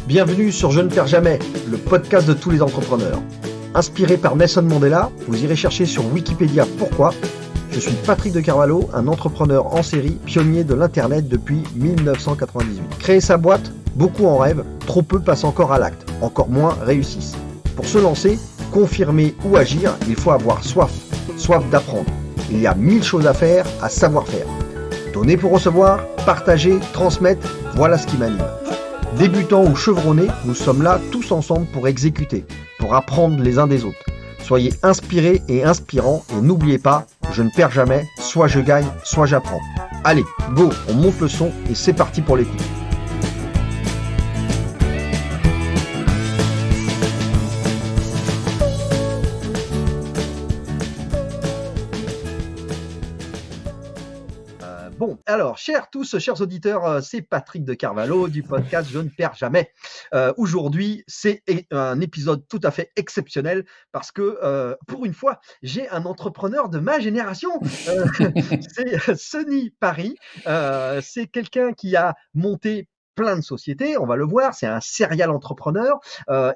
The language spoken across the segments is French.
Bienvenue sur Je ne perds jamais, le podcast de tous les entrepreneurs. Inspiré par Nelson Mandela, vous irez chercher sur Wikipédia pourquoi. Je suis Patrick de Carvalho, un entrepreneur en série, pionnier de l'Internet depuis 1998. Créer sa boîte, beaucoup en rêvent, trop peu passent encore à l'acte, encore moins réussissent. Pour se lancer, confirmer ou agir, il faut avoir soif d'apprendre. Il y a 1000 choses à faire, à savoir faire. Donner pour recevoir, partager, transmettre, voilà ce qui m'anime. Débutants ou chevronnés, nous sommes là tous ensemble pour exécuter, pour apprendre les uns des autres. Soyez inspirés et inspirants et n'oubliez pas, je ne perds jamais, soit je gagne, soit j'apprends. Allez, go, on monte le son et c'est parti pour l'écoute. Alors, chers auditeurs, c'est Patrick de Carvalho du podcast Je ne perds jamais. Aujourd'hui, c'est un épisode tout à fait exceptionnel parce que, pour une fois, j'ai un entrepreneur de ma génération. C'est Sonny Paris. C'est quelqu'un qui a monté plein de sociétés, on va le voir, c'est un serial entrepreneur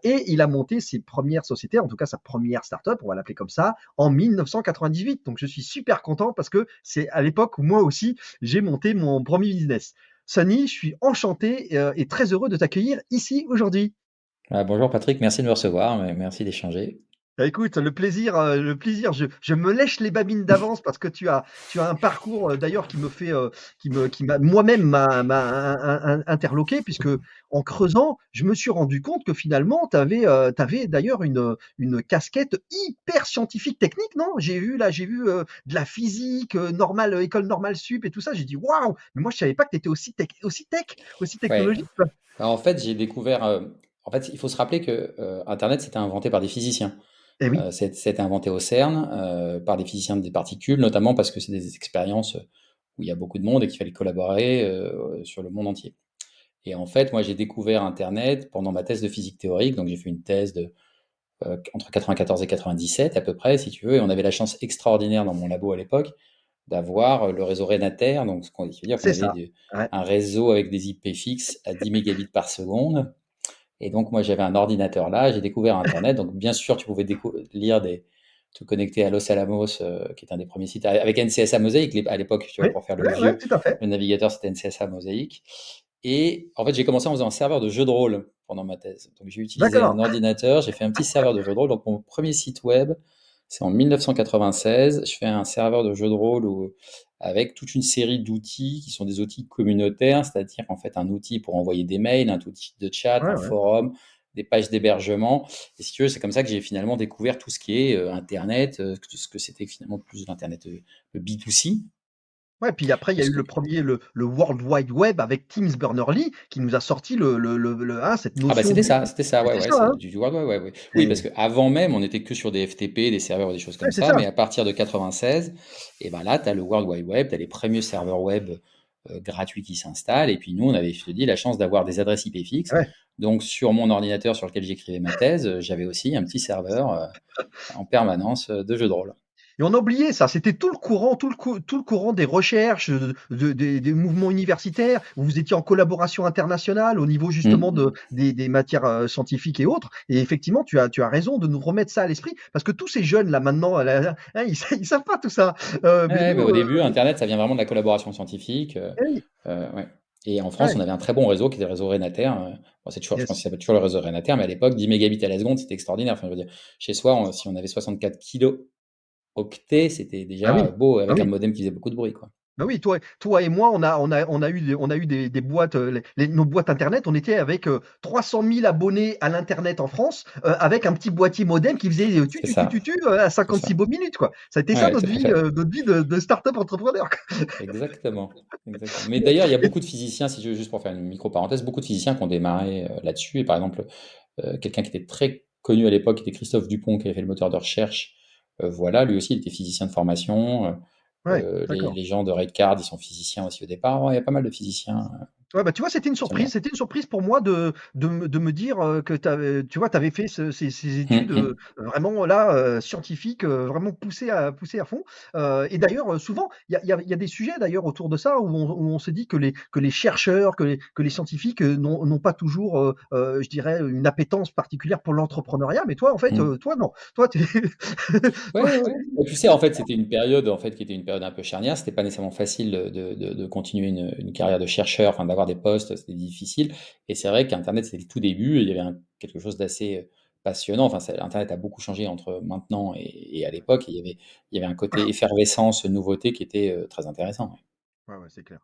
et il a monté ses premières sociétés, en tout cas sa première start-up, on va l'appeler comme ça, en 1998. Donc je suis super content parce que c'est à l'époque où moi aussi j'ai monté mon premier business. Sonny, je suis enchanté et très heureux de t'accueillir ici aujourd'hui. Bonjour Patrick, merci de me recevoir, merci d'échanger. Écoute, le plaisir, je me lèche les babines d'avance parce que tu as un parcours d'ailleurs qui me fait, qui m'a moi-même m'a interloqué puisque en creusant, je me suis rendu compte que finalement tu avais d'ailleurs une casquette hyper scientifique technique, non? J'ai vu de la physique normale, école normale sup et tout ça. J'ai dit waouh, mais moi je savais pas que tu étais aussi Ouais. technologique, quoi. Alors, en fait, j'ai découvert. En fait, il faut se rappeler que Internet, c'était inventé par des physiciens. Eh oui, C'était inventé au CERN par des physiciens des particules, notamment parce que c'est des expériences où il y a beaucoup de monde et qu'il fallait collaborer sur le monde entier. Et en fait, moi, j'ai découvert Internet pendant ma thèse de physique théorique. Donc, j'ai fait une thèse entre 94 et 97 à peu près, si tu veux. Et on avait la chance extraordinaire dans mon labo à l'époque d'avoir le réseau Renater, donc ce qui veut dire qu'on c'est avait ça. Ouais. un réseau avec des IP fixes à 10 mégabits par seconde. Et donc, moi, j'avais un ordinateur là, j'ai découvert Internet. Donc, bien sûr, tu pouvais lire te connecter à Los Alamos, qui est un des premiers sites, avec NCSA Mosaic à l'époque, tu Oui, vois, pour faire le ouais, ouais, vieux. tout à fait. Le navigateur, c'était NCSA Mosaic. Et en fait, j'ai commencé en faisant un serveur de jeux de rôle pendant ma thèse. Donc, j'ai utilisé un D'accord. ordinateur, j'ai fait un petit serveur de jeux de rôle. Donc, mon premier site web, c'est en 1996. Je fais un serveur de jeux de rôle avec toute une série d'outils qui sont des outils communautaires, c'est-à-dire en fait un outil pour envoyer des mails, un outil de chat, Ouais, un ouais. forum, des pages d'hébergement. Et si tu veux, c'est comme ça que j'ai finalement découvert tout ce qui est Internet, ce que c'était finalement plus l'Internet, le B2C. Ouais, puis après, il y a Parce eu que le premier, le World Wide Web avec Tim Berners-Lee qui nous a sorti cette Ah bah notion du c'était ça, ouais, c'était ouais, ça, c'est hein? du World Wide Web, ouais. Oui, parce C'est qu'avant même, on était que sur des FTP, des serveurs, des choses ouais, comme c'est ça, ça. mais à partir de 96, et ben là, tu as le World Wide Web, tu as les premiers serveurs web gratuits qui s'installent, et puis nous, on avait, je te dis, la chance d'avoir des adresses IP fixes. Ouais. Donc sur mon ordinateur sur lequel j'écrivais ma thèse, j'avais aussi un petit serveur en permanence de jeux de rôle. Et on a oublié ça, c'était tout le courant, tout le courant des recherches, des mouvements universitaires, où vous étiez en collaboration internationale au niveau justement Mm. des matières scientifiques et autres. Et effectivement, tu as raison de nous remettre ça à l'esprit, parce que tous ces jeunes là maintenant, là, hein, ils savent pas tout ça. Mais Ouais, nous, mais au début, Internet, ça vient vraiment de la collaboration scientifique. oui, Ouais. Et en France, ouais, on avait un très bon réseau qui était le réseau Renater. Bon, c'est toujours, je pense que yes. ça s'appelle toujours le réseau Renater, mais à l'époque, 10 mégabits à la seconde, c'était extraordinaire. Enfin, je veux dire, chez soi, si on avait 64 kilo-octets, c'était Ah déjà oui, beau ah avec un oui. modem qui faisait beaucoup de bruit, quoi. Bah oui, toi et moi, on a eu des boîtes, nos boîtes internet, on était avec 300 000 abonnés à l'internet en France, avec un petit boîtier modem qui faisait tu C'est tu tu ça, tu tu à c'est ça. 56 beaux minutes, quoi. Ça a été ça Ouais, notre vie de start-up entrepreneur, quoi. exactement, exactement. Mais d'ailleurs, il y a beaucoup de physiciens, si je veux, juste pour faire une micro-parenthèse, beaucoup de physiciens qui ont démarré là-dessus. Et par exemple, quelqu'un qui était très connu à l'époque, qui était Christophe Dupont, qui avait fait le moteur de recherche. Voilà, lui aussi, il était physicien de formation. Ouais, Les, d'accord. les gens de Redcard, ils sont physiciens aussi au départ. Ouais, il y a pas mal de physiciens. Ouais, bah, tu vois, c'était une J'aime bien. surprise. C'était une surprise pour moi de me dire que tu vois, tu avais fait ces études vraiment là, scientifiques, vraiment poussées à fond. Et d'ailleurs, souvent, il y a des sujets d'ailleurs autour de ça où on se dit que les chercheurs, que les scientifiques n'ont pas toujours, je dirais, une appétence particulière pour l'entrepreneuriat. Mais toi, en fait, Mm. toi, non. Toi, toi, Ouais, ouais. Bah, tu sais, en fait, c'était une période, en fait, qui était une période un peu charnière. C'était pas nécessairement facile de continuer une carrière de chercheur, enfin, d'avoir des postes, c'était difficile. Et c'est vrai qu'Internet, c'était le tout début, et il y avait quelque chose d'assez passionnant. Enfin, Internet a beaucoup changé entre maintenant et à l'époque. Et il y avait un côté effervescence, nouveauté qui était très intéressant. Ouais. Ouais, ouais, c'est clair.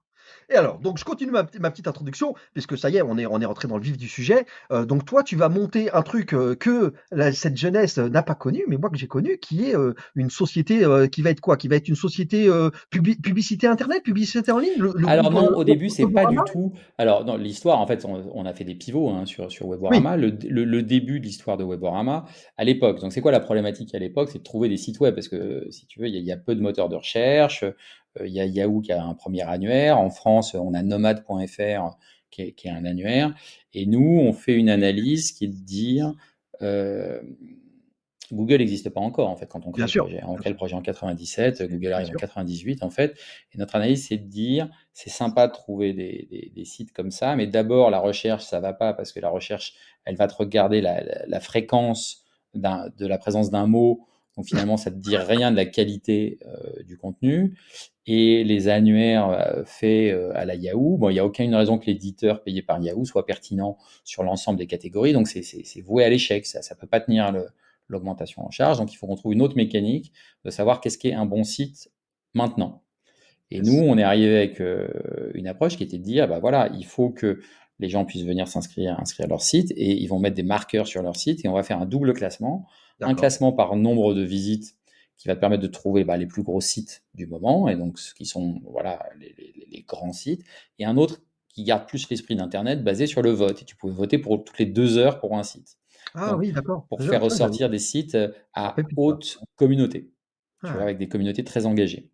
Et alors, donc je continue ma petite introduction, puisque ça y est, on est rentré dans le vif du sujet. Donc toi, tu vas monter un truc que cette jeunesse n'a pas connu, mais moi que j'ai connu, qui est une société qui va être quoi? Qui va être une société publicité internet, publicité en ligne, le Alors groupe non, au début, c'est pas Autorama? du tout. Alors, dans l'histoire, en fait, on a fait des pivots hein, sur Oui, Weborama. Le début de l'histoire de Weborama, à l'époque. Donc, c'est quoi la problématique à l'époque? C'est de trouver des sites web parce que, si tu veux, il y a peu de moteurs de recherche. Il y a Yahoo qui a un premier annuaire. En France, on a nomad.fr qui est un annuaire. Et nous, on fait une analyse qui est de dire euh, Google n'existe pas encore en fait quand on crée bien le sûr, projet. On bien crée le sûr, projet en 97, Google bien arrive en sûr. 98 en fait. Et notre analyse, c'est de dire, c'est sympa de trouver des sites comme ça, mais d'abord la recherche, ça va pas parce que la recherche, elle va te regarder la fréquence de la présence d'un mot. Donc finalement, ça te dit rien de la qualité du contenu. Et les annuaires faits à la Yahoo, bon, il n'y a aucune raison que l'éditeur payé par Yahoo soit pertinent sur l'ensemble des catégories. Donc c'est voué à l'échec. Ça ne peut pas tenir l'augmentation en charge. Donc il faut qu'on trouve une autre mécanique de savoir qu'est-ce qu'est un bon site maintenant. Et nous, Yes. on est arrivé avec une approche qui était de dire, bah voilà, il faut que les gens puissent venir inscrire leur site et ils vont mettre des marqueurs sur leur site et on va faire un double classement, un D'accord. classement par nombre de visites qui va te permettre de trouver bah, les plus gros sites du moment et donc ce qui sont voilà les grands sites et un autre qui garde plus l'esprit d'Internet basé sur le vote et tu pouvais voter pour toutes les 2 heures pour un site. Ah Donc oui, d'accord. pour Déjà, faire ça, je ressortir des sites me rappelle à plus de ça. haute communauté, tu vois, Ah, avec des communautés très engagées.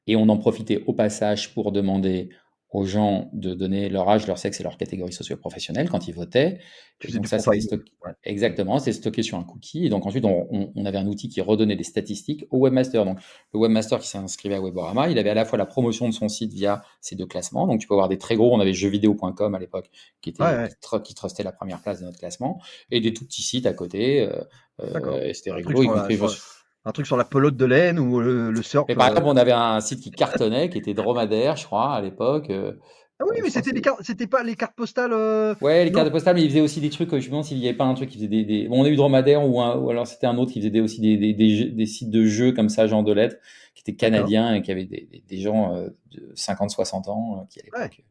Et on en profitait au passage pour demander aux gens de donner leur âge, leur sexe et leur catégorie socio-professionnelle quand ils votaient. tu Et faisais donc du ça, c'était profiling. stocké. Ouais. Mm. Exactement, c'était stocké sur un cookie. Et donc ensuite, on avait un outil qui redonnait des statistiques au webmaster. Donc le webmaster qui s'inscrivait à Weborama, il avait à la fois la promotion de son site via ces deux classements. Donc tu peux avoir des très gros, on avait jeuxvideo.com à l'époque Ouais, ouais, qui trustait la première place de notre classement, et des tout petits sites à côté. d'accord. Et c'était Un truc rigolo, y sur la, compris sur, un truc sur la pelote de laine ou le mais surf. par exemple, on avait un site qui cartonnait, qui était Dromadaire, je crois, à l'époque. Ah oui, Je mais crois que c'est. c'était pas les cartes postales. Ouais, les Non, cartes postales, mais il faisait aussi des trucs. Je me demande s'il n'y avait pas un truc qui faisait Bon, on a eu Dromadaire ou alors c'était un autre qui faisait aussi des sites de jeux comme ça, genre de lettres, qui étaient d'accord. canadiens et qui avaient des gens de 50, 60 ans qui à Ouais. l'époque.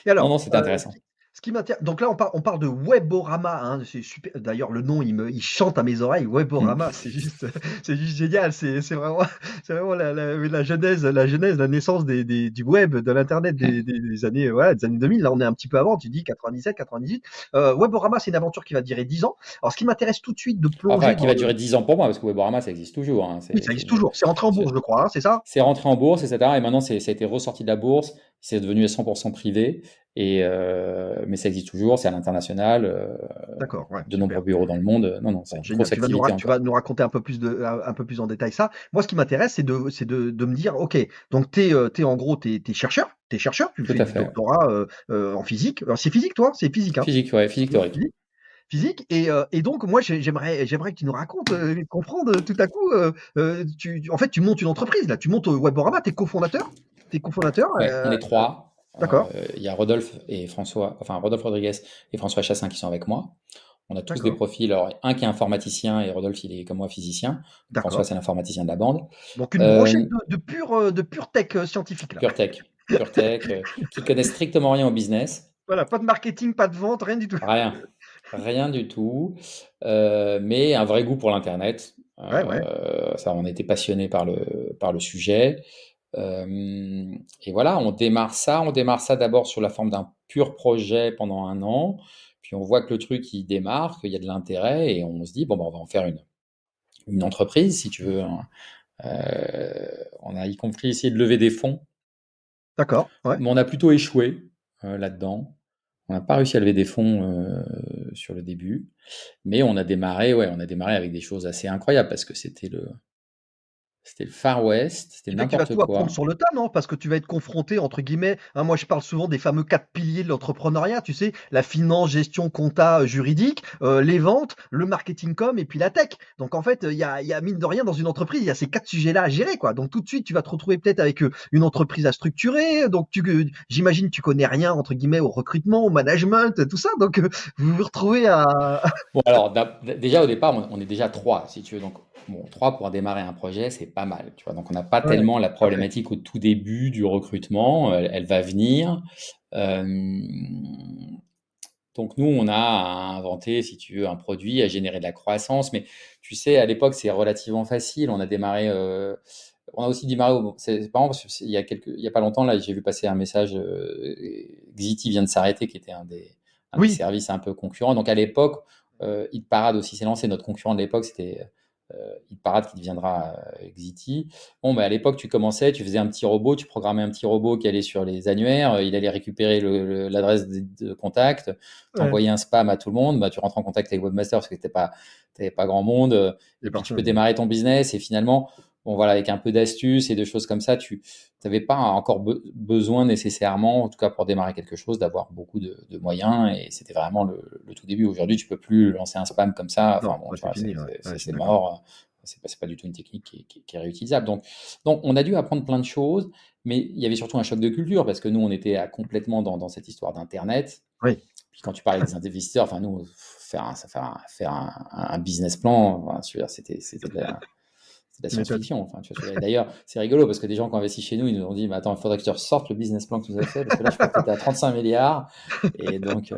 Et Non, non, alors, c'était intéressant. ce qui m'intéresse, donc là, on parle de Weborama, hein, c'est super. D'ailleurs, le nom, il chante à mes oreilles. Hmm. Weborama, c'est juste, c'est juste génial. C'est vraiment, c'est vraiment la genèse, la naissance du web, de l'internet des années, voilà, des années 2000. Là, on est un petit peu avant. Tu dis 97, 98. Weborama, c'est une aventure qui va durer 10 ans. Alors, ce qui m'intéresse tout de suite de Enfin, plonger qui dans va le, durer 10 ans pour moi, parce que Weborama, ça existe toujours. Hein. oui, ça existe toujours. C'est entré en bourse, je crois, hein, c'est ça? C'est rentré en bourse, etc. Et maintenant, ça a été ressorti de la bourse. C'est devenu à 100% privé. Mais ça existe toujours. C'est à l'international. D'accord, ouais, De nombreux super. bureaux dans le monde. Non, non, c'est Bon, une génial. grosse Tu vas nous, activité tu vas encore. nous raconter un peu plus en détail ça. Moi, ce qui m'intéresse, c'est de me dire, OK, donc en gros, t'es chercheur, tu Tout fais à du fait. doctorat en physique. Alors, c'est physique, toi? C'est physique, hein? Physique, ouais, physique Ouais, théorique. physique. Et donc, moi, j'aimerais que tu nous racontes, comprendre tout à coup, en fait, tu montes une entreprise, là. Tu montes Weborama, t'es cofondateur? T'es cofondateur? Ouais, on est trois. D'accord, Il y a Rodolphe et François, enfin Rodolphe Rodriguez et François Chassin qui sont avec moi. On a tous des d'accord, profils. Alors, un qui est informaticien et Rodolphe, il est comme moi physicien. François, d'accord. c'est l'informaticien de la bande. Donc, une brochette Euh, de pure tech scientifique, là. pure tech, qui connaît strictement rien au business. Voilà, pas de marketing, pas de vente, rien du tout. Rien, rien du tout. Mais un vrai goût pour l'Internet. Ouais, ouais, Ça, on était passionné par le sujet. Et voilà, on démarre ça d'abord sur la forme d'un pur projet pendant 1 an, puis on voit que le truc il démarre, qu'il y a de l'intérêt, et on se dit bon ben, on va en faire une entreprise si tu veux, On a y compris essayé de lever des fonds, D'accord, ouais. mais on a plutôt échoué là-dedans. On n'a pas réussi à lever des fonds sur le début, mais on a démarré avec des choses assez incroyables parce que c'était le Far West, c'était Qui fait que tu vas n'importe tout apprendre quoi. sur le tas, non? Parce que tu vas être confronté entre guillemets, hein, moi je parle souvent des fameux 4 piliers de l'entrepreneuriat, tu sais? La finance, gestion, compta, juridique, les ventes, le marketing com et puis la tech. Donc en fait, il y a mine de rien dans une entreprise, il y a ces 4 sujets-là à gérer, quoi. Donc tout de suite, tu vas te retrouver peut-être avec, une entreprise à structurer, donc j'imagine tu connais rien entre guillemets au recrutement, au management, tout ça, donc vous vous retrouvez à Bon, alors, déjà au départ, on est déjà trois, si tu veux. Donc, bon, trois pour démarrer un projet, c'est pas mal, tu vois. Donc, on n'a pas ouais, tellement la tout à fait. problématique au tout début du recrutement. Elle va venir. Euh, donc, nous, on a inventé, si tu veux, un produit à générer de la croissance. Mais tu sais, à l'époque, c'est relativement facile. On a démarré. On a aussi démarré. C'est marrant parce qu'il y a il y a pas longtemps, là, j'ai vu passer un message. Xiti vient de s'arrêter, qui était un des Oui, services un peu concurrents. Donc, à l'époque, Hitparad aussi s'est lancé. Notre concurrent de l'époque, c'était Hitparad qui deviendra Xiti. Bon, bah, à l'époque, tu commençais, tu faisais un petit robot, tu programmais un petit robot qui allait sur les annuaires, il allait récupérer l'adresse de contact, ouais, t'envoyer un spam à tout le monde, bah, tu rentres en contact avec Webmaster parce que t'avais pas grand monde, il y a et puis tu peux personne, ouais. démarrer ton business, et finalement, bon, voilà, avec un peu d'astuces et de choses comme ça, tu n'avais pas encore besoin nécessairement, en tout cas pour démarrer quelque chose, d'avoir beaucoup de moyens, et c'était vraiment le tout début. Aujourd'hui, tu peux plus lancer un spam comme ça, enfin Non, bon, ouais, tu c'est vois, fini, ouais. Ouais, je suis c'est d'accord. mort. C'est pas du tout une technique qui est réutilisable. Donc, on a dû apprendre plein de choses, mais il y avait surtout un choc de culture parce que nous, on était complètement dans cette histoire d'Internet. Oui. Puis quand tu parlais des investisseurs, enfin, nous, faire un business plan, enfin, je veux dire, c'était de la Tu m'étonnes. science-fiction. Enfin, tu vois, d'ailleurs, c'est rigolo parce que des gens qui ont investi chez nous, ils nous ont dit, mais attends, il faudrait que tu ressortes le business plan que tu nous as fait parce que là, je crois que tu étais à 35 milliards. Et donc,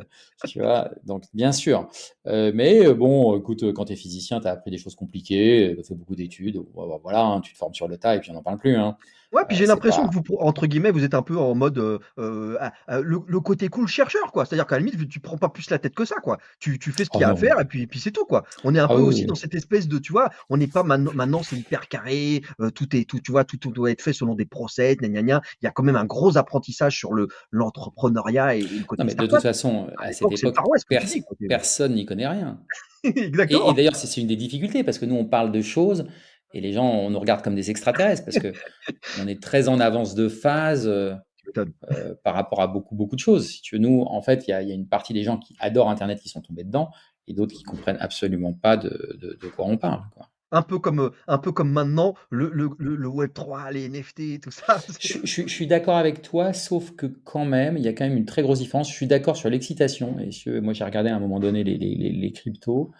tu vois, donc bien sûr. Mais bon, écoute, quand tu es physicien, tu as appris des choses compliquées, tu as fait beaucoup d'études. Voilà, hein, tu te formes sur le tas et puis on n'en parle plus. Hein. Ouais, puis j'ai C'est l'impression que pas. vous, entre guillemets, vous êtes un peu en mode le côté cool chercheur, quoi. C'est-à-dire qu'à la limite, tu prends pas plus la tête que ça, quoi. Tu fais ce qu'il Oh y a à non. faire et puis c'est tout, quoi. On est un Ah peu oui, aussi oui. dans cette espèce de, tu vois, on n'est pas maintenant c'est hyper carré, tout est tout, tu vois, tout doit être fait selon des process, gna gna gna. Il y a quand même un gros apprentissage sur l'entrepreneuriat et le Non, côté mais de toute startup. façon, À à cette l'époque, c'est le époque, Far West, comme tu dis, quoi. personne n'y connaît rien. Et Exactement. d'ailleurs, c'est une des difficultés parce que nous, on parle de choses et les gens, on nous regarde comme des extraterrestres parce que on est très en avance de phase Tu m'étonnes. par rapport à beaucoup, beaucoup de choses. Si tu veux, nous, en fait, il y a une partie des gens qui adorent Internet qui sont tombés dedans et d'autres qui comprennent absolument pas de quoi on parle, quoi. Un peu comme maintenant le Web3, les NFT, tout ça. Je suis d'accord avec toi, sauf que quand même, il y a quand même une très grosse différence. Je suis d'accord sur l'excitation, et moi j'ai regardé à un moment donné les cryptos.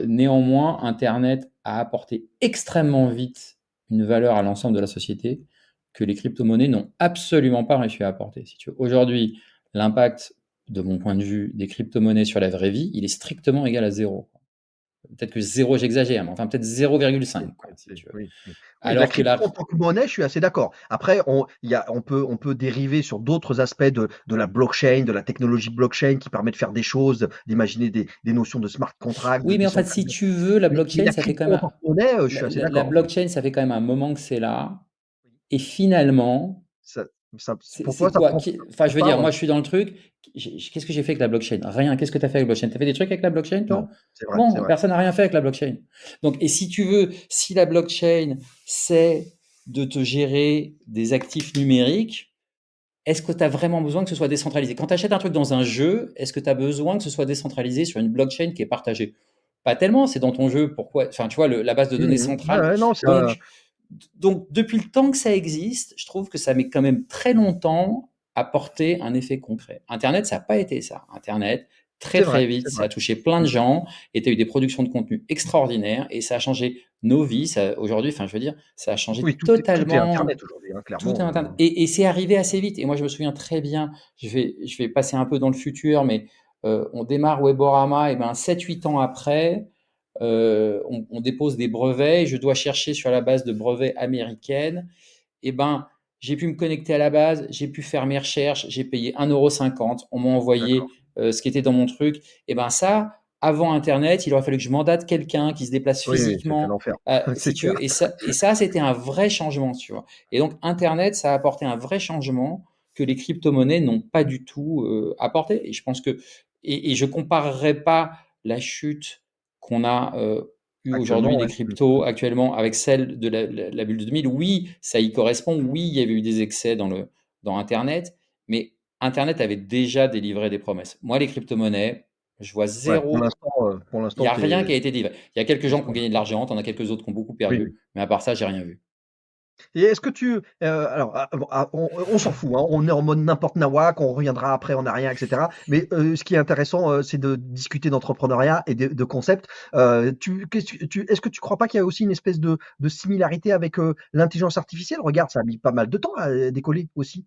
Néanmoins, Internet a apporté extrêmement vite une valeur à l'ensemble de la société que les crypto-monnaies n'ont absolument pas réussi à apporter. Si tu veux. Aujourd'hui, l'impact, de mon point de vue, des crypto-monnaies sur la vraie vie, il est strictement égal à zéro. Peut-être que zéro, j'exagère, mais enfin peut-être Oui, 0,5, quoi, si tu veux. oui, oui. Oui, la Alors que crypto là, en tant que monnaie, je suis assez d'accord. Après, on peut dériver sur d'autres aspects de la blockchain, de la technologie blockchain qui permet de faire des choses, d'imaginer des notions de smart contract, de oui, mais en fait, si décentralisation. tu veux, la Mais blockchain, la ça fait quand crypto en même tant que monnaie, je suis assez la d'accord, hein. blockchain, ça fait quand même un moment que c'est là. Et finalement, Ça ça pour C'est toi, ça quoi prend Enfin, prend je veux pas, dire, ouais. moi, je suis dans le truc. Qu'est-ce que j'ai fait avec la blockchain? Rien. Qu'est-ce que tu as fait avec la blockchain? Tu as fait des trucs avec la blockchain, Non, toi? c'est vrai, c'est Bon, vrai. personne n'a rien fait avec la blockchain. Donc, et si tu veux, si la blockchain, c'est de te gérer des actifs numériques, est-ce que tu as vraiment besoin que ce soit décentralisé? Quand tu achètes un truc dans un jeu, est-ce que tu as besoin que ce soit décentralisé sur une blockchain qui est partagée? Pas tellement, c'est dans ton jeu. Pourquoi? Enfin, tu vois, la base de Mmh données mh. Ouais, centrale. ouais, non, c'est, Donc, depuis le temps que ça existe, je trouve que ça met quand même très longtemps à porter un effet concret. Internet, ça n'a pas été ça. Internet, très c'est vrai, très vite, c'est ça vrai. a touché plein de Mmh. gens, et tu as eu des productions de contenu extraordinaires, et ça a changé nos vies. Aujourd'hui, enfin, je veux dire, ça a changé Oui, tout est totalement. internet aujourd'hui, hein, Tout est clairement, Internet. Et c'est arrivé assez vite. Et moi, je me souviens très bien, je vais passer un peu dans le futur, mais on démarre Weborama, et ben 7-8 ans après, on dépose des brevets, et je dois chercher sur la base de brevets américaines. Et ben, j'ai pu me connecter à la base, j'ai pu faire mes recherches, j'ai payé 1,50 €, on m'a d'accord. envoyé ce qui était dans mon truc. Et ben ça, avant Internet, il aurait fallu que je mandate quelqu'un qui se déplace Oui, oui, c'était physiquement, l'enfer. si C'est tu clair. veux. Et ça, c'était un vrai changement, tu vois. Et donc, Internet, ça a apporté un vrai changement que les crypto-monnaies n'ont pas du tout apporté. Et je pense que, et je comparerai pas la chute qu'on a eu Actuellement, aujourd'hui des ouais. cryptos actuellement avec celle de la bulle de 2000. Oui, ça y correspond. Oui, il y avait eu des excès dans Internet, mais Internet avait déjà délivré des promesses. Moi, les crypto-monnaies, je vois Ouais, zéro. pour Il n'y l'instant, a rien qui a été délivré. Il y a quelques t'es gens qui ont sûr. gagné de l'argent, tu en as quelques autres qui ont beaucoup Oui, oui. perdu, mais à part ça, j'ai rien vu. Et est-ce que alors, bon, on s'en fout, hein, on est en mode n'importe nawak, on reviendra après en arrière, et cetera. Mais ce qui est intéressant, c'est de discuter d'entrepreneuriat et de concepts. Est-ce que tu crois pas qu'il y a aussi une espèce de similarité avec l'intelligence artificielle? Regarde, ça a mis pas mal de temps à décoller aussi.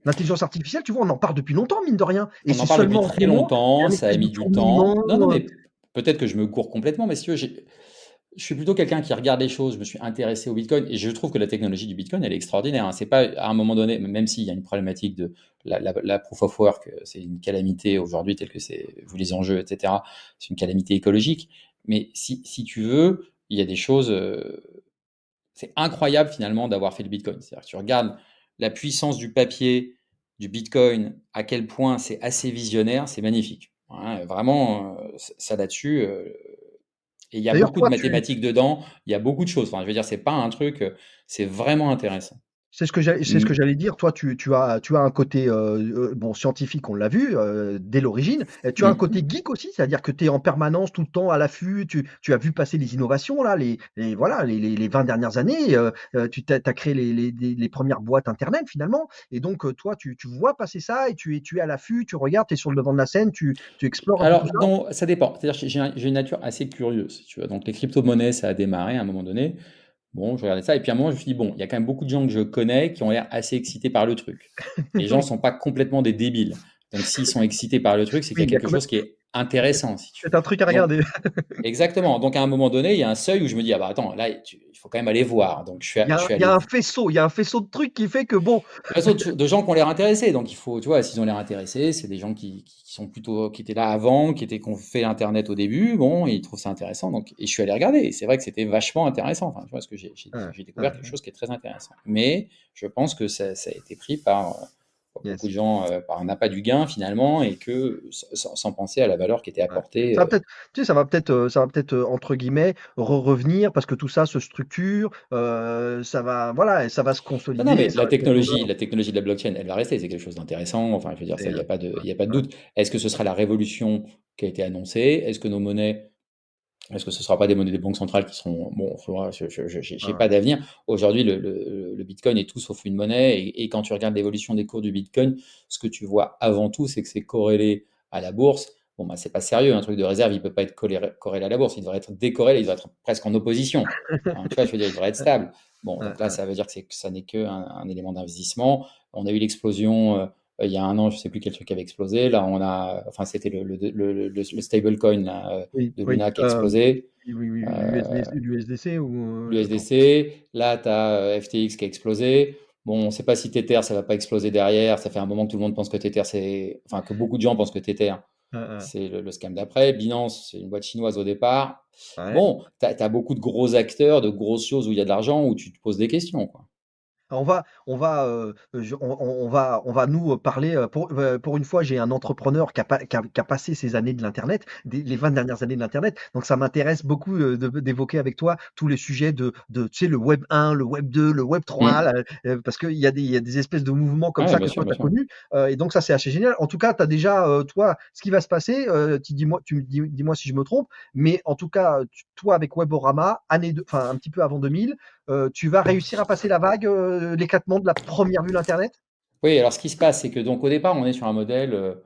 L'intelligence artificielle, tu vois, on en parle depuis longtemps, mine de rien. Et On en c'est parle depuis seulement en ce très moment, il y a longtemps, une ça a espèce de mis du fourmillement. temps. Non, non, mais peut-être que je me cours complètement, mais si tu veux, je suis plutôt quelqu'un qui regarde les choses. Je me suis intéressé au Bitcoin et je trouve que la technologie du Bitcoin, elle est extraordinaire, hein. C'est pas à un moment donné, même s'il y a une problématique de la proof of work, c'est une calamité aujourd'hui, telle que c'est vu les enjeux, etc. C'est une calamité écologique. Mais si tu veux, il y a des choses. C'est incroyable finalement d'avoir fait le Bitcoin. C'est-à-dire que tu regardes la puissance du papier, du Bitcoin, à quel point c'est assez visionnaire, c'est magnifique. Ouais, vraiment, ça là-dessus. Et il y a D'ailleurs, beaucoup de toi, mathématiques dedans, il y a beaucoup de choses. Enfin, je veux dire, c'est pas un truc, c'est vraiment intéressant. c'est ce que Mm, j'allais dire. Toi, tu as un côté bon, scientifique, on l'a vu dès l'origine. Et tu as un mm. côté geek aussi, c'est-à-dire que tu es en permanence, tout le temps à l'affût. Tu as vu passer les innovations là, voilà, les 20 dernières années. Tu as créé les premières boîtes Internet finalement. Et donc, toi, tu vois passer ça et tu es à l'affût, tu regardes, tu es sur le devant de la scène, tu explores un peu tout Alors, ça. non, ça dépend. C'est-à-dire que j'ai une nature assez curieuse, si tu vois. Donc, les crypto-monnaies, ça a démarré à un moment donné. Bon, je regardais ça, et puis à un moment, je me suis dit, bon, il y a quand même beaucoup de gens que je connais qui ont l'air assez excités par le truc. Les gens ne Oui, sont pas complètement des débiles. Donc, s'ils sont excités par le truc, c'est qu'il oui, y a quelque chose qui est intéressant, si tu c'est veux. un truc à Donc, regarder. exactement. Donc, à un moment donné, il y a un seuil où je me dis, ah bah attends, là, il faut quand même aller voir. Donc, je suis Il y a allé. il y a un faisceau de trucs qui fait que bon, Réseau de gens qui ont l'air intéressés. Donc, il faut, tu vois, s'ils ont l'air intéressés, c'est des gens qui sont plutôt, qui étaient là avant, qui ont fait Internet au début. Bon, ils trouvent ça intéressant. Donc, et je suis allé regarder. Et c'est vrai que c'était vachement intéressant. Enfin, tu vois, parce que ouais, j'ai découvert quelque ouais, chose qui est très intéressant. Mais je pense que ça a été pris par beaucoup yes. de gens, par un appât du gain finalement, et que sans penser à la valeur qui était Ouais. apportée. Ça va peut-être, tu sais, ça va peut être entre guillemets revenir parce que tout ça se structure, ça va, voilà, et ça va se Non, non, consolider, mais ça va se mettre en œuvre. la technologie de la blockchain, elle va rester. C'est quelque chose d'intéressant. Enfin, je veux dire, ça, C'est, il y a pas de ouais, doute. Est-ce que ce sera la révolution qui a été annoncée? Est-ce que nos monnaies, est-ce que ce ne sera pas des monnaies des banques centrales qui seront. Bon, j'ai ouais, pas d'avenir. Aujourd'hui, le Bitcoin est tout sauf une monnaie. Et quand tu regardes l'évolution des cours du Bitcoin, ce que tu vois avant tout, c'est que c'est corrélé à la bourse. Bon, bah, c'est pas sérieux. Un truc de réserve, il peut pas être corrélé à la bourse. Il devrait être décorrélé. Il devrait être presque en opposition. Hein, tu vois, je veux dire, il devrait être stable. Bon, ouais, donc là, ouais, ça veut dire que ça n'est qu'un élément d'investissement. On a eu l'explosion. Il y a un an, je sais plus quel truc avait explosé. Là, on a, enfin, c'était le stablecoin là, oui, de oui, Luna qui a explosé, oui, oui, oui, euh, l'USDC ou attends, l'USDC. Là, tu as FTX qui a explosé. Bon, on ne sait pas si Tether, ça va pas exploser derrière. Ça fait un moment que tout le monde pense que Tether, enfin, que beaucoup de gens pensent que Tether, ouais, c'est le scam d'après. Binance, c'est une boîte chinoise au départ. ouais. Bon, tu as beaucoup de gros acteurs, de grosses choses où il y a de l'argent, où tu te poses des questions, quoi. On va nous parler, pour une fois, j'ai un entrepreneur qui a passé ces années de l'internet, les 20 dernières années de l'internet. Donc ça m'intéresse beaucoup, d'évoquer avec toi tous les sujets tu sais, le web 1, le web 2, le web 3 Mm. là, parce qu'il y a des espèces de mouvements comme Ouais, ça bien que sûr, toi bien tu as sûr. connus, et donc ça c'est assez génial. En tout cas, tu as déjà, toi, ce qui va se passer, dis-moi si je me trompe, mais en tout cas, toi avec Weborama, enfin un petit peu avant 2000, tu vas réussir à passer la vague, l'éclatement de la première bulle internet? Oui, alors ce qui se passe, c'est que donc au départ, on est sur un modèle.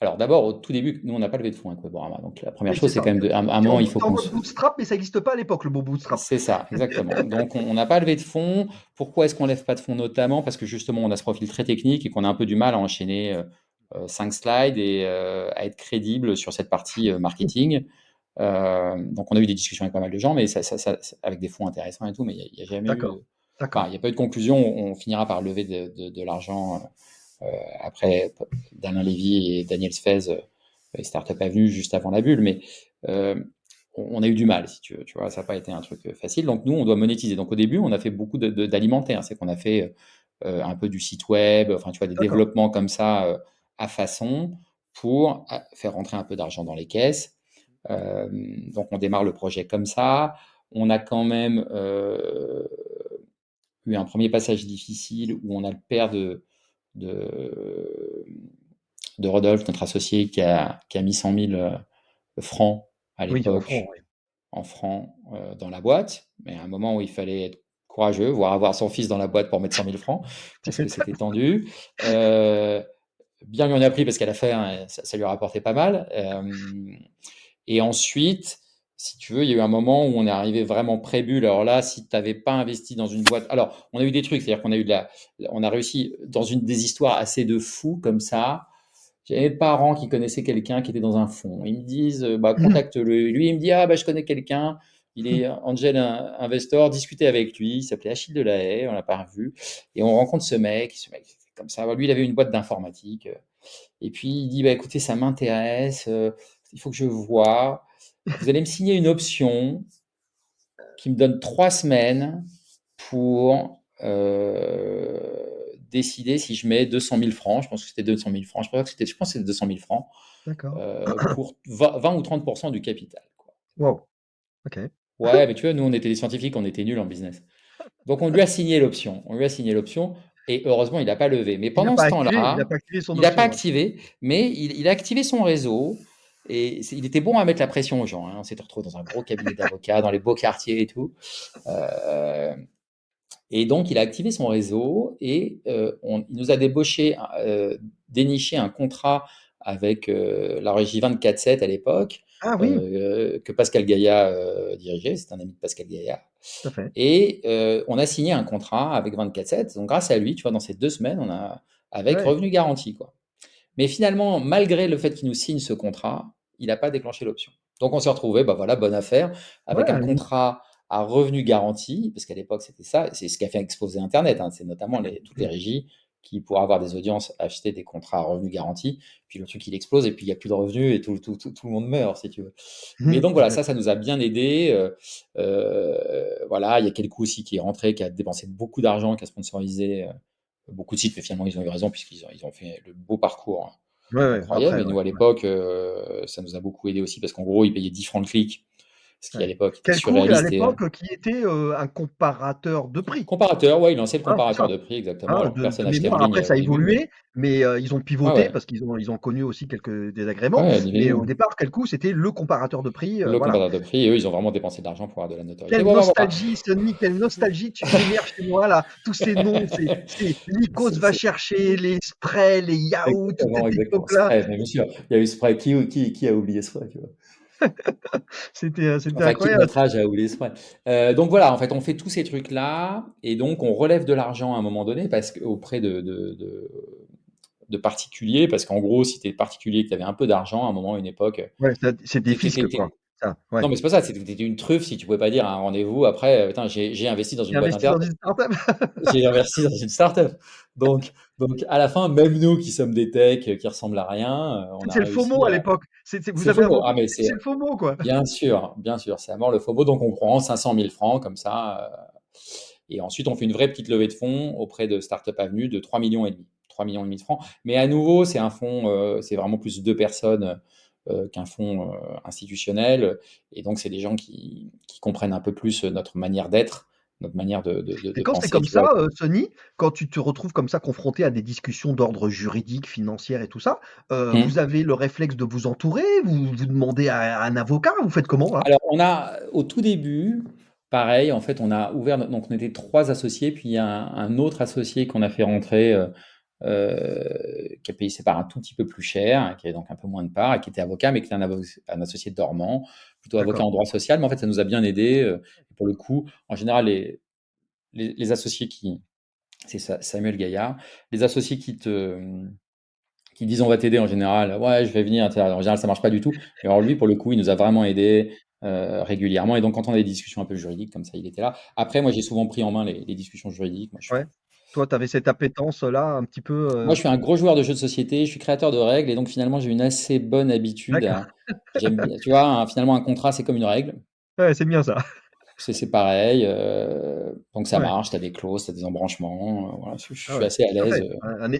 Alors d'abord, au tout début, nous, on n'a pas levé de fonds avec Weborama. Donc la première Oui, c'est chose, c'est ça. quand même un Tu es moment, il faut en qu'on mode se. bootstrap, mais ça n'existe pas à l'époque, le mot bootstrap. C'est ça, exactement. Donc on n'a pas levé de fonds. Pourquoi est-ce qu'on lève pas de fonds notamment? Parce que justement, on a ce profil très technique et qu'on a un peu du mal à enchaîner 5 slides et à être crédible sur cette partie marketing. Donc on a eu des discussions avec pas mal de gens, mais avec des fonds intéressants et tout, mais il y a jamais eu D'accord, de. Enfin, il d'accord. n'y a pas eu de conclusion. On finira par lever de l'argent après Damien Lévy et Daniel Sfez et Startup Avenue juste avant la bulle, mais euh, on a eu du mal, si tu veux, tu vois, ça n'a pas été un truc facile. Donc nous, on doit monétiser. Donc au début, on a fait beaucoup d'alimentaire, c'est qu'on a fait un peu du site web, enfin tu vois, des D'accord. développements comme ça à façon pour faire rentrer un peu d'argent dans les caisses. Euh, donc on démarre le projet comme ça. On a quand même eu un premier passage difficile où on a le père de, de Rodolphe, notre associé, qui a mis 100 000 francs à Oui, en francs, l'époque oui. en francs dans la boîte, mais à un moment où il fallait être courageux, voire avoir son fils dans la boîte pour mettre 100 000 francs, Tu parce que m'étonnes. c'était tendu. Euh, Bien lui en a pris parce qu'à la fin, ça lui a rapporté pas mal. Et ensuite, si tu veux, il y a eu un moment où on est arrivé vraiment pré-bulle. Alors là, si tu n'avais pas investi dans une boîte. Alors, on a eu des trucs, c'est-à-dire qu'on a eu on a réussi dans une des histoires assez de fous comme ça. J'avais mes parents qui connaissaient quelqu'un qui était dans un fonds. Ils me disent, bah, contacte-le. Lui, il me dit, ah, bah, je connais quelqu'un. Il est angel investor. Discutez avec lui. Il s'appelait Achille Delahaye. On l'a pas revu. Et on rencontre ce mec. Ce mec, c'est comme ça. Lui, il avait une boîte d'informatique. Et puis, il dit, bah, écoutez, ça m'intéresse. Il faut que je vois. Vous allez me signer une option qui me donne 3 semaines pour décider si je mets 200 000 francs. Je pense que c'était 200 000 francs. Je pense que c'était 200 000 francs D'accord. pour 20 ou 30% du capital, quoi. Wow. OK. Ouais, mais tu vois, nous, on était des scientifiques, on était nuls en business. Donc, on lui a signé l'option. On lui a signé l'option et heureusement, il n'a pas levé. Mais pendant ce Il a temps-là, pas activé son il n'a pas option, ouais. activé, mais il a activé son réseau et il était bon à mettre la pression aux gens, hein. On s'était retrouvé dans un gros cabinet d'avocats, dans les beaux quartiers et tout. Euh, et donc, il a activé son réseau et il nous a déniché un contrat avec la régie 24/7 à l'époque, Ah oui, que Pascal Gaillat dirigeait. C'est un ami de Pascal Gaillat. tout à fait. Et on a signé un contrat avec 24/7. Donc, grâce à lui, tu vois, dans ces 2 semaines, avec Ouais. revenu garanti, quoi. Mais finalement, malgré le fait qu'il nous signe ce contrat, il n'a pas déclenché l'option. Donc on s'est retrouvé, bah voilà, bonne affaire, Ouais, avec un contrat à revenu garanti, parce qu'à l'époque c'était ça, c'est ce qui a fait exploser Internet, hein, c'est notamment toutes les régies qui, pour avoir des audiences, achetaient des contrats à revenu garanti, puis le truc il explose, et puis il n'y a plus de revenus, et tout le monde meurt, si tu veux. Mais donc voilà, ça nous a bien aidé. Voilà, il y a quelques aussi qui est rentré, qui a dépensé beaucoup d'argent, qui a sponsorisé beaucoup de sites, mais finalement ils ont eu raison puisqu'ils ont fait le beau parcours, hein, ouais, qu'on ouais, croyait. après, Mais ouais, nous à ouais, l'époque, ça nous a beaucoup aidé aussi parce qu'en gros ils payaient 10 francs le clic, ce qui à ouais. l'époque était Quel coût à surréaliste. Et l'époque, qui était, un comparateur de prix? comparateur, ouais, il lançait le Hein, c'est comparateur ça, de prix exactement, hein, alors que de personne n'achetait en mémoire. ligne Après ça au a début. Mais évolué, mais ils ont ouais, pivoté ouais, parce qu'ils ont connu aussi quelques désagréments, ouais, mais au nous, départ, quel coût? C'était le comparateur de prix, le voilà. comparateur de prix, et eux ils ont vraiment dépensé de l'argent pour avoir de la notoriété. Quelle Bon ben voilà. nostalgie, Sony, quelle nostalgie tu génères chez moi là. Tous ces noms, c'est Lycos va C'est chercher, les sprays, les Yaourts, toute exactement, cette exactement. époque-là. Spray, mais bien sûr, il y a eu Spray. Qui a oublié Spray, tu vois? C'était Enfin, qui de incroyable. notre âge a oublié ce problème. Donc voilà, en fait, on fait tous ces trucs-là, et donc on relève de l'argent à un moment donné parce que, auprès de particuliers, parce qu'en gros, si tu es particulier, que tu avais un peu d'argent à un moment, à une époque, Ouais, c'est des fiscs quoi, ça, non, ouais. mais c'est pas ça, c'était une truffe si tu pouvais pas dire à un rendez-vous après, putain, j'ai investi dans J'ai une boîte investi dans internet, une start-up. j'ai investi dans une start-up. Donc à la fin, même nous qui sommes des techs qui ressemblent à rien, on a C'est le FOMO réussi à à. l'époque. Vous C'est avez faux. Ah, inventé, mais c'est le FOMO quoi. bien sûr, c'est à mort le FOMO. Donc on prend 500 000 francs comme ça. Et ensuite, on fait une vraie petite levée de fonds auprès de Startup Avenue de 3,5 millions. 3,5 millions de francs. Mais à nouveau, c'est un fonds, c'est vraiment plus 2 personnes qu'un fonds institutionnel. Et donc, c'est des gens qui comprennent un peu plus notre manière d'être, notre manière Et de quand c'est penser, comme tu ça, vois. Sony, quand tu te retrouves comme ça confronté à des discussions d'ordre juridique, financière et tout ça, vous Hum. avez le réflexe de vous entourer? Vous demandez à un avocat? Vous faites comment là? Alors, au tout début, pareil, en fait, on a ouvert, donc on était 3 associés, puis il y a un autre associé qu'on a fait rentrer, qui a payé ses parts un tout petit peu plus cher, qui avait donc un peu moins de parts, et qui était avocat, mais qui était un associé dormant, plutôt avocat D'accord. en droit social. Mais en fait, ça nous a bien aidé. Et pour le coup, en général, les associés c'est Samuel Gaillard, les associés qui disent on va t'aider en général, ouais, je vais venir. En général, ça marche pas du tout. Et alors lui, pour le coup, il nous a vraiment aidé régulièrement. Et donc, quand on a des discussions un peu juridiques comme ça, il était là. Après, moi, j'ai souvent pris en main les discussions juridiques. Moi, Ouais. Toi, tu avais cette appétence-là un petit peu, Moi, je suis un gros joueur de jeux de société, je suis créateur de règles et donc finalement, j'ai une assez bonne habitude d'accord. à j'aime bien tu vois, finalement, un contrat, c'est comme une règle. Ouais, c'est bien ça. C'est pareil, donc ça Ouais. marche, tu as des clauses, tu as des embranchements, voilà, je Ah suis ouais, assez à tout à l'aise,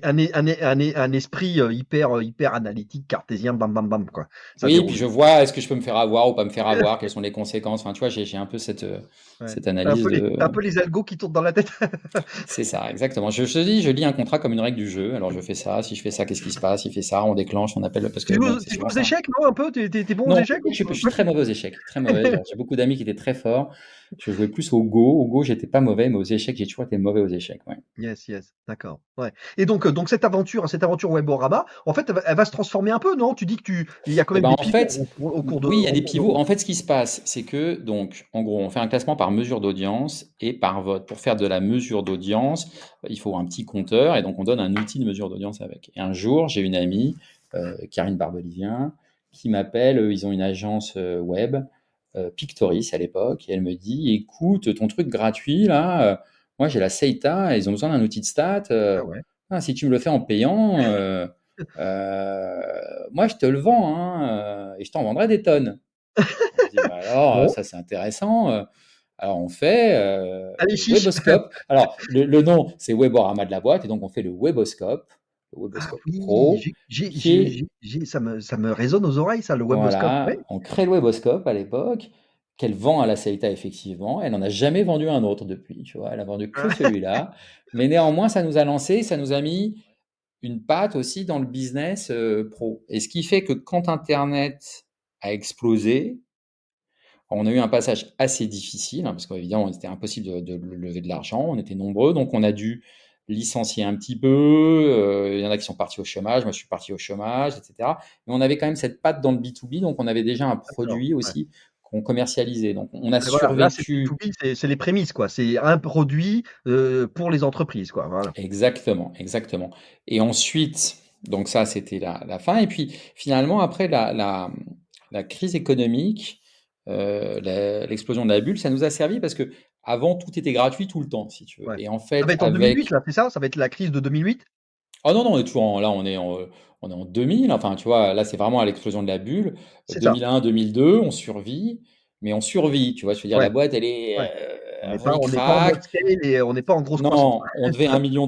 fait. Un esprit, hyper analytique, cartésien, bam, bam, bam, quoi. Ça Oui, puis déroule. je vois est-ce que je peux me faire avoir ou pas me faire avoir, quelles sont les conséquences. Enfin, tu vois, j'ai un peu Ouais. cette analyse de. Tu un peu les algos qui tournent dans la tête. C'est ça, exactement. Je te dis, je lis un contrat comme une règle du jeu. Alors je fais ça, si je fais ça, qu'est-ce qui se passe? Il fait ça, on déclenche, on appelle, parce que bon, c'est Tu joues souvent aux ça. échecs, non, un peu? Tu bon aux Non, échecs ou je suis très mauvais aux échecs, très mauvais. J'ai beaucoup d'amis qui étaient très forts. Je jouais plus au Go. Au Go, j'étais pas mauvais, mais aux échecs, j'ai toujours été mauvais aux échecs. Ouais. Yes, yes, d'accord, ouais. Et donc cette aventure Weborama, en fait, elle va se transformer un peu, non? Tu dis que il y a quand Eh même ben, des en pivots fait, oui, il y a au des cours de pivots. route. En fait, ce qui se passe, c'est que, donc, en gros, on fait un classement par mesure d'audience et par vote. Pour faire de la mesure d'audience, il faut un petit compteur et donc on donne un outil de mesure d'audience avec. Et un jour, j'ai une amie, Karine Barbelivien, qui m'appelle. Ils ont une agence web, Pictoris à l'époque, et elle me dit, écoute, ton truc gratuit, là, moi j'ai la Seita, ils ont besoin d'un outil de stats. Ah ouais. Si tu me le fais en payant, moi je te le vends, hein, et je t'en vendrai des tonnes. Je dis, bah alors, Bon, ça c'est intéressant. Alors on fait allez le chiche. Weboscope. Alors le nom c'est Weborama de la boîte, et donc on fait le Ah Weboscope oui, Pro, qui est, ça me résonne aux oreilles ça, le Weboscope, voilà, ouais. on crée le Weboscope à l'époque, qu'elle vend à la Seita effectivement. Elle n'en a jamais vendu un autre depuis, tu vois. Elle a vendu que Ah, celui-là. Mais néanmoins, ça nous a lancé, ça nous a mis une patte aussi dans le business pro. Et ce qui fait que quand Internet a explosé, on a eu un passage assez difficile, hein, parce qu'évidemment, c'était impossible de lever de l'argent, on était nombreux, donc on a dû licencier un petit peu, il y en a qui sont partis au chômage, moi je suis parti au chômage, etc. Mais on avait quand même cette patte dans le B2B, donc on avait déjà un d'accord, produit ouais. aussi qu'on commercialisait. Donc on a Et voilà, là c'est survécu. B2B, c'est les prémices quoi, c'est un produit, pour les entreprises quoi, voilà. Exactement, exactement. Et ensuite, donc ça, c'était la fin. Et puis, finalement, après la crise économique, l'explosion de la bulle, ça nous a servi parce que avant, tout était gratuit tout le temps, si tu veux. Ouais. Et en Ça va fait, être en 2008 avec. là, c'est ça? Ça va être la crise de 2008? Oh non, non, on est toujours là, on est en 2000. Enfin, tu vois, là, c'est vraiment à l'explosion de la bulle. C'est ça, 2001, 2002, on survit, mais on survit. Tu vois, je veux dire, ouais, la boîte, elle est ouais. On n'est pas en mode ric-rac. scale et on n'est pas en grosse croissance. Non, on devait 1 million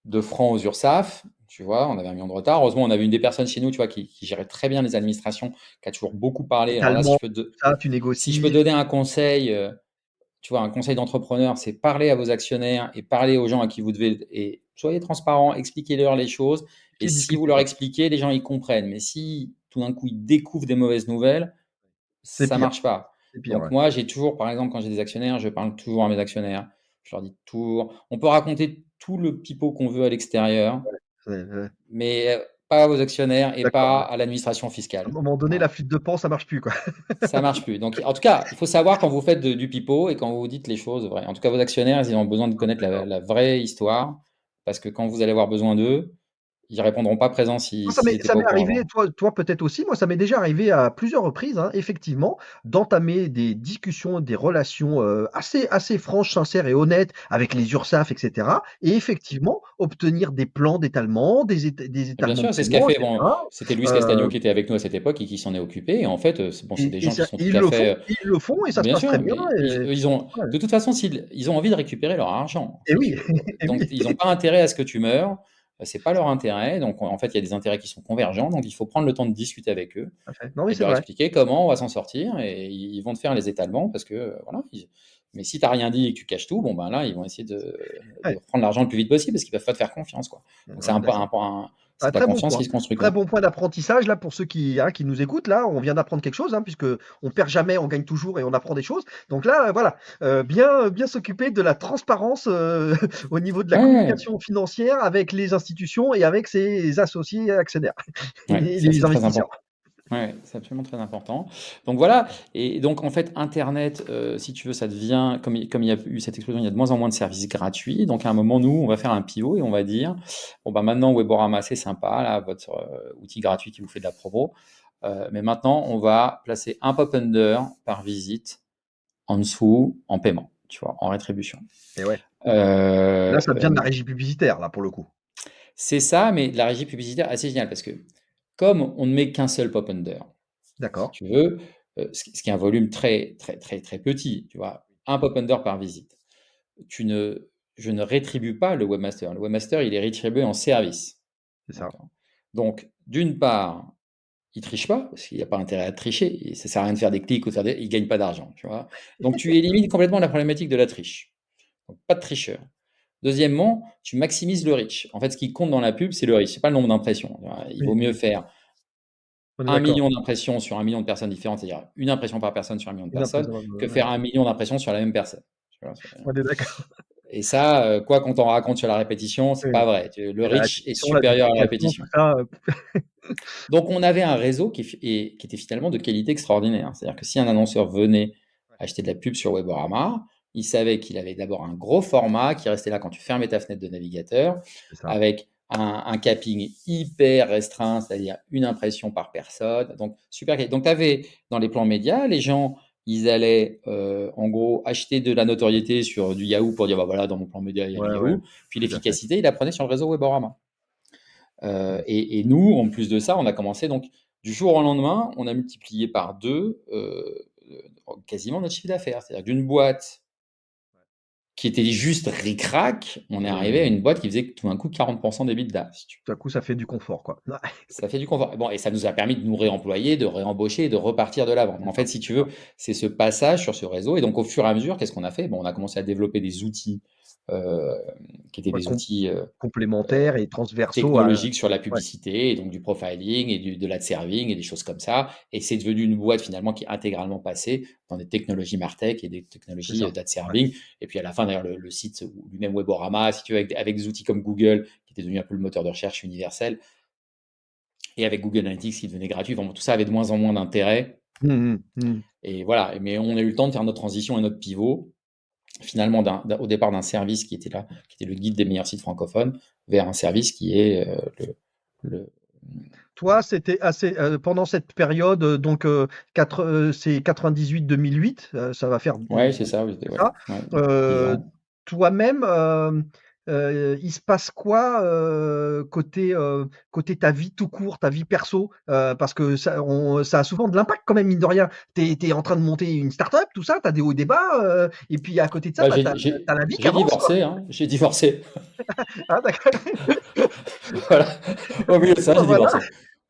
de francs aux URSSAF, tu vois, on avait 1 million de retard. Heureusement, on avait une des personnes chez nous, tu vois, qui gérait très bien les administrations, qui a toujours beaucoup parlé. Alors là, Étalement, ça, tu si je peux négocies, donner un conseil, tu vois, un conseil d'entrepreneur, c'est parler à vos actionnaires et parler aux gens à qui vous devez, et soyez transparent, expliquez-leur les choses. Et tu si vous discuter, leur ouais. expliquez, les gens ils comprennent. Mais si tout d'un coup ils découvrent des mauvaises nouvelles, C'est ça pire, marche pas. c'est pire, Donc ouais. moi, j'ai toujours, par exemple, quand j'ai des actionnaires, je parle toujours à mes actionnaires. Je leur dis toujours, on peut raconter tout le pipeau qu'on veut à l'extérieur, mais pas aux actionnaires et D'accord, pas ouais. à l'administration À un fiscale. moment donné, la Voilà. flûte de Pan, ça marche plus, quoi. Ça marche plus. Donc, en tout cas, il faut savoir quand vous faites du pipeau et quand vous dites les choses vraies. En tout cas, vos actionnaires, ils ont besoin de connaître D'accord. la vraie histoire, parce que quand vous allez avoir besoin d'eux, ils répondront pas présents Moi, s'ils n'étaient ça pas m'est au courant arrivé, avant. toi peut-être aussi, moi ça m'est déjà arrivé à plusieurs reprises, hein, effectivement, d'entamer des discussions, des relations assez franches, sincères et honnêtes avec les URSSAF, etc. Et effectivement, obtenir des plans d'étalement, des Et bien étalements de sûr, c'est ce qu'a paiement, fait. Bon, etc. c'était Luis Castagno Euh, qui était avec nous à cette époque et qui s'en est occupé. Et en fait, bon, c'est des gens qui sont et tout à fait. ils le font et ça se Bien passe très sûr, bien. mais Et, ils ont, ouais. de toute façon, s'ils ils ont envie de récupérer leur argent, Et si oui, tu veux. et Donc, oui, ils n'ont pas intérêt à ce que tu meurs. C'est pas leur intérêt. Donc, en fait, il y a des intérêts qui sont convergents. Donc, il faut prendre le temps de discuter avec eux tout à fait. Non mais et de c'est leur vrai. expliquer comment on va s'en sortir. Et ils vont te faire les étalements parce que, voilà. Mais si tu n'as rien dit et que tu caches tout, bon, ben là, ils vont essayer de Ouais. reprendre l'argent le plus vite possible parce qu'ils peuvent pas te faire confiance, quoi. Donc, Ouais, d'accord. c'est la confiance qui se construit, Très quoi. bon point d'apprentissage là pour ceux qui nous écoutent là. On vient d'apprendre quelque chose hein, puisque on perd jamais, on gagne toujours et on apprend des choses. Donc là, voilà, bien s'occuper de la transparence au niveau de la Ouais, ouais, communication financière avec les institutions et avec ses associés actionnaires ouais, et ça les c'est très investisseurs. important. Ouais, c'est absolument très important. Donc voilà, et donc en fait, Internet, si tu veux, ça devient, comme il y a eu cette explosion, il y a de moins en moins de services gratuits. Donc à un moment, nous, on va faire un pivot et on va dire, bon bah maintenant, Weborama, c'est sympa, là, votre outil gratuit qui vous fait de la promo, mais maintenant, on va placer un pop under par visite en dessous, en paiement, tu vois, en rétribution. Et ouais. Euh, Là, ça devient de la régie publicitaire, là, pour le coup. c'est ça, mais de la régie publicitaire assez géniale parce que comme on ne met qu'un seul pop under, si D'accord. tu veux, ce qui est un volume très, très, très, très petit, tu vois, un pop under par visite. Tu ne, je ne rétribue pas le webmaster. Le webmaster, il est rétribué en service. C'est ça. D'accord. Donc, d'une part, il triche pas, parce qu'il n'y a pas intérêt à tricher, et ça sert à rien de faire des clics ou de faire il gagne pas d'argent, tu vois. Donc, tu élimines complètement la problématique de la triche. Donc, pas de tricheur. Deuxièmement, tu maximises le reach. En fait, ce qui compte dans la pub, c'est le reach, c'est pas le nombre d'impressions. Il vaut Oui, mieux faire on est 1 d'accord. million d'impressions sur 1 million de personnes différentes, c'est-à-dire une impression par personne sur 1 million de Une personnes, impression, que ouais. faire 1 million d'impressions sur la même personne. Tu vois, On est d'accord. et ça, quoi qu'on t'en raconte sur la répétition, c'est Oui. pas vrai. Le Et la reach est répétition, la supérieur à la multiplication, tout répétition. ça, Donc, on avait un réseau qui était finalement de qualité extraordinaire. C'est-à-dire que si un annonceur venait acheter de la pub sur Weborama, il savait qu'il avait d'abord un gros format qui restait là quand tu fermais ta fenêtre de navigateur, c'est ça. avec un capping hyper restreint, c'est-à-dire une impression par personne. Donc, super. Donc, tu avais dans les plans médias, les gens, ils allaient en gros acheter de la notoriété sur du Yahoo pour dire bah voilà, dans mon plan média, il y a le Ouais, ouais, Yahoo. Puis tout à fait. l'efficacité, il la prenait sur le réseau Weborama. Mmh. Et nous, en plus de ça, on a commencé donc du jour au lendemain, on a multiplié par deux quasiment notre chiffre d'affaires. C'est-à-dire d'une boîte qui était juste ric-rac, on est arrivé à Et une boîte qui faisait tout d'un coup 40% d'EBITDA, si tu veux. tout à coup, ça fait du confort, quoi. Ouais, Ça fait du confort. Bon, et ça nous a permis de nous réemployer, de réembaucher et de repartir de l'avant. c'est En ça, fait, si tu c'est ça. veux, c'est ce passage sur ce réseau. Et donc, au fur et à mesure, qu'est-ce qu'on a fait? Bon, on a commencé à développer des outils euh, qui étaient Ouais, des outils complémentaires et transversaux à technologique sur la ouais, publicité, et donc du profiling et de l'ad serving et des choses comme ça. Et c'est devenu une boîte finalement qui est intégralement passée dans des technologies Martech et des c'est technologies ça. d'ad Ouais, serving. Et puis à la fin, d'ailleurs, le site lui-même Weborama, si tu veux, avec des outils comme Google, qui était devenu un peu le moteur de recherche universel, et avec Google Analytics qui devenait gratuit. Vraiment, tout ça avait de moins en moins d'intérêt. Mmh mh. Mmh. Et voilà. Mais on a eu le temps de faire notre transition et notre pivot, finalement, au départ d'un service qui était là, qui était le guide des meilleurs sites francophones, vers un service qui est le Toi, c'était assez pendant cette période, donc c'est 98-2008, ça va faire, Ouais, c'est ça, oui, c'est ouais, ça? ouais, 10 Heu, ans. toi-même, il se passe quoi, côté ta vie tout court, ta vie perso? Parce que ça a souvent de l'impact quand même, mine de rien. Tu es en train de monter une start-up, tout ça, tu as des hauts et des bas, et puis à côté de ça, Bah, bah, tu as la vie qui j'ai avance, quoi. divorcé, hein, j'ai divorcé. Ah d'accord. Voilà, au milieu de ça, Bah, j'ai voilà. divorcé.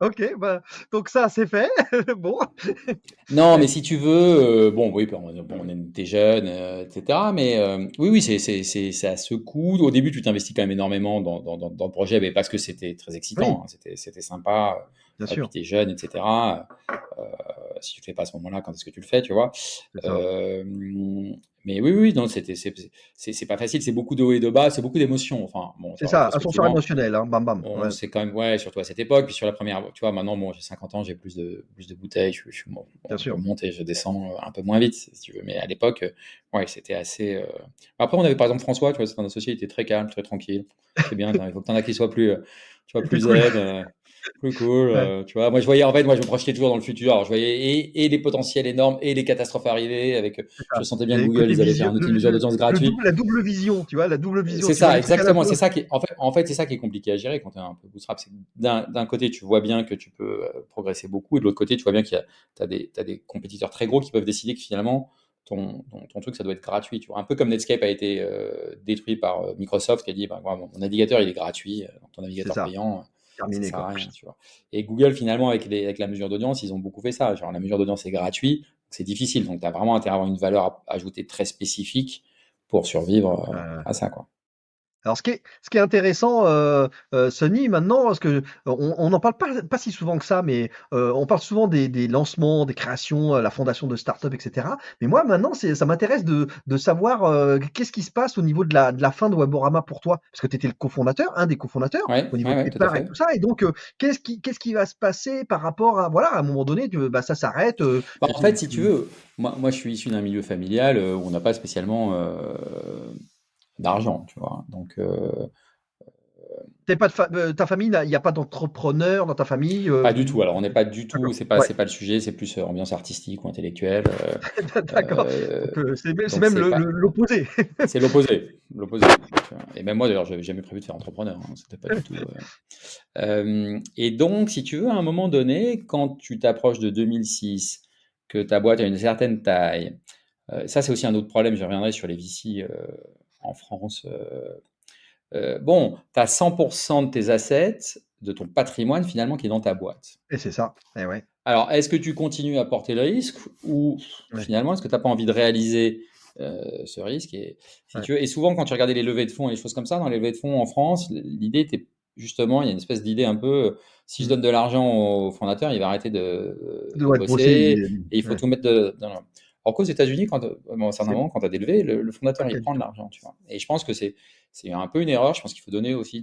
OK, bah, donc ça, c'est fait. Bon. Non, Et mais si tu veux, bon, oui, bon, on était jeunes, etc. Mais oui, oui, ça secoue. Au début, tu t'investis quand même énormément dans le projet, mais parce que c'était très oui, excitant, hein, c'était sympa. bien Puis sûr, t'es jeune, etc. Si tu le fais pas à ce moment-là, quand est-ce que tu le fais, tu vois? c'est ça. Euh, mais oui, oui, non, c'est pas facile, c'est beaucoup de hauts et de bas, c'est beaucoup d'émotions. Enfin, bon, C'est ça, ascenseur rétrospectivement, émotionnel, hein, bam bam. on Ouais, sait quand même, ouais, surtout à cette époque, puis sur la première, tu vois, maintenant, bon, j'ai 50 ans, j'ai plus de bouteilles, bien je sûr. monte et je descends un peu moins vite, si tu veux. Mais à l'époque, ouais, c'était assez. Après, on avait par exemple François, tu vois, c'est un associé, il était très calme, très tranquille. C'est bien, il faut que t'en as qui soient plus, tu vois, C'était plus cool. zen, plus cool, Ouais, tu vois. Moi, je voyais, en fait, moi, je me projetais toujours dans le futur. Alors, je voyais et les potentiels énormes et les catastrophes arriver. c'est Je ça. sentais bien que Et Google, côté ils allaient faire vision, un outil de mesure d'audience gratuit. la double vision, tu vois? La double vision, C'est tu vois ça, les trucs à la exactement. fois. C'est ça qui est, en fait, c'est ça qui est compliqué à gérer quand tu es un peu bootstrap. C'est que d'un côté, tu vois bien que tu peux progresser beaucoup, et de l'autre côté, tu vois bien qu'il y a, t'as des compétiteurs très gros qui peuvent décider que finalement, ton truc, ça doit être gratuit. Tu vois. Un peu comme Netscape a été détruit par Microsoft qui a dit, bah, voilà, mon navigateur, il est gratuit, donc ton C'est navigateur ça, payant, ça terminé, sert quoi. à rien. Tu vois. Et Google, finalement, avec la mesure d'audience, ils ont beaucoup fait ça. Genre, la mesure d'audience est gratuite, c'est difficile. Donc, tu as vraiment intérêt à avoir une valeur ajoutée très spécifique pour survivre Heu à ça, quoi. Alors ce qui est intéressant, Sony maintenant, parce que on n'en parle pas si souvent que ça, mais on parle souvent des lancements, des créations, la fondation de start-up et cetera. Mais moi maintenant ça m'intéresse de savoir, qu'est-ce qui se passe au niveau de la fin de Weborama pour toi? Parce que tu étais le cofondateur, un des cofondateurs, Ouais, au niveau ouais, de ouais, tes tout à parts et fait. tout ça et donc qu'est-ce qui va se passer par rapport à voilà, à un moment donné, bah, ça s'arrête, Bah, en fait, si tu tu veux, moi je suis issu d'un milieu familial où on n'a pas spécialement d'argent, tu vois. Donc, Ta famille, il n'y a pas d'entrepreneur dans ta famille Pas du tout. Alors, on n'est pas du tout, D'accord. Ouais, c'est pas le sujet, c'est plus ambiance artistique ou intellectuelle. d'accord. Euh, C'est donc, même c'est pas, l'opposé. c'est l'opposé, l'opposé. Tu vois. Et même moi, d'ailleurs, j'avais jamais prévu de faire entrepreneur. Hein, c'était pas du tout. Et donc, si tu veux, à un moment donné, quand tu t'approches de 2006, que ta boîte a une certaine taille, ça, c'est aussi un autre problème. Je reviendrai sur les VC en France. Bon, tu as 100% de tes assets, de ton patrimoine finalement qui est dans ta boîte. Et c'est ça. Eh ouais. Alors, est-ce que tu continues à porter le risque ou Ouais. finalement, est-ce que tu n'as pas envie de réaliser ce risque et, si Ouais. tu veux, et souvent, quand tu regardais les levées de fonds et les choses comme ça, dans les levées de fonds en France, l'idée était justement, il y a une espèce d'idée un peu, si je Mmh. donne de l'argent au fondateur, il va arrêter de Ouais, de bosser, bosser et il faut ouais. tout mettre dans. Alors qu'aux États-Unis, bon, à un certain C'est moment, quand tu as des levées, le pas fondateur, le il cas du prend de tout. l'argent, tu vois. Et je pense que c'est un peu une erreur. Je pense qu'il faut donner aussi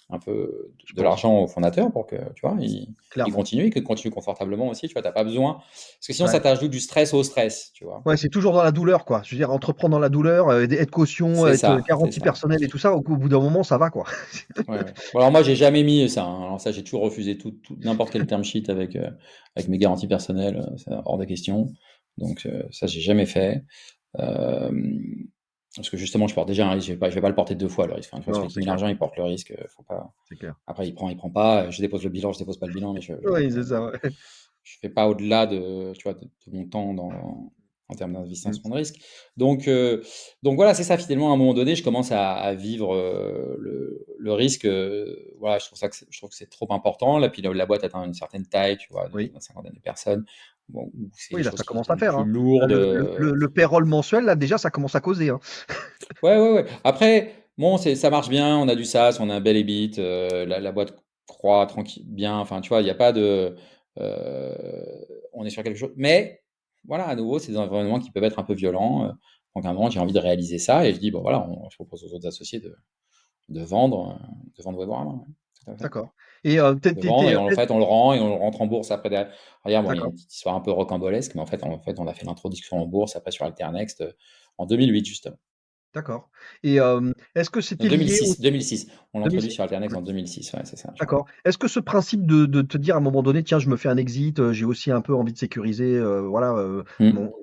un peu Je de pense, l'argent au fondateur pour que, tu vois, il clairement. continue et qu'il continue confortablement aussi, tu vois, t'as pas besoin. Parce que sinon, ça Ouais. t'ajoute du stress au stress, tu vois. Ouais, c'est toujours dans la douleur, quoi. Je veux dire, entreprendre dans la douleur, être caution, C'est être ça, c'est garantie ça. personnelle et tout ça, au bout d'un moment, ça va, quoi. Ouais, ouais. Bon, alors moi, j'ai jamais mis ça. Hein. Alors ça, j'ai toujours refusé n'importe quel term sheet avec mes garanties personnelles. C'est hors de question. Donc ça, j'ai jamais fait. Euh, Parce que justement, je porte déjà un risque. Je vais pas le porter deux fois le risque. Enfin, tu vois, Non, celui qui c'est met clair, l'argent, il porte le risque. Faut pas. c'est clair. Après, il prend pas. Je dépose le bilan, je dépose pas le bilan, mais Oui, c'est ça, ouais. je fais pas au-delà de, tu vois, de mon temps en termes Mmh. d'investissement de risque. Donc, euh, donc voilà, c'est ça finalement. À un moment donné, je commence à vivre le risque. Voilà, je trouve que c'est trop important. Là, puis la boîte atteint une certaine taille, tu vois, Oui. d'une cinquantaine de personnes. Bon, où c'est Oui, des là, choses ça qui commence à deviennent faire, plus hein. lourdes. Le payroll mensuel, là, déjà, ça commence à causer, hein. Ouais, ouais, ouais. Après, bon, ça marche bien. On a du SaaS, on a un bel EBIT. La boîte croît tranquille, bien. Enfin, tu vois, il n'y a pas de. On est sur quelque chose. Mais, voilà, à nouveau, c'est des environnements qui peuvent être un peu violents. Donc, à un moment, j'ai envie de réaliser ça. Et je dis, bon, voilà, je propose aux autres associés de vendre Weborama. Ouais, tout à fait. D'accord. Et De vendre. Et en fait, on le rend et on le rentre en bourse après derrière. Regarde, bon, il y a une d'accord, petite histoire un peu rocambolesque. Mais en fait, on a fait l'introduction en bourse après sur Alternext en 2008, justement. d'accord. Et est-ce que Non, c'était lié au 2006, 2006. On l'introduit 2006? sur Alternext en 2006, ouais, c'est ça, tu vois. D'accord. Est-ce que ce principe de te dire à un moment donné: «Tiens, je me fais un exit, j'ai aussi un peu envie de sécuriser, voilà, Mm. mon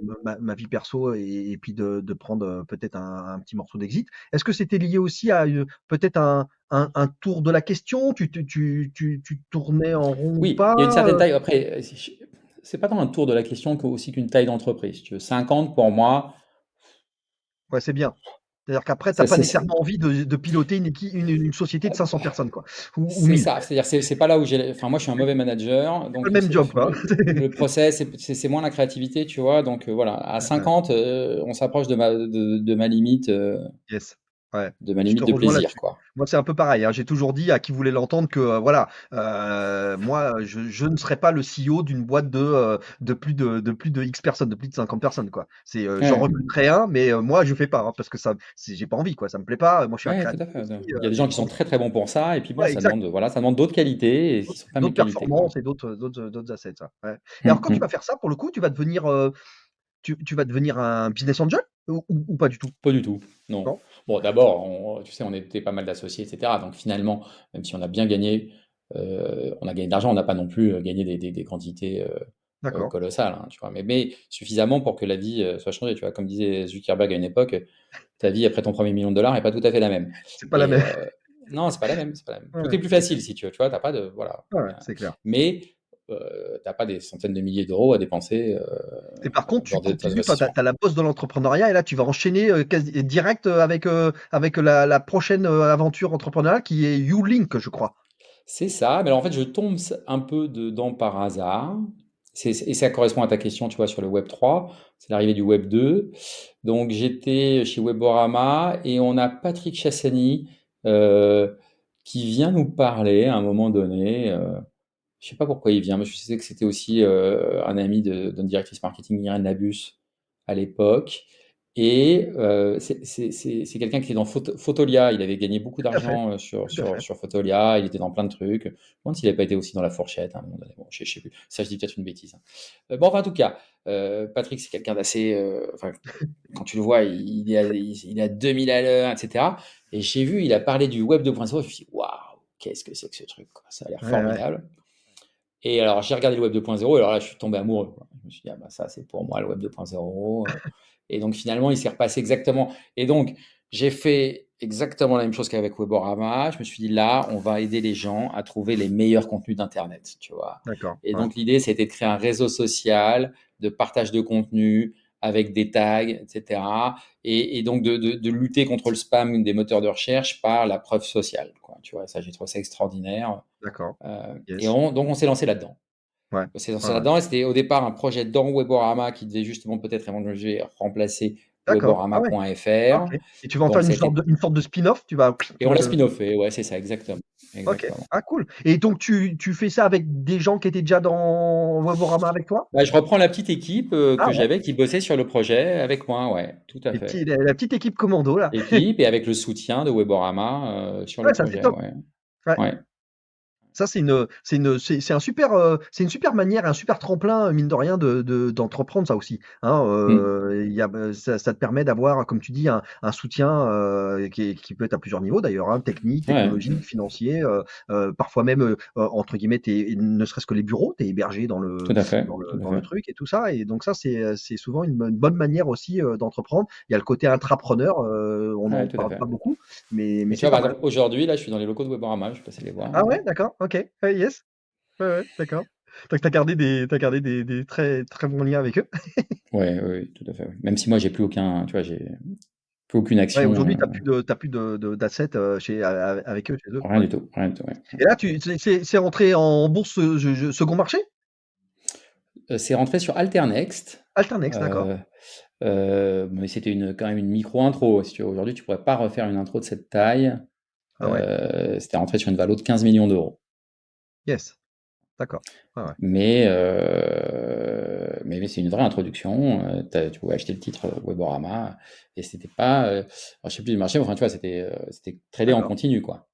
ma vie perso et puis de prendre, peut-être un petit morceau d'exit». Est-ce que c'était lié aussi à peut-être un tour de la question? Tu tournais en rond ou Oui, pas, il y a une certaine taille. Après, c'est pas tant un tour de la question aussi qu'une taille d'entreprise. Si tu veux. 50 pour moi, Ouais, c'est bien. C'est-à-dire qu'après, tu as ça, pas c'est nécessairement envie de piloter une société de 500 personnes, quoi, ou c'est 1000. ça. C'est-à-dire, c'est pas là où j'ai. Enfin, moi, je suis un mauvais manager, C'est pas donc le même job, quoi. le process, c'est moins la créativité, tu vois. Donc voilà, à Ouais, ouais. 50, on s'approche de ma limite, Yes. Ouais, de ma je te limite de rejoins plaisir, là-dessus. quoi. Moi, c'est un peu pareil, hein. J'ai toujours dit à qui voulait l'entendre que, voilà, moi, je ne serai pas le CEO d'une boîte de plus de X personnes, de plus de 50 personnes, quoi. C'est, j'en Ouais. recruterai un, mais moi, je fais pas, hein, parce que ça j'ai pas envie, quoi. Ça me plaît pas. Moi, je suis un Ouais, tout créatif à fait. aussi, Il y a des j'ai gens pas qui sont envie très très bons pour ça, et puis bon, ouais, exact. ça demande d'autres qualités et qui sont pas mes D'autres qualités, quoi. performances et d'autres assets, ça, ouais. Et alors Mm, quand tu vas mm. faire ça, pour le coup, tu vas devenir, tu vas devenir un business angel ou pas du tout? Pas du tout, non. Non? Bon, d'abord, tu sais, on était pas mal d'associés, etc. Donc finalement, même si on a bien gagné, on a gagné de l'argent, on n'a pas non plus gagné des quantités D'accord. colossales, hein, tu vois. Mais suffisamment pour que la vie soit changée, tu vois. Comme disait Zuckerberg à une époque, ta vie après ton premier million de dollars n'est pas tout à fait la même. C'est pas la Et même. non, c'est pas la même, c'est pas la même. Tout Ouais, est plus c'est clair. facile si tu veux, tu vois. T'as pas de, voilà. Ouais, ouais, c'est clair. Mais t'as pas des centaines de milliers d'euros à dépenser Et par contre, tu dans des continues, toi, tu investissements. as la bosse de l'entrepreneuriat et là, tu vas enchaîner, quasi direct, avec la prochaine, aventure entrepreneuriale qui est YouLink, je crois. C'est ça, mais alors en fait, je tombe un peu dedans par hasard. Et ça correspond à ta question, tu vois, sur le Web 3. C'est l'arrivée du Web 2. Donc, j'étais chez Weborama et on a Patrick Chassani euh, qui vient nous parler à un moment donné. Je sais pas pourquoi il vient, mais je sais que c'était aussi un ami de notre directrice marketing, Irène Labus, à l'époque. Et c'est quelqu'un qui est dans Photolia. Il avait gagné beaucoup Tout à fait, d'argent tout à fait. sur Photolia. Il était dans plein de trucs. Je me demande s'il n'avait pas été aussi dans la fourchette à un moment donné. Bon, je sais plus. Ça, je dis peut-être une bêtise. Hein. Bon, enfin, en tout cas, Patrick, c'est quelqu'un d'assez. Enfin, quand tu le vois, il est à 2000 à l'heure, etc. Et j'ai vu, il a parlé du Web 2.0. Je me suis dit, waouh! qu'est-ce que c'est que ce truc, quoi? Ça a l'air Ouais, ouais. formidable. Et alors, j'ai regardé le web 2.0 et alors là, je suis tombé amoureux, quoi. Je me suis dit: «Ah bah, ça, c'est pour moi le web 2.0», et donc finalement, il s'est repassé exactement et donc j'ai fait exactement la même chose qu'avec Weborama. Je me suis dit: «Là, on va aider les gens à trouver les meilleurs contenus d'internet», tu vois? D'accord. Et Ouais. donc l'idée, c'était de créer un réseau social de partage de contenu avec des tags et cetera, et donc de lutter contre le spam des moteurs de recherche par la preuve sociale, quoi, tu vois? Ça, j'ai trouvé ça extraordinaire. D'accord. Et Yes. donc on s'est lancé là-dedans. Ouais. On s'est Ouais, lancé ouais. là-dedans et c'était au départ un projet dans Weborama qui devait justement peut-être éventuellement remplacer D'accord. Ah ouais. OK. weborama.fr. Et tu vas en faire Donc ça a été une sorte de spin-off? et Tu on vas l'a le spin-offé, ouais, c'est ça, exactement, OK. exactement. Ah cool. Et donc tu fais ça avec des gens qui étaient déjà dans Weborama avec toi? Bah, je reprends la petite équipe, Ah que ouais. j'avais qui bossait sur le projet avec moi, ouais, tout à fait. La petite équipe commando là. Équipe et avec le soutien de Weborama, sur le Ouais, ça c'est projet, top. ouais. Ouais. Ouais. Ça, c'est un super, c'est une super manière, un super tremplin, mine de rien, d'entreprendre ça aussi, hein. Mmh. Il y a, ça te permet d'avoir, comme tu dis, un soutien, qui peut être à plusieurs niveaux d'ailleurs, hein, technique, Ouais, technologique, financier, parfois même, entre guillemets, ne serait-ce que les bureaux, tu es hébergé tout à fait, tout à dans le fait. truc et tout ça, et donc ça, c'est souvent une bonne manière aussi, d'entreprendre. Il y a le côté intrapreneur, on Ouais, n'en tout à parle fait. pas beaucoup, mais Et tu c'est vois, pas par mal. exemple, aujourd'hui, là, je suis dans les locaux de Weborama, je suis passé les voir, Ah ouais? D'accord, OK. Ouais, yes. Ouais, ouais, d'accord. Donc tu gardé des très très bons liens avec eux? Ouais, oui, oui, tout à fait, oui. Même si moi, j'ai plus aucun, tu vois, j'ai plus aucune Ouais, action, aujourd'hui tu as plus d'assets, chez avec eux, chez eux? rien Ouais. du tout, rien du tout, ouais. Et là c'est rentré en bourse, second marché? C'est rentré sur Alternext, Alternex, d'accord. heu mais c'était quand même une micro intro, si tu veux. Aujourd'hui, tu pourrais pas refaire une intro de cette taille. Ah ouais? C'était rentré sur une valo de 15 millions d'euros. Yes, d'accord. Ouais, ouais. Mais c'est une vraie introduction, tu pouvais acheter le titre, Weborama, et c'était pas, alors je sais plus du marché, mais enfin, tu vois, c'était tradé en D'accord. continu, quoi.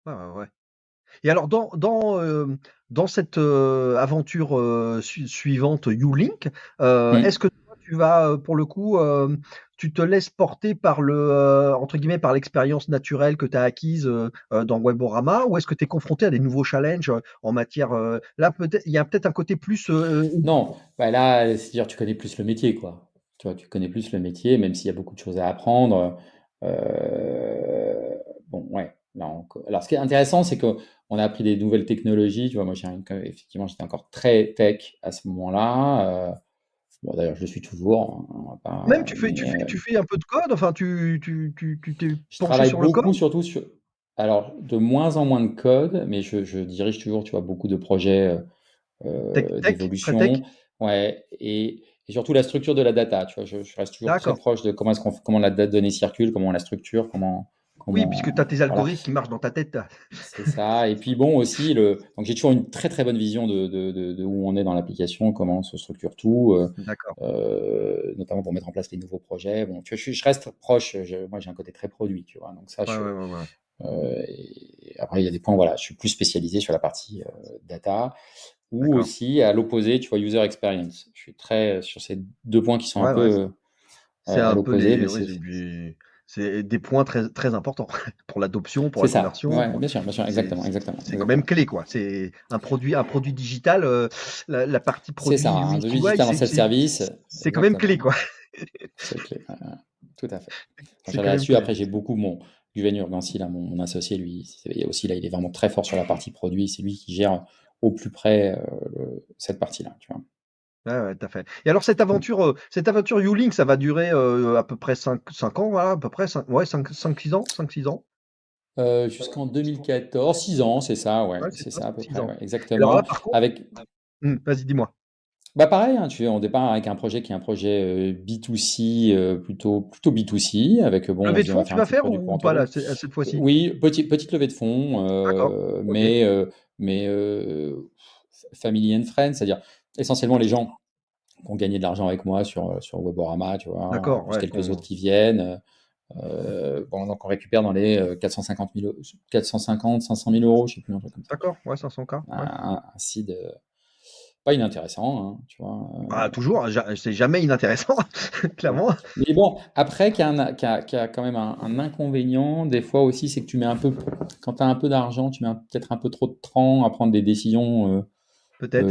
Ouais, ouais, ouais. Et alors dans cette, aventure, suivante YouLink, est-ce Mmh. que toi tu vas, pour le coup, tu te laisses porter par entre guillemets «par l'expérience naturelle» que tu as acquise, dans Weborama? Ou est-ce que tu es confronté à des nouveaux challenges, en matière, là peut-être il y a peut-être un côté plus, Non, bah, là, c'est-à-dire tu connais plus le métier, quoi. Tu vois? Tu connais plus le métier, même s'il y a beaucoup de choses à apprendre, bon, ouais, là, alors ce qui est intéressant, c'est qu'on a appris des nouvelles technologies, tu vois? Moi, effectivement, j'étais encore très tech à ce moment-là, bon, d'ailleurs, je le suis toujours, hein, on va même pas, tu fais un peu de code? Enfin tu t'es je penché travaille sur le code? beaucoup surtout sur, alors, de moins en moins de code, mais je dirige toujours, tu vois, beaucoup de projets, Très tech? d'évolution, ouais, et surtout la structure de la data, tu vois? Je reste toujours très D'accord. proche de comment la donnée circule, comment on la structure, Oui, puisque tu as tes voilà. algorithmes qui marchent dans ta tête. C'est ça, et puis bon aussi donc j'ai toujours une très, très bonne vision de où on est dans l'application, comment se structure tout, D'accord. notamment pour mettre en place les nouveaux projets. Bon, tu vois, je reste proche, moi j'ai un côté très produit, tu vois? Donc ça, Ouais, ouais, ouais, ouais. et après il y a des points, voilà, je suis plus spécialisé sur la partie, data, ou D'accord. aussi à l'opposé, tu vois, user experience. Je suis très sur ces 2 points qui sont un Ouais, ouais. peu, C'est à un peu l'opposé, mais ouais, c'est des points très très importants pour l'adoption, pour c'est la ça. conversion, Ouais, bien sûr, c'est exactement, exactement, c'est quand même exactement. clé, quoi. C'est un produit digital, la partie C'est ça, produit un UX, devis UI, digital en self-service, c'est quand même clé, exactement. quoi. C'est clé, ouais, ouais, tout à fait. Enfin, C'est quand même là-dessus, clé. après, j'ai beaucoup Guven Urgancy, là, mon associé, lui, il y a aussi, là, il est vraiment très fort sur la partie produit. C'est lui qui gère au plus près, cette partie-là, tu vois. Ouais, ouais, tout à fait. Et alors cette aventure YouLink, ça va durer, à peu près cinq ans, voilà, à peu près 5 ouais, 5-6 ans, 5-6 ans? Jusqu'en 2014, 6 ans, c'est ça, ouais, Ouais, c'est c'est ça, ça à peu 6 près, ans. ouais, Et alors là, exactement. par contre Avec, vas-y, dis-moi. bah, pareil, hein, tu vois, on départ avec un projet qui est un projet, B2C, plutôt B2C, avec, bon, on Levée se de dit: «On va fonds, faire tu un vas petit faire produit pour ou pas là, entreprise». cette fois-ci? Oui, petite levée de fonds, D'accord, OK. family and friends, c'est-à-dire essentiellement les gens qui ont gagné de l'argent avec moi sur Weborama, tu vois? D'accord, Plus ouais, quelques autres qui viennent, bon, donc on récupère dans les, 450 500 000 €, je sais plus, un truc comme ça, tu d'accord, ouais, 500 K, vois? ouais. Un seed, pas inintéressant, hein, tu vois. Ah, toujours, c'est jamais inintéressant, clairement. Mais bon, après, qui a quand même un inconvénient, des fois aussi, c'est que tu mets un peu, quand tu as un peu d'argent, tu mets peut-être un peu trop de temps à prendre des décisions Peut-être.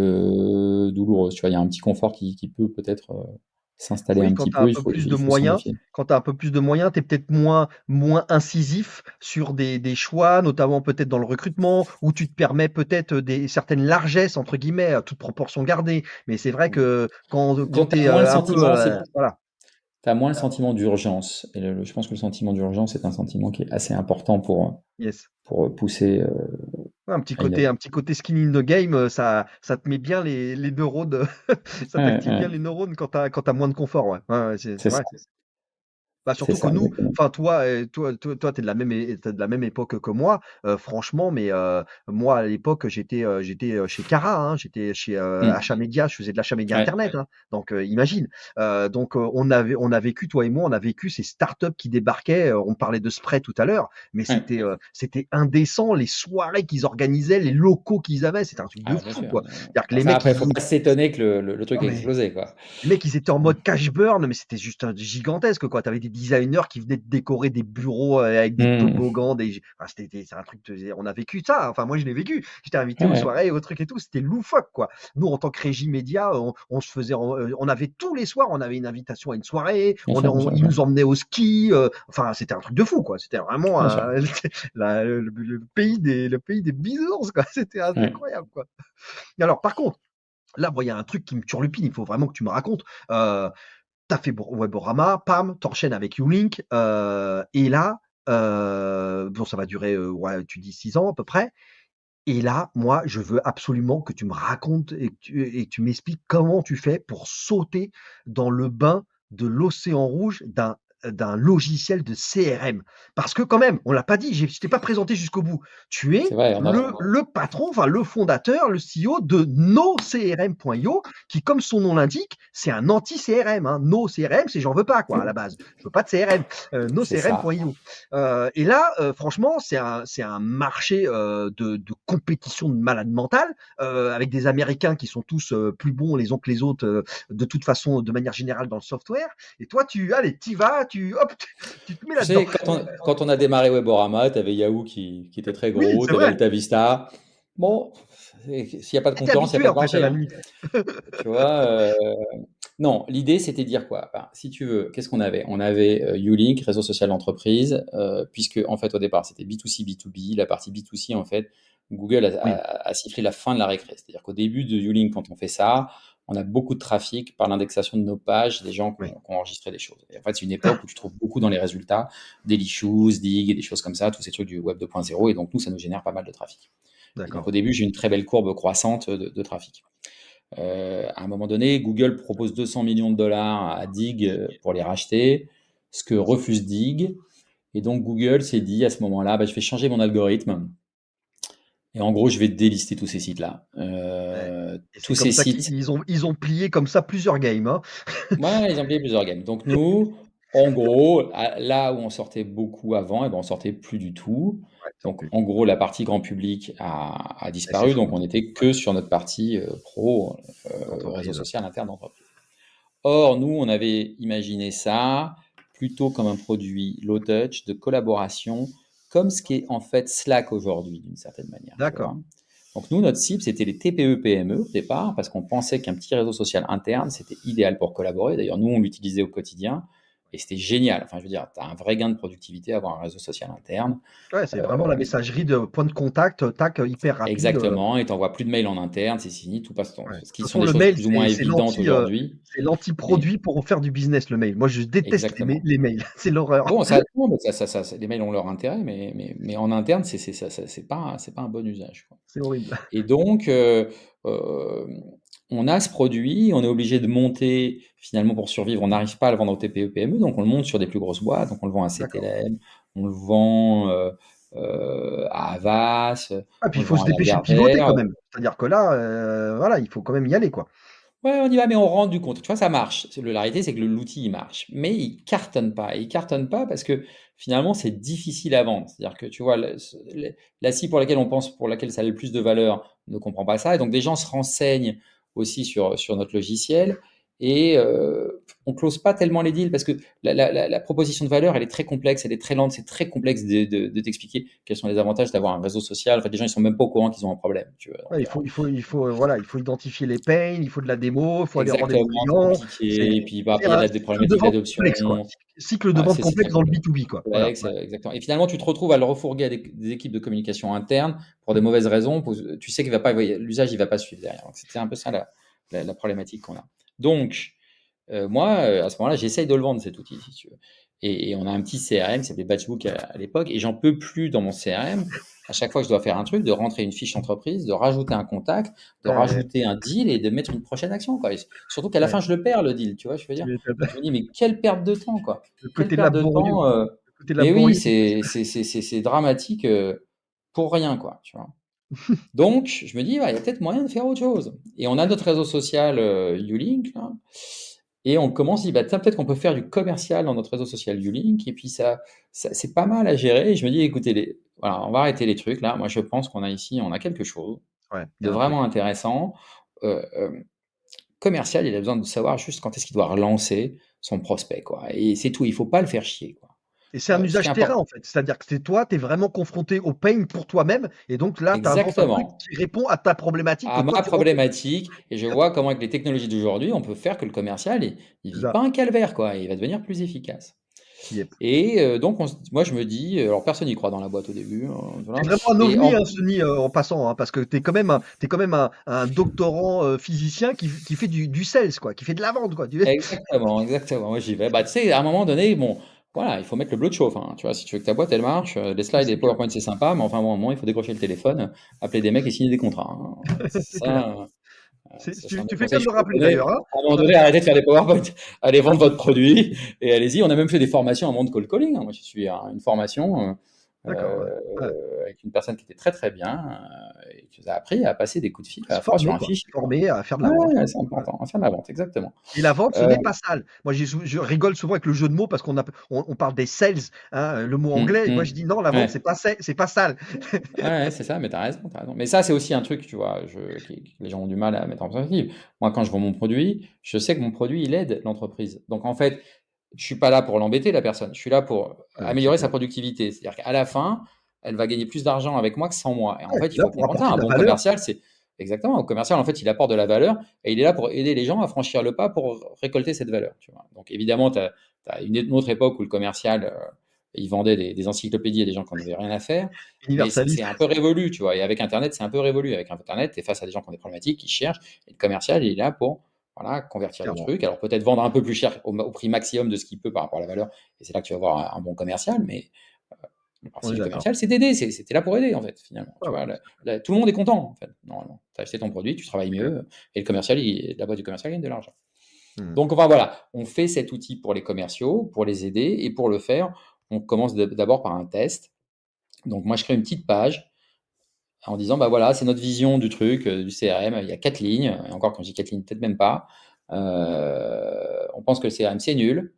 douloureuses. Tu vois, il y a un petit confort qui peut peut-être s'installer Oui, un quand petit tu as un peu, peu plus de il faut s'en moyens, méfier. tu es peut-être moins incisif sur des choix, notamment peut-être dans le recrutement, où tu te permets peut-être des certaines largesses, entre guillemets, à toute proportion gardée. Mais c'est vrai que quand Disons que tu tu es as moins le un peu, sentiment, voilà. t'as moins le sentiment d'urgence. Et je pense que le sentiment d'urgence est un sentiment qui est assez important Yes. pour pousser Ouais, à innover. un petit côté skin in the game, ça te met bien les neurones, ça Ouais, t'active bien ouais, les neurones quand tu as moins de confort, ouais. Ouais, ouais, c'est c'est ça, vrai. Bah, c'est surtout que ça, nous, exactement. enfin toi, t'es de la même époque que moi, franchement, mais moi à l'époque j'étais chez Cara, hein, j'étais chez Hmm. Achat Média, je faisais de l'achat média Ouais, internet, hein, donc imagine. Donc on a vécu, toi et moi, on a vécu ces startups qui débarquaient. On parlait de Spray tout à l'heure, mais ouais. c'était indécent les soirées qu'ils organisaient, les locaux qu'ils avaient, c'était un truc de Ah, bien fou sûr. quoi. C'est-à-dire que Bon, les ça, mecs après, il faut ils pas s'étonner que le truc non a mais explosé, quoi. les mecs, ils étaient en mode cash burn, mais c'était juste gigantesque, quoi. Tu avais des designers qui venaient de décorer des bureaux avec des Hmm. toboggans, enfin, c'est un truc, on a vécu ça. Enfin, moi, je l'ai vécu. J'étais invité aux Ouais, soirées, aux trucs et tout. C'était loufoque, quoi. Nous, en tant que régie média, on se faisait, on avait tous les soirs, on avait une invitation à une soirée. bien sûr, bien sûr, bien Ils sûr. nous emmenaient au ski. Enfin, c'était un truc de fou, quoi. C'était vraiment Bien sûr. le pays des bisounours, quoi. C'était Ouais. incroyable, quoi. Alors, par contre, là, bon, il y a un truc qui me turlupine. Il faut vraiment que tu me racontes. Euh, T'as fait Weborama, pam, t'enchaînes avec Ulink, et là, bon, ça va durer, ouais, tu dis 6 ans à peu près. Et là, moi, je veux absolument que tu me racontes et que tu m'expliques comment tu fais pour sauter dans le bain de l'océan rouge d'un logiciel de CRM. Parce que quand même, on l'a pas dit, je t'ai pas présenté jusqu'au bout. Tu C'est es vrai, le patron, enfin le fondateur, le CEO de NoCRM.io, qui, comme son nom l'indique, c'est un anti-CRM. Hein. No CRM, c'est j'en veux pas, quoi, à la base. Je veux pas de CRM. c'est ça. NoCRM.io. Et là, franchement, c'est un marché de compétition de malade mental, avec des Américains qui sont tous plus bons les uns que les autres, de toute façon, de manière générale dans le software. Et toi, allez, t'y vas, hop, tu te mets Tu là-dedans. sais, quand on a démarré Weborama, tu avais Yahoo qui était très Oui, gros, c'est tu avais vrai. AltaVista. Bon, s'il n'y a pas de T'étais concurrence, il n'y a habitué pas de en fait à marché, la hein. limite. Tu vois, non, l'idée c'était de dire quoi? Ben, si tu veux, qu'est-ce qu'on avait? On avait Ulink, réseau social d'entreprise, puisque en fait au départ c'était B2C, B2B. La partie B2C, en fait, Google Oui, a sifflé la fin de la récré. C'est-à-dire qu'au début de Ulink, quand on fait ça, on a beaucoup de trafic par l'indexation de nos pages, des gens oui, qui ont enregistré des choses. Et en fait, c'est une époque où tu trouves beaucoup dans les résultats, Delicious, Dig et des choses comme ça, tous ces trucs du web 2.0. Et donc nous, ça nous génère pas mal de trafic. Et donc d'accord. au début, j'ai une très belle courbe croissante de trafic. À un moment donné, Google propose 200 millions de dollars à Dig pour les racheter, ce que refuse Dig. Et donc Google s'est dit à ce moment-là, bah, je vais changer mon algorithme. Et en gros, je vais délister tous ces sites-là. Ouais. Et c'est Tous comme ces ça sites, ils ont plié comme ça plusieurs games. Hein. ouais, ils ont payé plusieurs games. Donc nous, en gros, là où on sortait beaucoup avant, et ben on sortait plus du tout. Ouais, ça en Donc plus. en gros, la partie grand public a C'est disparu. Donc s'effondre. on n'était Ouais, que sur notre partie pro, réseau d'entreprise. social interne d'entreprise. Or, nous, on avait imaginé ça plutôt comme un produit low touch de collaboration, comme ce qui est en fait Slack aujourd'hui, d'une certaine manière, tu D'accord. vois. Donc nous, notre cible, c'était les TPE-PME au départ, parce qu'on pensait qu'un petit réseau social interne, c'était idéal pour collaborer. D'ailleurs, nous, on l'utilisait au quotidien et c'était génial. Enfin, je veux dire, tu as un vrai gain de productivité à avoir un réseau social interne. Ouais, c'est vraiment la messagerie de point de contact, tac, hyper rapide. Exactement, et tu n'envoies plus de mails en interne, c'est fini, tout passe. Ouais. De Ce toute qui sont façon, des le choses mail, plus ou moins évidentes aujourd'hui, c'est mais l'anti-produit pour faire du business, le mail. Moi, je déteste exactement. les mails. C'est l'horreur. Bon, ça, non, mais les mails ont leur intérêt, mais en interne, c'est pas un bon usage, quoi. C'est horrible. Et donc, euh, on a ce produit, on est obligé de monter, finalement, pour survivre, on n'arrive pas à le vendre au TPE-PME, donc on le monte sur des plus grosses boîtes, donc on le vend à D'accord. CTLM, on le vend à Havas, Ah, puis on il le faut vend se à dépêcher de pivoter Lagardère. quand même. C'est-à-dire que là, voilà, il faut quand même y aller, quoi. Ouais, on y va, mais on rend du compte. Tu vois, ça marche. La réalité, c'est que l'outil, il marche. Mais il cartonne pas. Et il cartonne pas parce que finalement, c'est difficile à vendre. C'est-à-dire que, tu vois, la cible pour laquelle on pense, pour laquelle ça a le plus de valeur, ne comprend pas ça. Et donc, des gens se renseignent aussi sur notre logiciel. Et on close pas tellement les deals parce que la proposition de valeur, elle est très complexe, elle est très lente, c'est très complexe de t'expliquer quels sont les avantages d'avoir un réseau social. En fait, les gens, ils sont même pas au courant qu'ils ont un problème, tu vois. Ouais, Donc, voilà, il faut identifier les pains, il faut de la démo, il faut aller au rendez-vous exactement, c'est client. compliqué. Et puis, bah, C'est après, il y un a des cycle de problématiques vente d'adoption. complexe, quoi. Cycle de Ouais, vente c'est très complexe dans le B2B, quoi. Voilà. complexe, exactement. Et finalement, tu te retrouves à le refourguer à des équipes de communication interne pour des mauvaises raisons. Tu sais qu'il va pas, l'usage, il va pas suivre derrière. Donc, c'était un peu ça la problématique qu'on a. Donc, moi, à ce moment-là, j'essaye de le vendre cet outil, si tu veux. Et on a un petit CRM qui s'appelait Batchbook à l'époque, et j'en peux plus dans mon CRM. À chaque fois que je dois faire un truc, de rentrer une fiche entreprise, de rajouter un contact, de Ouais, rajouter un deal et de mettre une prochaine action, quoi. Et surtout qu'à la ouais. fin, je le perds, le deal, tu vois, je veux Tu dire. m'étonnes. Donc je me dis, mais quelle perte de temps, quoi. Le Quelle côté perte de laborieux, temps. le côté Mais oui, laborieux. c'est dramatique pour rien, quoi, tu vois. Donc, je me dis, ouais, il y a peut-être moyen de faire autre chose. Et on a notre réseau social Ulink, là, et on commence, à dire, bah, tiens, peut-être qu'on peut faire du commercial dans notre réseau social Ulink, et puis ça c'est pas mal à gérer. Et je me dis, écoutez, voilà, on va arrêter les trucs là. Moi, je pense qu'on a ici, on a quelque chose Ouais, il y de a un truc. vraiment intéressant. Euh, euh, Commercial, il a besoin de savoir juste quand est-ce qu'il doit relancer son prospect, quoi. Et c'est tout, il faut pas le faire chier, quoi. Et c'est un Ce qui est usage terrain, important. en fait. C'est-à-dire que c'est toi, tu es vraiment confronté au pain pour toi-même et donc là, tu inventes un truc Exactement. qui répond à ta problématique que À toi ma tu rencontres. problématique, et je vois comment avec les technologies d'aujourd'hui, on peut faire que le commercial, il C'est vit ça. pas un calvaire, quoi, et il va devenir plus efficace. Yep. Et donc, moi, je me dis, alors personne n'y croit dans la boîte au début, voilà. C'est vraiment un Et ovni, hein, Sony, en passant, hein, parce que tu es quand même un doctorant, physicien qui fait du sales, quoi, qui fait de la vente, quoi. Tu exactement, exactement, moi j'y vais. Bah, tu sais, à un moment donné, bon, voilà, il faut mettre le bleu de chauffe, hein, tu vois, si tu veux que ta boîte, elle marche, les slides et les c'est clair, PowerPoint, c'est sympa, mais enfin, bon, à un moment, il faut décrocher le téléphone, appeler des mecs et signer des contrats, hein. c'est clair. Ça, c'est un Tu des fais bien conseils de que le je peux rappeler donner. d'ailleurs, hein. À un moment donné, arrêtez de faire des PowerPoint. Allez vendre votre produit et allez-y. On a même fait des formations en monde cold calling, hein. Moi, je suis à une formation D'accord, ouais. Ouais. avec une personne qui était très très bien et qui nous a appris à passer des coups de fil à Se la fois sur former, un quoi. fichier, quoi. Former à faire de la vente, Ouais, quoi. c'est Ouais. important, à faire de la vente, exactement. Et la vente, ce Euh, n'est pas sale. Moi, je rigole souvent avec le jeu de mots parce on parle des sales, hein, le mot anglais, et moi je dis: «Non, la vente, ouais. c'est pas sale». Ouais, c'est ça, mais t'as raison, t'as raison. Mais ça, c'est aussi un truc, tu vois, que les gens ont du mal à mettre en perspective. Moi, quand je vends mon produit, je sais que mon produit, il aide l'entreprise. Donc, en fait, je suis pas là pour l'embêter, la personne. Je suis là pour C'est améliorer sa clair. productivité. C'est-à-dire qu'à la fin, elle va gagner plus d'argent avec moi que sans moi. Et en Ouais, fait, tu il es là faut pour comprendre ça. apporter Un de la bon valeur. commercial, c'est exactement. Un commercial, en fait, il apporte de la valeur et il est là pour aider les gens à franchir le pas pour récolter cette valeur. Tu vois. Donc, évidemment, tu as une autre époque où le commercial, il vendait des encyclopédies à des gens qui n'en avaient rien à faire. Mais c'est Universaliste. un peu révolu, tu vois. Et avec Internet, c'est un peu révolu. Avec Internet, tu es face à des gens qui ont des problématiques, qui cherchent. Et le commercial, il est là pour voilà, convertir le Clairement. truc. Alors peut-être vendre un peu plus cher au prix maximum de ce qu'il peut par rapport à la valeur. Et c'est là que tu vas avoir un bon commercial. Mais le On principe est du d'accord. commercial, c'est d'aider. C'était là pour aider, en fait, finalement. Ouais, Tu ouais, vois, bien sûr. tout le monde est content, en fait, normalement. Tu as acheté ton produit, tu travailles C'est clair. mieux. Et le commercial, la boîte du commercial gagne de l'argent. Mmh. Donc, enfin, voilà, on fait cet outil pour les commerciaux, pour les aider. Et pour le faire, on commence d'abord par un test. Donc, moi, je crée une petite page en disant, bah voilà, c'est notre vision du truc, du CRM. Il y a 4 lignes. Et encore, quand je dis 4 lignes, peut-être même pas. On pense que le CRM, c'est nul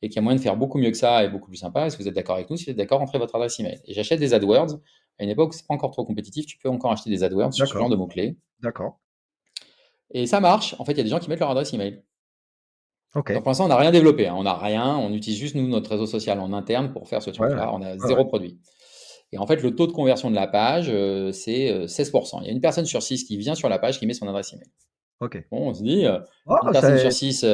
et qu'il y a moyen de faire beaucoup mieux que ça et beaucoup plus sympa. Est-ce que vous êtes d'accord avec nous? Si vous êtes d'accord, entrez votre adresse email. Et j'achète des AdWords. À une époque où c'est pas encore trop compétitif, tu peux encore acheter des AdWords sur ce genre D'accord, de mots-clés. d'accord. Et ça marche. En fait, il y a des gens qui mettent leur adresse email. OK. Donc pour l'instant, on n'a rien développé, hein. On n'a rien. On utilise juste, nous, notre réseau social en interne pour faire ce Ouais, ouais. truc-là. On a Ouais, ouais. zéro produit. Et en fait, le taux de conversion de la page, c'est 16%. Il y a une personne sur 6 qui vient sur la page qui met son adresse email. OK. Bon, on se dit, une Oh, personne sur 6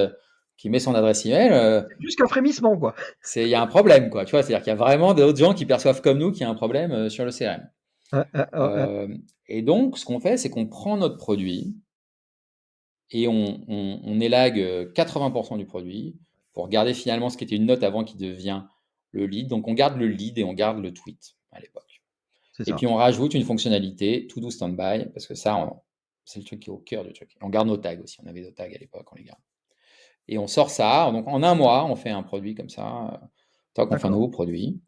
qui met son adresse email, c'est plus qu'un frémissement, quoi. il y a un problème, quoi. Tu vois, c'est-à-dire qu'il y a vraiment d'autres gens qui perçoivent comme nous qu'il y a un problème sur le CRM. Ouais. Et donc, ce qu'on fait, c'est qu'on prend notre produit et on élague 80% du produit pour garder finalement ce qui était une note avant qui devient le lead. Donc, on garde le lead et on garde le tweet à l'époque. C'est Et ça. puis, on rajoute une fonctionnalité to do standby parce que ça, c'est le truc qui est au cœur du truc. On garde nos tags aussi. On avait nos tags à l'époque, on les garde. Et on sort ça. Donc, en un mois, on fait un produit comme ça. Tac, on fait un D'accord. nouveau produit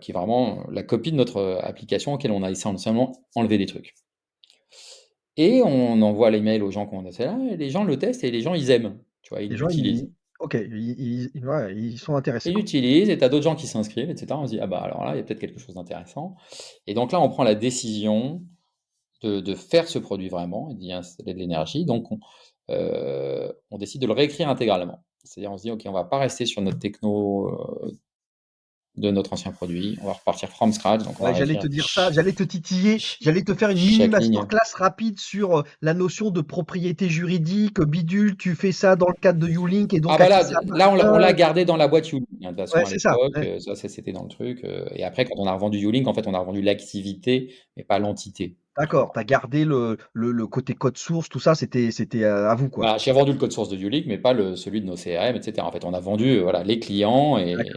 qui est vraiment la copie de notre application auquel on a essentiellement enlevé des trucs. Et on envoie l'email aux gens qu'on a fait là, et les gens le testent et les gens, ils aiment. Tu vois, ils Les gens, l'utilisent. OK, ouais, ils sont intéressés, Ils quoi. l'utilisent et tu as d'autres gens qui s'inscrivent, etc. On se dit, ah bah alors là, il y a peut-être quelque chose d'intéressant. Et donc là, on prend la décision de faire ce produit vraiment et d'y installer de l'énergie. Donc, on décide de le réécrire intégralement. C'est-à-dire, on se dit, OK, on va pas rester sur notre techno de notre ancien produit. On va repartir from scratch. Donc, on va Ouais, j'allais réécrire te dire ça, j'allais te titiller, j'allais te faire une mini chaque ligne. masterclass rapide sur la notion de propriété juridique, bidule, tu fais ça dans le cadre de YouLink et Ah donc à bah qui là, ça là on appartient? l'a gardé dans la boîte Ulink, hein, de toute façon Ouais, à c'est ça. l'époque, Ouais. ça c'était dans le truc. Et après, quand on a revendu Ulink, en fait, on a revendu l'activité, mais pas l'entité. Tu D'accord, vois. tu as gardé le côté code source, tout ça, c'était à vous, quoi. Voilà, j'ai vendu le code source de Ulink, mais pas celui de nos CRM, etc. En fait, on a vendu voilà, les clients D'accord. et Ouais,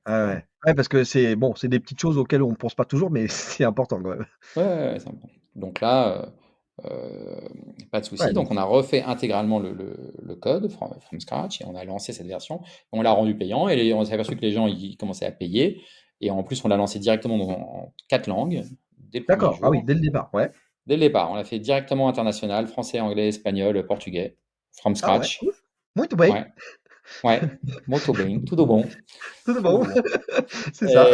voilà. ouais. Ouais, parce que c'est bon, c'est des petites choses auxquelles on pense pas toujours, mais c'est important quand même. Ouais, ouais, ouais, c'est important. Donc là, pas de Ouais, souci. donc Donc on a refait intégralement le code from scratch et on a lancé cette version. On l'a rendu payant et on s'est aperçu que les gens ils commençaient à payer. Et en plus, on l'a lancé directement en 4 langues dès le premier d'accord. Ah oui, jour. dès le départ, ouais. Dès le départ, on l'a fait directement international, français, anglais, espagnol, portugais, from Ah ouais, scratch. cool. Muito bem. Ouais, ouais, muito bem, tudo bom, Tout tudo bon. bon. C'est ça.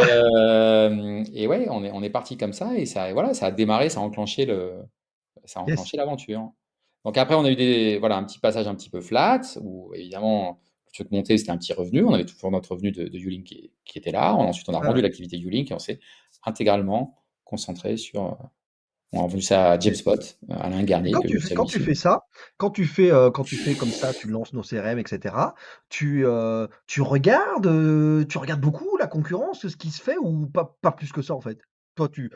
Et ouais, on est parti comme ça et ça, et voilà, ça a démarré, ça a Yes. enclenché l'aventure. Donc après, on a eu voilà, un petit passage un petit peu flat, où évidemment, plutôt que monter, c'était un petit revenu. On avait toujours notre revenu de Ulink qui était là. Ensuite, on a Ouais, rendu ouais. l'activité Ulink et on s'est intégralement concentré sur. On a vendu ça à OK. Jamespot, Alain Et Garnier, quand que tu je fais salue quand tu ici. fais ça, quand tu fais comme ça, tu lances nos CRM et cetera, tu regardes beaucoup la concurrence, ce qui se fait ou pas plus que ça, en fait? Toi, tu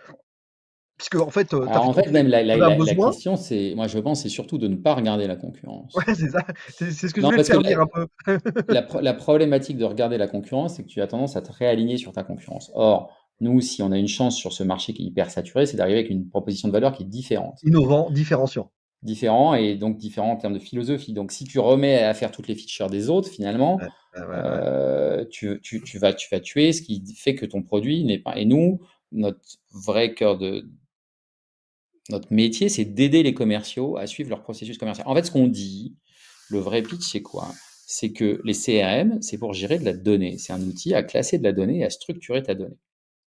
puisque en fait, tu as Alors fait en ton fait, truc, même tu avais un la besoin. question, moi je pense, c'est surtout de ne pas regarder la Ouais, concurrence. c'est ça. C'est ce que je Non, voulais te parce que faire dire un peu. la problématique de regarder la concurrence, c'est que tu as tendance à te réaligner sur ta concurrence. Or, nous, si on a une chance sur ce marché qui est hyper saturé, c'est d'arriver avec une proposition de valeur qui est différente. Innovant, différenciant. Différent et donc différent en termes de philosophie. Donc, si tu remets à faire toutes les features des autres, finalement, Ouais, ouais. tu vas tuer ce qui fait que ton produit n'est pas. Et nous, notre vrai cœur de notre métier, c'est d'aider les commerciaux à suivre leur processus commercial. En fait, ce qu'on dit, le vrai pitch, c'est quoi? C'est que les CRM, c'est pour gérer de la donnée. C'est un outil à classer de la donnée et à structurer ta donnée.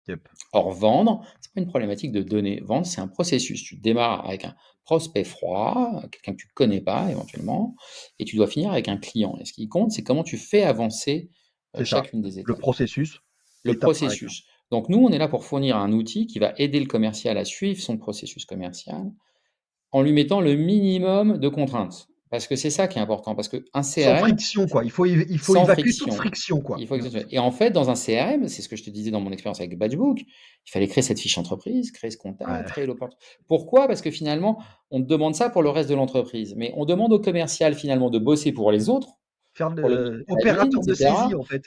Yep. Or, vendre, c'est pas une problématique de données. Vendre, c'est un processus. Tu démarres avec un prospect froid, quelqu'un que tu connais pas éventuellement, et tu dois finir avec un client. Et ce qui compte, c'est comment tu fais avancer C'est ça. chacune des Le étapes. processus, Le étape par étape. processus. Donc, nous, on est là pour fournir un outil qui va aider le commercial à suivre son processus commercial en lui mettant le minimum de contraintes. Parce que c'est ça qui est important. Parce qu'un Sans CRM, friction, quoi. Il faut sans évacuer toute friction. friction, quoi. Il faut Et en fait, dans un CRM, c'est ce que je te disais dans mon expérience avec Batchbook, il fallait créer cette fiche entreprise, créer ce contact, Ouais. créer l'opportunité. Pourquoi? Parce que finalement, on te demande ça pour le reste de l'entreprise. Mais on demande au commercial finalement de bosser pour les autres, Faire pour les mettre de à la ligne, opérateur de saisie, etc. en fait.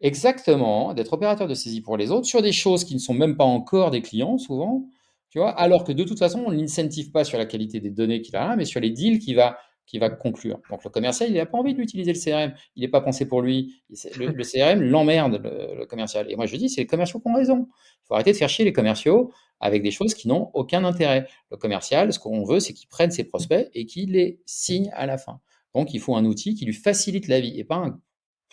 Exactement, d'être opérateur de saisie pour les autres sur des choses qui ne sont même pas encore des clients souvent, tu vois, alors que de toute façon, on ne l'incentive pas sur la qualité des données qu'il a, mais sur les deals qu'il va conclure. Donc le commercial, il n'a pas envie d'utiliser le CRM, il n'est pas pensé pour lui. Le CRM l'emmerde, le commercial. Et moi je dis, c'est les commerciaux qui ont raison. Il faut arrêter de faire chier les commerciaux avec des choses qui n'ont aucun intérêt. Le commercial, ce qu'on veut, c'est qu'il prenne ses prospects et qu'il les signe à la fin. Donc il faut un outil qui lui facilite la vie et pas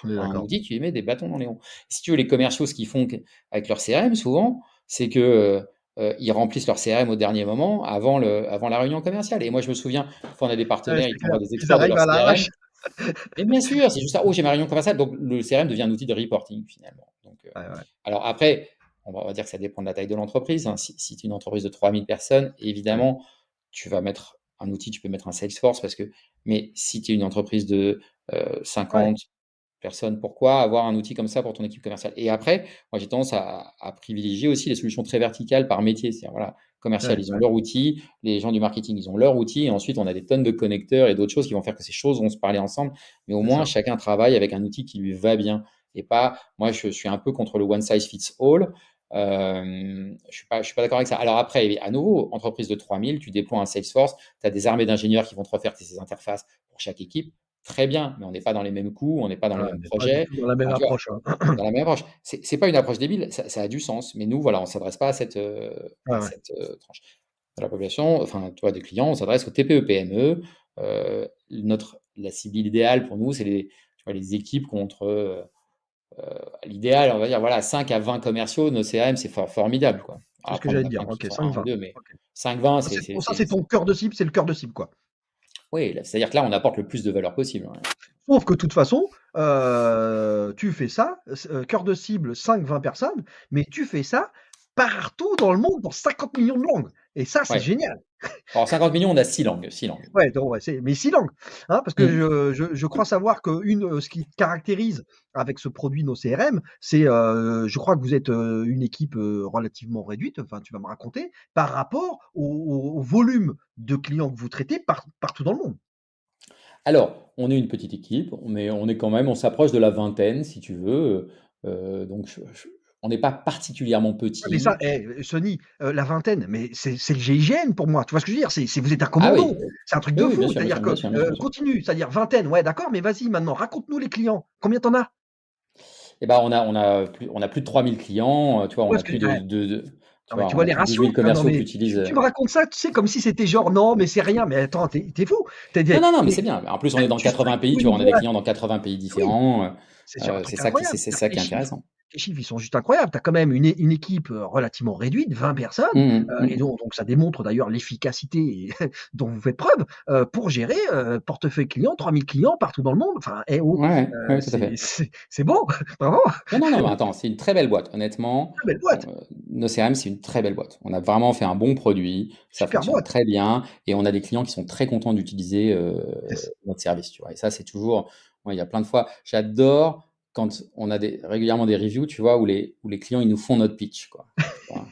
On est un d'accord. outil qui lui met des bâtons dans les roues. Si tu veux, les commerciaux, ce qu'ils font avec leur CRM, souvent, c'est que ils remplissent leur CRM au dernier moment, avant la réunion commerciale. Et moi, je me souviens, parfois, on a des Ouais, partenaires, ils c'est clair. t'envoient des Ils exports de arrivent leur à CRM. l'arrache. Mais bien sûr, c'est juste ça. Oh, j'ai ma réunion commerciale. Donc, le CRM devient un outil de reporting, finalement. Donc, Ouais, ouais. alors après, on va dire que ça dépend de la taille de l'entreprise, hein. Si tu es une entreprise de 3000 personnes, Ouais. évidemment, tu vas mettre un outil, tu peux mettre un Salesforce, mais si tu es une entreprise de Ouais, 50 personne. Pourquoi avoir un outil comme ça pour ton équipe commerciale? Et après, moi, j'ai tendance à privilégier aussi les solutions très verticales par métier. C'est-à-dire, voilà, commercial, ouais, ils ont ouais. leur outil, les gens du marketing, ils ont leur outil, et ensuite, on a des tonnes de connecteurs et d'autres choses qui vont faire que ces choses vont se parler ensemble. Mais au C'est moins, ça. chacun travaille avec un outil qui lui va bien. Et pas, moi, je suis un peu contre le one size fits all. Je suis pas d'accord avec ça. Alors après, à nouveau, entreprise de 3000, tu déploies un Salesforce, tu as des armées d'ingénieurs qui vont te refaire ces interfaces pour chaque équipe. Très bien, mais on n'est pas dans les mêmes coûts, on n'est pas dans les Ouais, mêmes on est pas du projets. tout dans la même Enfin, tu vois, approche, hein. dans la même approche. C'est pas une approche débile, ça a du sens, mais nous, voilà, on s'adresse pas Ouais, à ouais. cette tranche de la population, enfin, tu vois, des clients, on s'adresse aux TPE-PME. La cible idéale pour nous, c'est tu vois, les équipes contre l'idéal, on va dire, voilà, 5 à 20 commerciaux, nos CRM, c'est formidable, quoi. C'est ce que Après, on en j'allais te a dire. plein qui OK, sont un ou 5-20. deux, mais OK. 5-20, Ça, c'est ton cœur de cible, c'est le cœur de cible, quoi. oui, c'est-à-dire que là, on apporte le plus de valeur possible. Ouais. Sauf que de toute façon, tu fais ça, cœur de cible 5-20 personnes, mais tu fais ça partout dans le monde pour 50 millions de langues. Et ça, c'est Ouais. génial. Alors, 50 millions, on a 6 langues. 6 langues. Ouais, donc ouais, mais 6 langues, hein, parce que Mm. je crois savoir que ce qui te caractérise avec ce produit Nos CRM, c'est, je crois que vous êtes, une équipe, relativement réduite, enfin, tu vas me raconter, par rapport au volume de clients que vous traitez partout dans le monde. Alors, on est une petite équipe, mais on est quand même, on s'approche de la vingtaine, si tu veux. Donc, on n'est pas particulièrement Ouais, mais ça, petit. Sony, la vingtaine, mais c'est le GIGN pour moi. Tu vois ce que je veux dire? Vous êtes un Ah commando. oui, C'est un truc oui, de oui, bien fou. sûr, bien C'est-à-dire sûr, que, bien sûr, bien sûr, bien sûr. continue, c'est-à-dire vingtaine, ouais, d'accord, mais vas-y maintenant, raconte-nous les clients. Combien t'en as? Eh ben, on a plus de 3000 clients, tu vois, on Ouais, a parce que plus ouais, tu non, mais vois, tu on vois a les plus de 12 ratios? 000 Ah non, commerciaux qui mais utilisent. tu me racontes ça, tu sais, comme si c'était genre: «Non, mais c'est rien». Mais attends, tu es fou. Tu Non, es non, non, mais mais c'est bien. En plus, on est dans tu 80 pays, factures tu une vois, on a des boîte. clients dans 80 pays Oui. différents. C'est sur un C'est truc ça qui, incroyable. c'est C'est-à-dire ça que qui est intéressant. tes chiffres, ils sont juste incroyables. Tu as quand même une équipe, relativement réduite, 20 personnes, Hum, hum, et hum. donc ça démontre d'ailleurs l'efficacité dont vous faites preuve, pour gérer, portefeuille client, 3000 clients partout dans le monde. Enfin, eh oh, Ouais, ouais, tout à fait. c'est beau, bravo, Non, non, non, mais attends, c'est une très belle boîte. Honnêtement, très belle boîte, nos CRM, c'est une très belle boîte. On a vraiment fait un bon produit, ça super fonctionne boîte. très bien et on a des clients qui sont très contents d'utiliser Yes. notre service, tu vois. Et ça, c'est toujours, moi, il y a plein de fois, j'adore quand on a régulièrement des reviews, tu vois, où les clients, ils nous font notre pitch, quoi. Tu vois.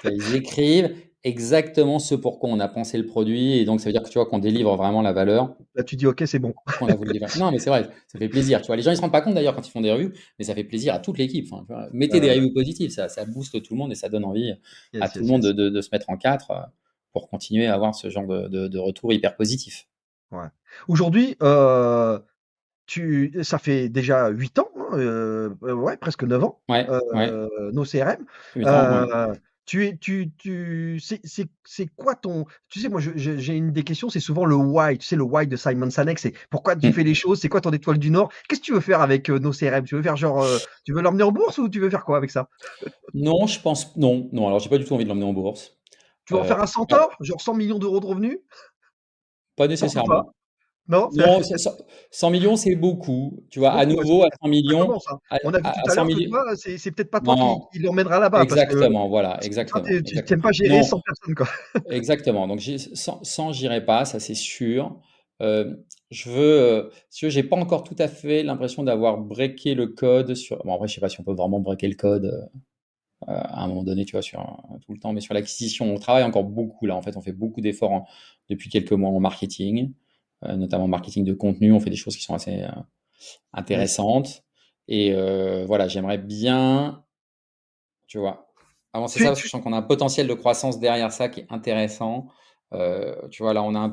Ils écrivent exactement ce pourquoi on a pensé le produit et donc ça veut dire que tu vois qu'on délivre vraiment la valeur Là, tu dis: «OK, c'est bon». qu'on a voulu livrer. Non, mais c'est vrai, ça fait plaisir. Tu vois, les gens ils se rendent pas compte d'ailleurs quand ils font des reviews, mais ça fait plaisir à toute l'équipe. Enfin, tu vois, mettez des Heu, reviews positives, ça booste tout le monde et ça donne envie à yes, tout le yes, monde de, yes. de- de se mettre en quatre pour continuer à avoir ce genre de retour hyper positif. Ouais. Aujourd'hui, ça fait déjà 8 ans, hein, ouais, presque 9 ans, Ouais, ouais, nos CRM. 8 ans, ouais. Heu, c'est quoi ton tu sais, moi, j'ai une des questions, c'est souvent le why, tu sais, le why de Simon Sinek, c'est pourquoi tu fais les Mm. choses? C'est quoi ton étoile du Nord? Qu'est-ce que tu veux faire avec, nos CRM? Tu veux faire genre, tu veux l'emmener en bourse ou tu veux faire quoi avec ça? Non, je pense, non, non, alors j'ai pas du tout envie de l'emmener en bourse. Tu veux en faire un Ah, centaure? Genre 100 millions d'euros de revenus? pas Pourquoi pas? nécessairement. Non? C'est Non, 100 millions, c'est beaucoup. Tu vois, c'est à beaucoup, ouais, nouveau, à 100 ça millions, commence, hein. à, On a vu à, tout à à 100 l'heure que millions, toi, c'est peut-être pas toi qui non, l'emmènera là-bas parce que exactement, voilà, toi, exactement, tu exactement. aimes pas gérer Non, 100 personnes, quoi. exactement. Donc, 100, j'irai pas, ça c'est sûr. Je veux, si tu veux, j'ai pas encore tout à fait l'impression d'avoir breaké le code sur. Bon, après, je sais pas si on peut vraiment breaker le code à un moment donné, tu vois, sur tout le temps, mais sur l'acquisition, on travaille encore beaucoup là. En fait, on fait beaucoup d'efforts depuis quelques mois en marketing, notamment en marketing de contenu. On fait des choses qui sont assez Yes. intéressantes. Et voilà, j'aimerais bien, tu vois, avancer Tu ça es parce que tu je sens qu'on a un potentiel de croissance derrière ça qui est intéressant. Tu vois, là, on a à un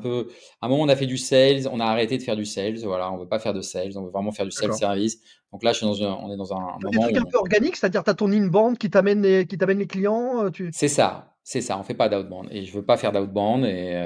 moment, on a fait du sales, on a arrêté de faire du sales. Voilà, on veut pas faire de sales, on veut vraiment faire du d'accord. self-service. Donc là, on est dans un Tu fais des moment trucs un où peu organiques, c'est-à-dire tu as ton inbound qui t'amène les clients, tu c'est ça, on fait pas d'outbound et je veux pas faire d'outbound et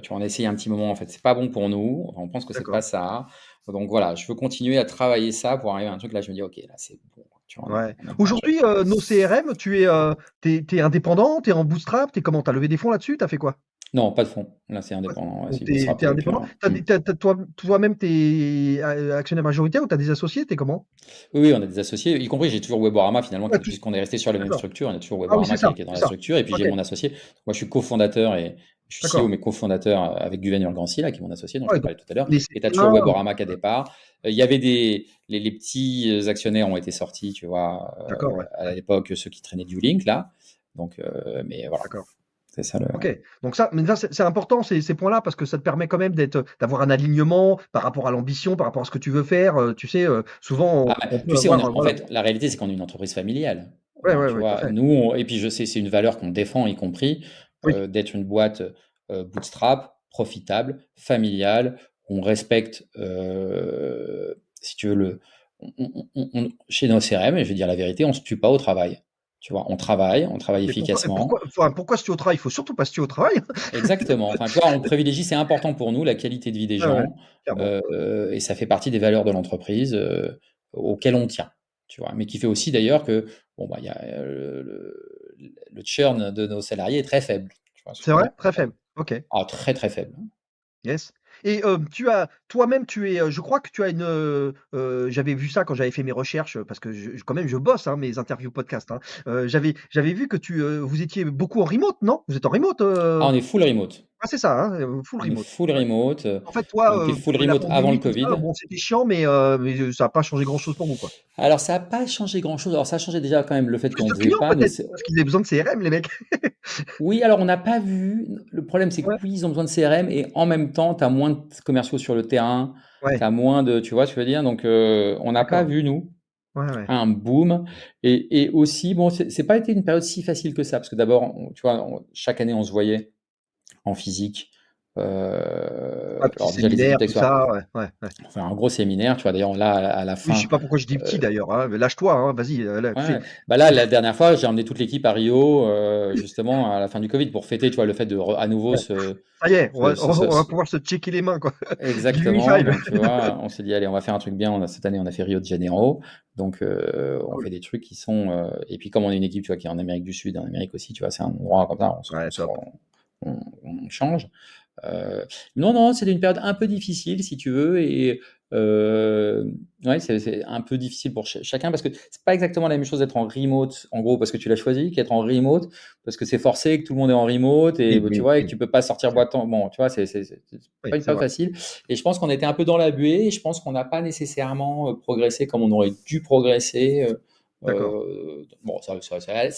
tu vois, on a essayé un petit moment en fait, c'est pas bon pour nous, on pense que c'est pas d'accord, ça. Donc voilà, je veux continuer à travailler ça pour arriver à un truc là, je me dis: «OK, là c'est bon». Tu vois, ouais. on a bien Aujourd'hui, nos CRM, tu es indépendant, tu es en bootstrap, tu es comment? Tu as levé des fonds là-dessus? Tu as fait quoi? non, pas de fond. Là, c'est Pas de fonds. indépendant, ouais, Donc c'est tu es bootstrap avec, indépendant? Tu as mmh. des tu as toi-même tu es actionnaire majoritaire ou tu as des associés? Tu es comment? Oui, oui, on a des associés, y compris j'ai toujours Weborama finalement, Ouais, tous puisqu'on est resté sur la même d'accord. structure, on a toujours Ah oui, c'est Weborama ça, qui est dans c'est la ça. structure, et puis OK, j'ai mon associé. Moi, je suis cofondateur et je suis CEO, d'accord. mais cofondateur avec Guyven Urgancy, là, qui est mon associé, dont je Ouais, te donc parlais tout à l'heure. les Et tu as toujours CA, Weborama qu'à départ. Il y avait les petits actionnaires ont été sortis, tu vois, d'accord, ouais, à l'époque, ceux qui traînaient du Link, là. Donc, mais voilà, d'accord. c'est ça le. OK, donc ça mais ça, c'est important ces points-là parce que ça te permet quand même d'avoir un alignement par rapport à l'ambition, par rapport à ce que tu veux faire, tu sais, souvent Ah, on peut tu sais, avoir, en voilà. fait, la réalité, c'est qu'on est une entreprise familiale. Ouais, Enfin, ouais, tu ouais, tout à vois, fait. nous, et puis je sais, c'est une valeur qu'on défend, y compris, Oui, d'être une boîte bootstrap, profitable, familiale. On respecte, si tu veux, chez nos CRM, et je vais dire la vérité, on se tue pas au travail. Tu vois, on travaille mais efficacement. pourquoi se tuer au travail? Il faut surtout pas se tuer au travail. Exactement. Enfin, tu vois, on privilégie, c'est important pour nous, la qualité de vie des Ouais, ouais, gens, clairement. et ça fait partie des valeurs de l'entreprise auxquelles on tient. Tu vois, mais qui fait aussi d'ailleurs que bon, bah, il y a, le churn de nos salariés est très faible. tu vois ce que C'est je veux vrai? dire? Très faible. OK. Ah, très, très faible. Yes. Et tu as toi-même, tu es, je crois que tu as une, j'avais vu ça quand j'avais fait mes recherches, parce que quand même je bosse, hein, mes interviews podcast, hein. J'avais vu que vous étiez beaucoup en remote, non? Vous êtes en remote, Ah, on est full remote. Ah c'est ça, hein, full On est remote. full Ouais. remote, En fait, on toi, était full la remote avant le pandémie, tout ça, Covid. bon, c'était chiant, mais ça a pas changé grand chose pour vous, quoi. Alors ça a pas changé grand-chose. Alors ça a changé déjà quand même le fait Plus qu'on de faisait clients pas nos peut-être? C Parce qu'ils avaient besoin de CRM les mecs? oui, alors on n'a pas vu le problème c'est que Ouais, oui, ils ont besoin de CRM et en même temps, tu as moins de commerciaux sur le terrain, tu ouais, as moins de tu vois ce que je veux dire? Donc on n'a pas d'accord. vu nous Ouais, ouais. un boom et aussi bon, c'est pas été une période si facile que ça parce que d'abord, on tu vois, on chaque année on se voyait en physique, Ouais, petit alors déjà les séminaire, équipes tout texte ça, ouais, ouais, ouais. on fait un gros séminaire, tu vois? D'ailleurs là à la Oui, je sais fin, pas pourquoi je dis petit heu d'ailleurs, hein, mais lâche-toi, hein, vas-y, là, ouais, fais. ouais. Bah là, la dernière fois, j'ai emmené toute l'équipe à Rio, justement à la fin du Covid pour fêter, tu vois, le fait de à nouveau Ouais. Ça y est, se, se- on va se- pouvoir se checker les mains, quoi. Give me exactement. five. Donc tu vois, on s'est dit allez, on va faire un truc bien. Cette année, on a fait Rio de Janeiro, donc on Cool. fait des trucs qui sont. Et puis comme on est une équipe, tu vois, qui est en Amérique du Sud, en Amérique aussi, tu vois, c'est un endroit comme ça, Ouais, top. on change. Euh, non, non, c'était une période un peu difficile, si tu veux, et euh, ouais, c'est un peu difficile pour chacun parce que c'est pas exactement la même chose d'être en remote, en gros, parce que tu l'as choisi, qu'être en remote, parce que c'est forcé, que tout le monde est en remote, et Oui, tu oui, vois, et que oui. tu peux pas sortir C'est vrai. boitant. Bon, tu vois, c'est Oui, pas une c'est période vrai. facile. Et je pense qu'on était un peu dans la buée, et je pense qu'on n'a pas nécessairement progressé comme on aurait dû progresser. D'accord. Bon, ça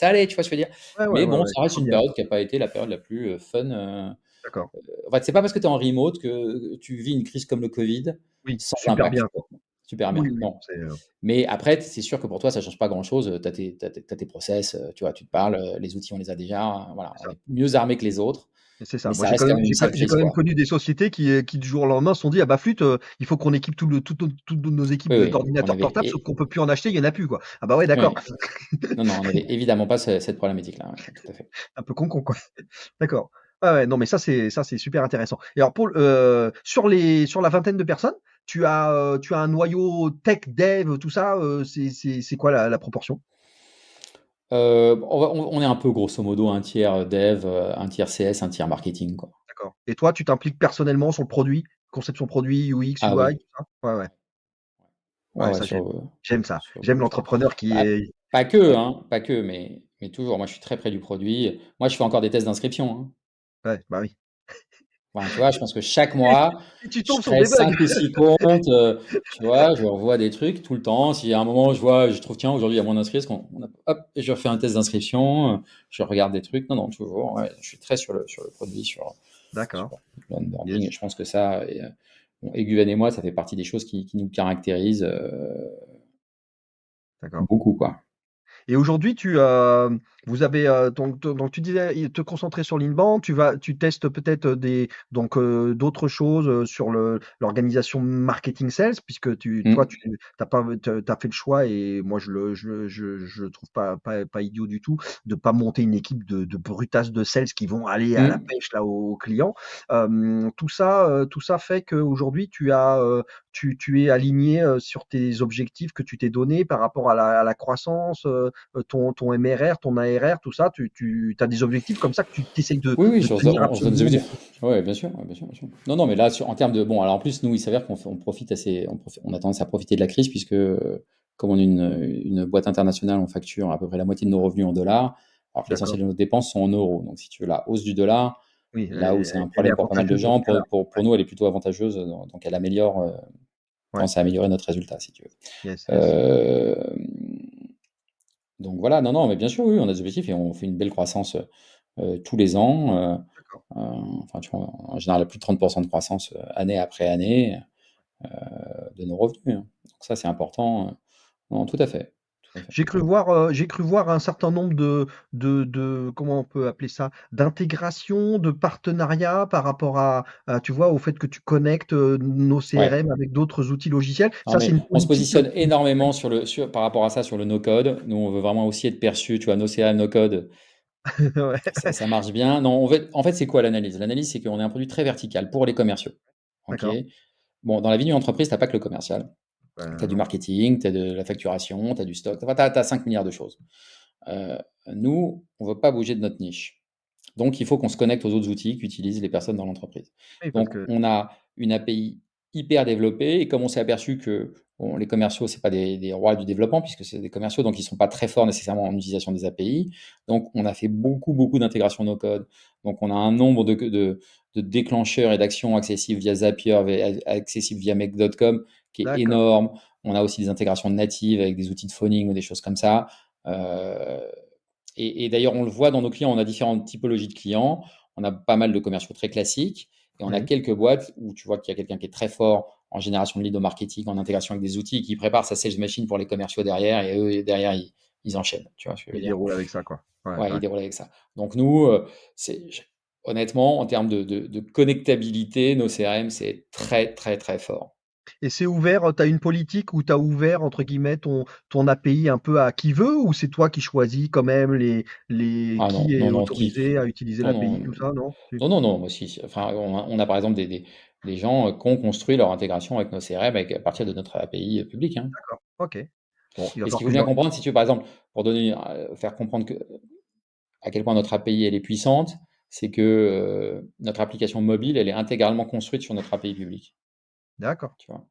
allait, tu vois ce que je veux dire. Ouais, ouais, Mais ouais, bon, ouais, ça je reste vois une bien. période qui n'a pas été la période la plus fun. D'accord. En fait, c'est pas parce que tu es en remote que tu vis une crise comme le Covid Oui, sans super impact. bien, quoi. Super bien. Oui, oui, Non. c'est, Mais après, c'est sûr que pour toi, ça change pas grand-chose. Tu as, tes process, tu vois, tu te parles, les outils, on les a déjà. Voilà, c'est on ça. est mieux armé que les autres, C'est ça. mais Moi, ça reste quand même une sale j'ai crise, quand même quoi. connu des sociétés qui du jour au lendemain se sont dit: «Ah bah flûte, il faut qu'on équipe toutes nos équipes Oui, de oui, on d'ordinateurs avait. portables, sauf qu'on peut plus en acheter, il y en a plus, quoi». Ah bah ouais, d'accord. Oui. Non, non, on n'avait évidemment pas cette problématique-là. Ouais, tout à fait. Un peu con, quoi. D'accord. Ouais, ouais, non, mais ça c'est super intéressant. Et alors sur la vingtaine de personnes, tu as un noyau tech, dev, tout ça, c'est quoi la proportion? On est un peu grosso modo un tiers dev, un tiers CS, un tiers marketing, quoi. D'accord. Et toi, tu t'impliques personnellement sur le produit, conception produit, UX, Ah UI, oui. tout ça? Ouais, ouais. Ouais, Ouais, ouais, ça j'aime. J'aime ça. sur J'aime beaucoup de choses. l'entrepreneur qui Bah, est pas que, hein, pas que, mais toujours. Moi, je suis très près du produit. Moi, je fais encore des tests d'inscription, hein. ouais, bah oui. Enfin, tu vois, je pense que chaque Et mois, et tu je tombes sur crée des bugs. 5 ou 6 comptes, tu vois, je revois des trucs tout le temps. Si à un moment, je trouve, tiens, aujourd'hui, il y a moins d'inscrits, hop, et je refais un test d'inscription, je regarde des trucs. Non, non, toujours. Ouais, je suis très sur le produit, sur D'accord. l'onboarding. Et Yes. je pense que ça, bon, Eguven et moi, ça fait partie des choses qui nous caractérisent D'accord. beaucoup, quoi. Et aujourd'hui, vous avez, donc tu disais te concentrer sur l'inbound, tu testes peut-être donc d'autres choses sur l'organisation marketing sales, puisque toi, Mm. tu t'as pas, t'as fait le choix, et moi je le trouve pas idiot du tout de pas monter une équipe de brutasses de sales qui vont aller à la Mm. pêche là aux clients. Tout ça fait qu'aujourd'hui tu es aligné sur tes objectifs que tu t'es donné par rapport à la croissance, ton MRR, ton ARR, tout ça, tu as des objectifs comme ça que tu essayes Oui, oui, de tenir on se donne des absolument, objectifs. Ouais, bien sûr, ouais, bien sûr, bien sûr. Non, non, mais là, en termes de. Bon, alors en plus, nous, il s'avère on profite on a tendance à profiter de la crise, puisque comme on est une boîte internationale, on facture à peu près la moitié de nos revenus en dollars, alors que d'accord. l'essentiel de nos dépenses sont en euros. Donc, si tu veux, la hausse du dollar, Oui, là où c'est un elle est problème pour pas mal de avantageuse dans gens, ce cas-là. pour nous, elle est plutôt avantageuse. Donc, elle améliore, Ouais, tendance à améliorer notre résultat, si tu veux. yes, yes. Euh, donc voilà, non, non, mais bien sûr, oui, on a des objectifs et on fait une belle croissance tous les ans. D'accord. Enfin, tu vois, en général, plus de 30% de croissance année après année de nos revenus, hein. Donc ça, c'est important. Non, tout à fait. Tout à fait. J'ai cru voir un certain nombre de comment on peut appeler ça? D'intégration, de partenariats par rapport tu vois, au fait que tu connectes, nos Ouais. CRM avec d'autres outils logiciels. Non, Ça, c'est mais une on se politique, positionne énormément par rapport à ça sur le no-code. Nous, on veut vraiment aussi être perçu, tu vois, no CA, no-code, ouais, ça marche bien. Non, en fait, c'est quoi l'analyse? L'analyse, c'est qu'on est un produit très vertical pour les commerciaux. OK? d'accord. Bon, dans la vie d'une entreprise, tu n'as pas que le commercial. Tu as du Non. marketing, tu as de la facturation, tu as du stock, enfin, tu as 5 milliards de choses. Euh, Nous, on ne veut pas bouger de notre niche. Donc, il faut qu'on se connecte aux autres outils qu'utilisent les personnes dans l'entreprise. Oui, parce Donc, que on a une API hyper développée et comme on s'est aperçu que bon, les commerciaux, c'est pas des rois du développement puisque c'est des commerciaux, donc ils sont pas très forts nécessairement en utilisation des API. Donc, on a fait beaucoup, beaucoup d'intégration no code. Donc, on a un nombre de déclencheurs et d'actions accessibles via Zapier, accessibles via make.com qui est d'accord. énorme. On a aussi des intégrations natives avec des outils de phoning ou des choses comme ça. Euh, et d'ailleurs, on le voit dans nos clients, on a différentes typologies de clients. On a pas mal de commerciaux très classiques et on a Oui. quelques boîtes où tu vois qu'il y a quelqu'un qui est très fort en génération de lead au marketing, en intégration avec des outils, qui prépare sa sales machine pour les commerciaux derrière et eux, derrière, ils enchaînent. Tu vois ce que je veux Il dire? déroule avec ça, quoi. Ouais, Ouais, ouais. ils déroulent avec ça. Donc, nous, honnêtement, en termes de connectabilité, nos CRM, c'est très, très, très fort. Et c'est ouvert, tu as une politique où tu as ouvert, entre guillemets, ton API un peu à qui veut, ou c'est toi qui choisis quand même Ah non, qui est non, non, autorisé à utiliser non, l'API, non, tout ça, non? non, non, non, moi aussi. Enfin, on a par exemple des gens qui ont construit leur intégration avec nos CRM à partir de notre API public, hein. D'accord, OK. Bon, il va Et ce falloir qu'il faut que bien comprendre, si tu veux, par exemple, pour donner, faire comprendre à quel point notre API elle est puissante, c'est que notre application mobile, elle est intégralement construite sur notre API public. d'accord, Tu vois.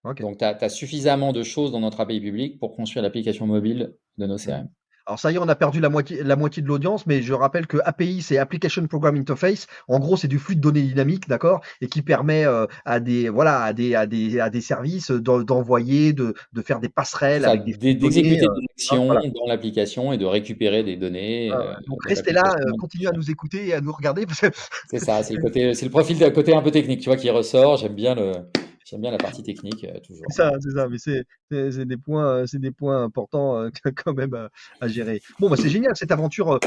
OK. Donc, tu as suffisamment de choses dans notre API public pour construire l'application mobile de nos Mmh. CRM. Alors ça y est, on a perdu la moitié de l'audience, mais je rappelle que API, c'est Application Program Interface. En gros, c'est du flux de données dynamique, d'accord? Et qui permet, à des voilà, à des services, d'envoyer, de faire des C'est passerelles ça, avec des flux de données, d'exécuter des hein, actions voilà. dans l'application et de récupérer des données Donc de restez là, l'application. continuez à nous écouter et à nous regarder parce que C'est ça, c'est le profil d'un côté un peu technique, tu vois, qui ressort. J'aime bien la partie technique toujours. c'est ça, mais c'est des points importants, quand même à gérer. Bon, bah, c'est génial cette aventure,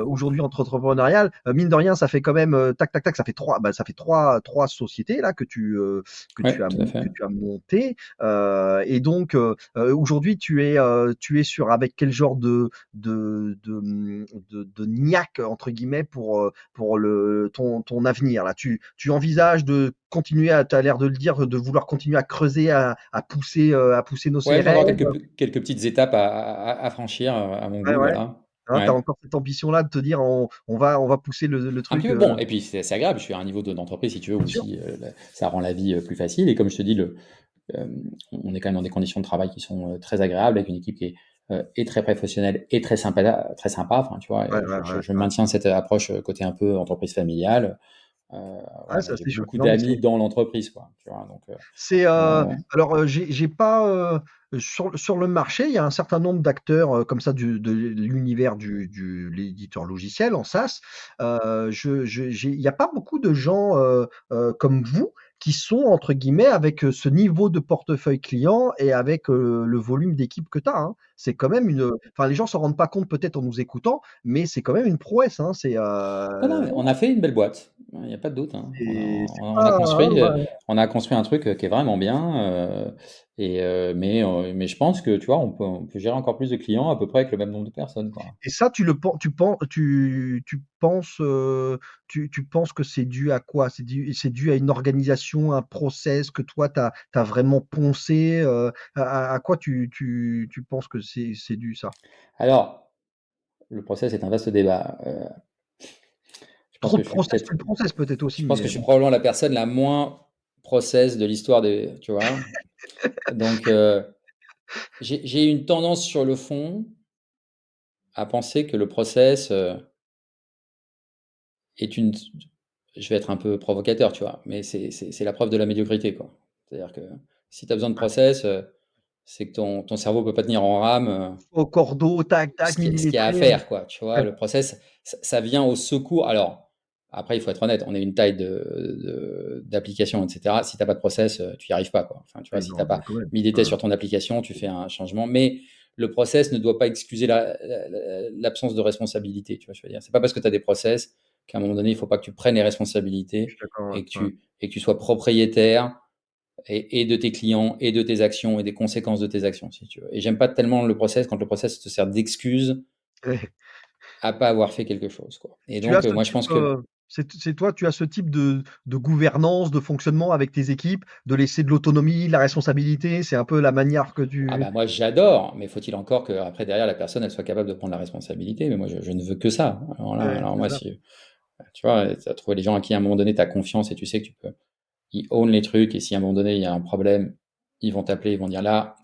aujourd'hui entrepreneuriale. Mine de rien, ça fait quand même, tac, tac, tac, ça fait trois sociétés là que tu, que tu Ouais, as tout à mon fait. que tu as montées, et donc, aujourd'hui tu es sur avec quel genre de «niaque» entre guillemets pour ton avenir là? Tu envisages de continuer à tu as l'air de le dire, de vouloir continuer à creuser, à pousser nos Ouais, j'ai encore CRM? quelques petites étapes à franchir à mon Ouais, goût, ouais. voilà. Hein, tu as Ouais. encore cette ambition-là de te dire: «On va pousser le Un truc», peu, bon, et puis c'est agréable. Je suis à un niveau d'entreprise, si tu veux, bien où sûr. aussi ça rend la vie plus facile. Et comme je te dis, on est quand même dans des conditions de travail qui sont très agréables, avec une équipe qui est très professionnelle et très sympa, très sympa. Enfin, tu vois, Ouais, ouais, ouais, je ouais. maintiens cette approche côté un peu entreprise familiale. Ouais, Voilà, c'est moi, j'ai assez chouette. beaucoup Non, mais d'amis dans l'entreprise, quoi. Tu vois, donc, c'est, euh, alors, j'ai pas, sur le marché, il y a un certain nombre d'acteurs, comme ça de l'univers du l'éditeur logiciel en SaaS. Il y a pas beaucoup de gens, comme vous qui sont entre guillemets avec, ce niveau de portefeuille client et avec, le volume d'équipe que tu as, hein. C'est quand même enfin les gens s'en rendent pas compte peut-être en nous écoutant, mais c'est quand même une prouesse, hein. non, non, mais on a fait une belle boîte. Il n'y a pas de doute, hein. C'est pas, hein, ouais. On a construit un truc qui est vraiment bien. Mais je pense que tu vois, on peut gérer encore plus de clients à peu près avec le même nombre de personnes, quoi. Et ça, tu penses que c'est dû à quoi? C'est dû à une organisation, un process que toi tu as vraiment poncé, à quoi tu penses que c'est dû ça? Alors, le process est un vaste débat. Je pense Trop que de je suis process, peut-être, plus de process peut-être je aussi, pense que mais je suis bon. probablement la personne la moins process de l'histoire des, tu vois. Donc, j'ai une tendance sur le fond à penser que le process est une. Je vais être un peu provocateur, tu vois, mais c'est la preuve de la médiocrité, quoi. C'est-à-dire que si tu as besoin de process, c'est que ton cerveau peut pas tenir en rame. Au cordeau, tac, tac, Ce qu'il y a à millimétré. faire, quoi. Tu vois, Ouais, le process, ça vient au secours. Alors, après, il faut être honnête, on est une taille d'application, etc. Si tu n'as pas de process, tu n'y arrives pas, quoi. Enfin, tu vois, oui, si tu non, n'as pas mais quand même. mis des Ouais, tests sur ton application, tu fais un changement. Mais le process ne doit pas excuser l'absence de responsabilité. Tu vois, je veux dire, c'est pas parce que tu as des process qu'à un moment donné, il faut pas que tu prennes les je responsabilités suis d'accord, ouais, et que ouais. tu sois propriétaire et de tes clients et de tes actions et des conséquences de tes actions, si tu veux. Et j'aime pas tellement le process quand le process te sert d'excuse Ouais. à pas avoir fait quelque chose, quoi. Et Tu as donc, ce moi, je type, pense que C'est toi, tu as ce type de gouvernance, de fonctionnement avec tes équipes, de laisser de l'autonomie, de la responsabilité, c'est un peu la manière que Ah tu... bah moi j'adore, mais faut-il encore que après derrière la personne elle soit capable de prendre la responsabilité. Mais moi je ne veux que ça. Alors là, Ouais, alors c'est moi ça. si tu vois, tu as trouvé les gens à qui à un moment donné tu as confiance et tu sais que tu peux, ils own les trucs et si à un moment donné il y a un problème, ils vont t'appeler, ils vont dire là,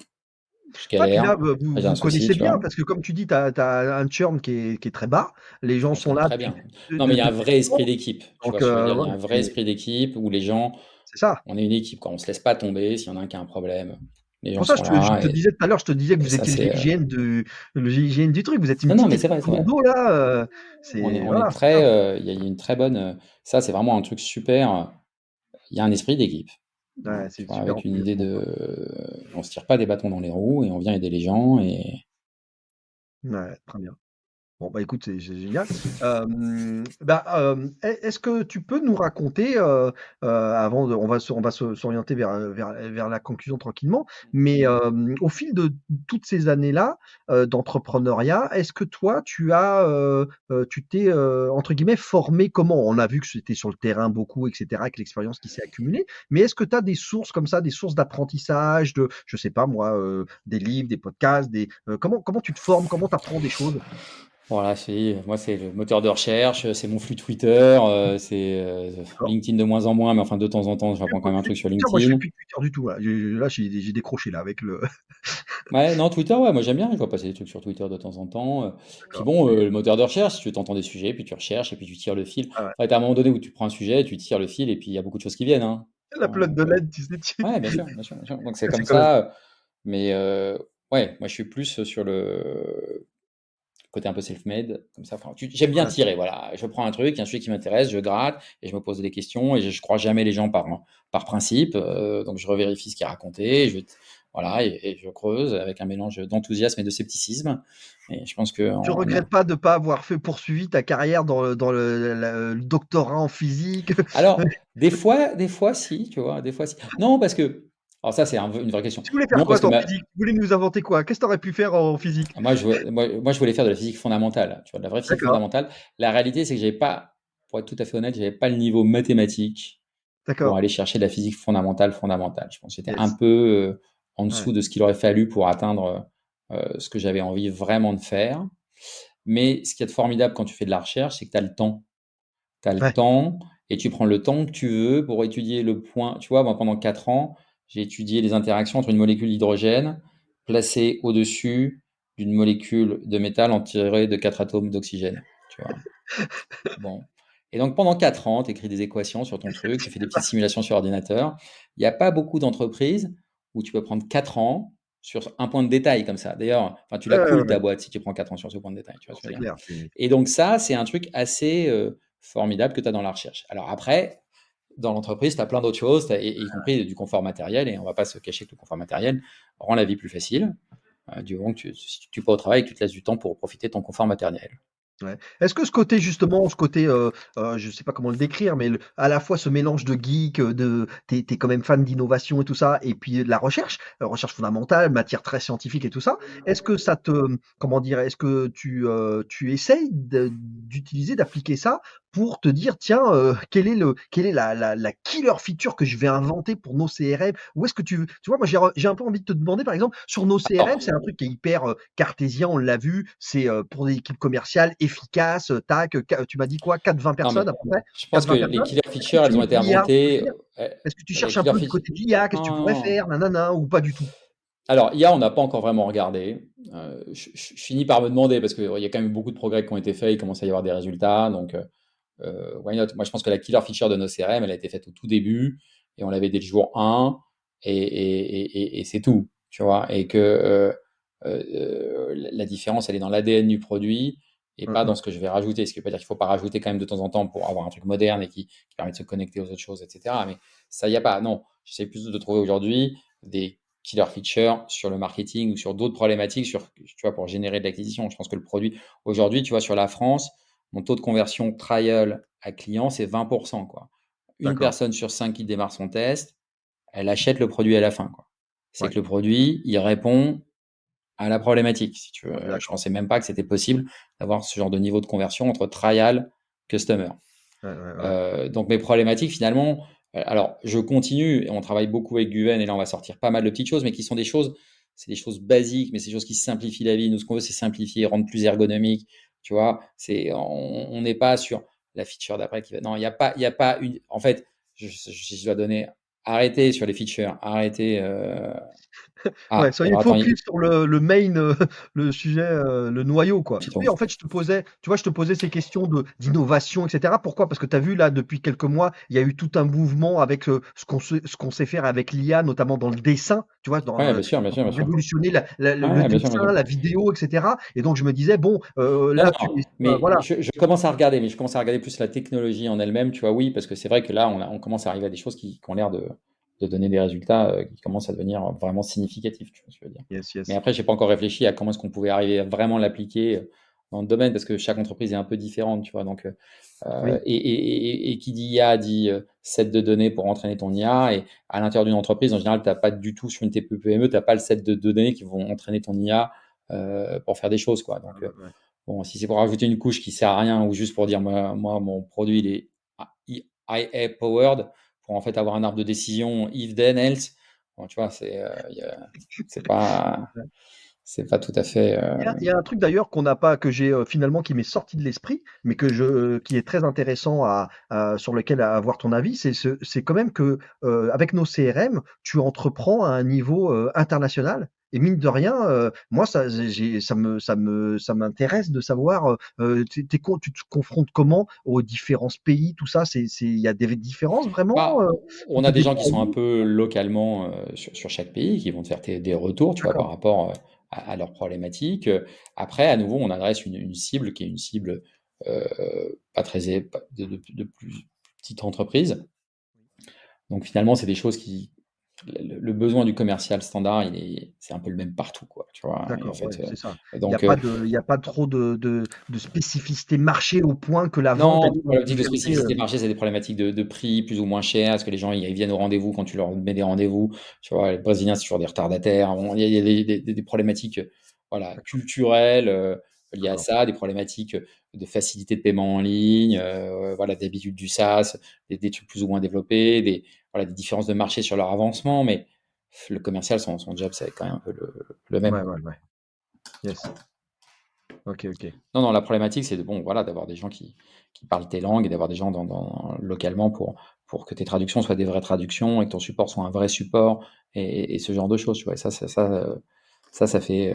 je Ouais, puis galère, là, là, vous j'ai un vous souci, connaissez tu bien vois. parce que comme tu dis, tu as un churn qui est très bas. Les gens On se sont connaît là très depuis bien. Non mais il y a un depuis vrai esprit longtemps. d'équipe. Tu vois Donc ce que je veux dire? Il y a ouais, un vrai esprit d'équipe où les gens, c'est ça. on est une équipe quoi. On se laisse pas tomber. S'il y en a un qui a un problème, les C'est gens pour ça sont je là te disais tout à l'heure, je te disais que et vous ça étiez c'est. le GIGN du truc. Vous êtes une Non non petite mais c'est équipe vrai, c'est vrai. commando là, On est voilà, c'est très, bien. il y a une très bonne, ça c'est vraiment un truc super, il y a un esprit d'équipe. Ouais, Voilà, tu c'est vois? super Avec une idée enthousiasmant, de, quoi. on se tire pas des bâtons dans les roues et on vient aider les gens et Ouais, très bien. Bon, bah, écoute, c'est génial. Bah, est-ce que tu peux nous raconter, avant de on va s'orienter vers la conclusion tranquillement, mais, au fil de toutes ces années-là, d'entrepreneuriat, est-ce que toi tu t'es, entre guillemets «formé» comment? On a vu que c'était sur le terrain beaucoup et cetera, avec l'expérience qui s'est accumulée, mais est-ce que tu as des sources comme ça, des sources d'apprentissage, de je sais pas moi, des livres, des podcasts, comment tu te formes? Comment tu apprends des choses? voilà, moi c'est le moteur de recherche, c'est mon flux Twitter, c'est, LinkedIn de moins en moins, mais enfin de temps en temps, je reprends quand même un truc sur Twitter, moi je fais LinkedIn. plus de Twitter du tout là. J'ai décroché là avec le Ouais, non, Twitter, ouais, moi j'aime bien, je vois passer des trucs sur Twitter de temps en temps. Puis d'accord. bon, le moteur de recherche, si tu t'entends des sujets, puis tu recherches et puis tu tires le fil. Ah ouais. En fait, à un moment donné où tu prends un sujet, tu tires le fil et puis il y a beaucoup de choses qui viennent, hein. Tu La vois? pelote Donc, de laine, tu sais, ouais, bien sûr, bien sûr, bien sûr. Donc c'est c'est comme quand même ça, mais ouais, moi je suis plus sur le côté un peu self-made, comme ça. Enfin, j'aime bien ouais. tirer, voilà. Je prends un truc, il y a un sujet qui m'intéresse, je gratte et je me pose des questions et je crois jamais les gens par principe. Donc je revérifie ce qui est raconté, voilà, et je creuse avec un mélange d'enthousiasme et de scepticisme. Et je pense que Tu on a... regrettes pas de pas avoir poursuivi ta carrière le doctorat en physique? Alors, des fois, si, tu vois, des fois, si. Non, parce que, alors ça, c'est une vraie question. Tu voulais faire Non, quoi parce que toi en physique? Tu voulais nous inventer quoi? Qu'est-ce que tu aurais pu faire en physique? moi, je voulais faire de la physique fondamentale, tu vois, de la vraie physique D'accord, fondamentale. La réalité, c'est que j'avais pas, pour être tout à fait honnête, j'avais pas le niveau mathématique pour d'accord. aller chercher de la physique fondamentale, fondamentale. Je pense que j'étais un Yes. peu en Ouais, dessous de ce qu'il aurait fallu pour atteindre ce que j'avais envie vraiment de faire. Mais ce qui est formidable quand tu fais de la recherche, c'est que tu as le temps. Tu as le ouais. temps et tu prends le temps que tu veux pour étudier le point. Tu vois, moi, pendant 4 ans, j'ai étudié les interactions entre une molécule d'hydrogène placée au-dessus d'une molécule de métal entourée de 4 atomes d'oxygène. Tu vois. Bon. Et donc pendant 4 ans, tu écris des équations sur ton truc, tu fais des petites simulations sur ordinateur. Il n'y a pas beaucoup d'entreprises où tu peux prendre 4 ans sur un point de détail comme ça. D'ailleurs, enfin, tu Ouais, la ouais, coules ouais. ta boîte si tu prends 4 ans sur ce point de détail. Tu vois Non, ce que je c'est veux dire? clair, c'est Et donc ça, c'est un truc assez formidable que tu as dans la recherche. Alors après, dans l'entreprise, tu as plein d'autres choses, y compris du confort matériel, et on ne va pas se cacher que le confort matériel rend la vie plus facile, du moment que si tu peux au travail et que tu te laisses du temps pour profiter de ton confort matériel. ouais. Est-ce que ce côté justement, ce côté, je sais pas comment le décrire, mais à la fois ce mélange de geek, t'es quand même fan d'innovation et tout ça, et puis de la recherche, recherche fondamentale, matière très scientifique et tout ça. Est-ce que ça te, comment dire, est-ce que tu essayes d'utiliser, d'appliquer ça pour te dire, tiens, quelle est la killer feature que je vais inventer pour nos CRM? Où est-ce que tu vois, moi j'ai un peu envie de te demander, par exemple, sur nos CRM, c'est un truc qui est hyper cartésien, on l'a vu, c'est pour des équipes commerciales efficaces, tac, tu m'as dit quoi? 4-20 Non, personnes mais à peu près? je pense que 4-20 les personnes? killer Est-ce que features, tu elles ont mets de été l'IA? Tu vois ce que je inventées. veux dire? Est-ce que tu Les cherches un killer peu du features. côté de l'IA? Qu'est-ce que tu pourrais Non. faire? Nanana, ou pas du tout? Alors, IA, on n'a pas encore vraiment regardé. Je finis par me demander, parce qu'il y a quand même beaucoup de progrès qui ont été faits, il commence à y avoir des résultats. Donc, why not? Moi, je pense que la killer feature de nos CRM, elle a été faite au tout début, et on l'avait dès le jour 1, et c'est tout. Tu vois, et que la différence, elle est dans l'ADN du produit et Hein, pas dans hein. ce que je vais rajouter. Ce qui veut pas dire qu'il faut pas rajouter quand même de temps en temps pour avoir un truc moderne et qui permet de se connecter aux autres choses, etc. Mais ça, il n'y a pas. Non, j'essaie plus de trouver aujourd'hui des killer features sur le marketing ou sur d'autres problématiques, tu vois, pour générer de l'acquisition. Je pense que le produit, aujourd'hui, tu vois, sur la France, mon taux de conversion trial à client, c'est 20%, quoi. Une D'accord. personne sur 5 qui démarre son test, elle achète le produit à la fin, quoi. C'est Ouais, que le produit, il répond à la problématique, si tu veux. Je d'accord. pensais même pas que c'était possible d'avoir ce genre de niveau de conversion entre trial, customer. Ouais, ouais, ouais. Donc mes problématiques finalement, alors je continue et on travaille beaucoup avec Guven et là on va sortir pas mal de petites choses, mais qui sont des choses, c'est des choses basiques, mais c'est des choses qui simplifient la vie. Nous, ce qu'on veut, c'est simplifier, rendre plus ergonomique. Tu vois, on n'est pas sur la feature d'après qui va. Non, il y a pas une. En fait, je dois donner. Arrêtez sur les features. Arrêtez. Ouais, Ah, soyez alors attends, focus sur le main, le sujet, le noyau, quoi. Oui, en fait, je te posais, tu vois, je te posais ces questions d'innovation, et cetera. Pourquoi? Parce que tu as vu là, depuis quelques mois, il y a eu tout un mouvement avec, ce qu'on sait faire avec l'IA, notamment dans le dessin, tu vois? ouais, bien sûr, bien sûr, bien Pour sûr. révolutionner le Ouais, bien sûr, bien dessin, sûr. la vidéo, et cetera. Et donc je me disais: «Bon, Non, là, non, tu mais voilà». je commence à regarder, mais je commence à regarder plus la technologie en elle-même, tu vois, oui, parce que c'est vrai que là, on commence à arriver à des choses qui ont l'air de donner des résultats qui commencent à devenir vraiment significatifs, tu vois ce que je veux dire. Yes, Mais yes. après, j'ai pas encore réfléchi à comment est-ce qu'on pouvait arriver à vraiment l'appliquer dans le domaine, parce que chaque entreprise est un peu différente, tu vois. Donc, Oui. et qui dit IA dit set de données pour entraîner ton IA, et à l'intérieur d'une entreprise, en général, tu n'as pas du tout sur une TPE-PME, tu n'as pas le set de données qui vont entraîner ton IA pour faire des choses, quoi. Ouais, Donc, ouais, ouais. bon, si c'est pour rajouter une couche qui sert à rien ou juste pour dire moi mon produit il est IA powered pour en fait avoir un arbre de décision if then else, bon, tu vois, c'est pas c'est pas tout à fait. Il y a un truc d'ailleurs qu'on n'a pas, que j'ai finalement, qui m'est sorti de l'esprit, mais qui est très intéressant sur lequel à avoir ton avis, c'est quand même que avec nos CRM, tu entreprends à un niveau international. Et mine de rien, moi ça m'intéresse de savoir, tu te confrontes comment aux différents pays, tout ça, il y a des différences vraiment Bah, on a de des gens qui sont un déploiement? peu localement sur chaque pays qui vont te faire des retours, tu vois, D'accord, par rapport à leurs problématiques. Après, à nouveau, on adresse une cible qui est une cible pas très de plus petite entreprise. Donc finalement, c'est des choses qui le besoin du commercial standard, c'est un peu le même partout, quoi, tu vois? Et en d'accord, ouais, fait, c'est ça. donc Il y a pas trop de spécificité marché au point que la vente, non, elle des soit problématiques de différenciée, spécificité marché, c'est des problématiques de prix plus ou moins cher. Est-ce que les gens ils viennent au rendez-vous quand tu leur mets des rendez-vous? Tu vois? Les Brésiliens, c'est toujours des retardataires. Bon, il y a des problématiques, voilà, D'accord, culturelles, liées à d'accord. ça, des problématiques de facilité de paiement en ligne, voilà, d'habitude du SaaS, des trucs plus ou moins développés, voilà, des différences de marché sur leur avancement. Mais le commercial, son job, c'est quand même un peu le même, Ouais, quoi. ouais, ouais. Yes. OK, OK. Non, non, la problématique, c'est bon, voilà, d'avoir des gens qui parlent tes langues et d'avoir des gens localement pour que tes traductions soient des vraies traductions et que ton support soit un vrai support et ce genre de choses, tu vois. Et ça fait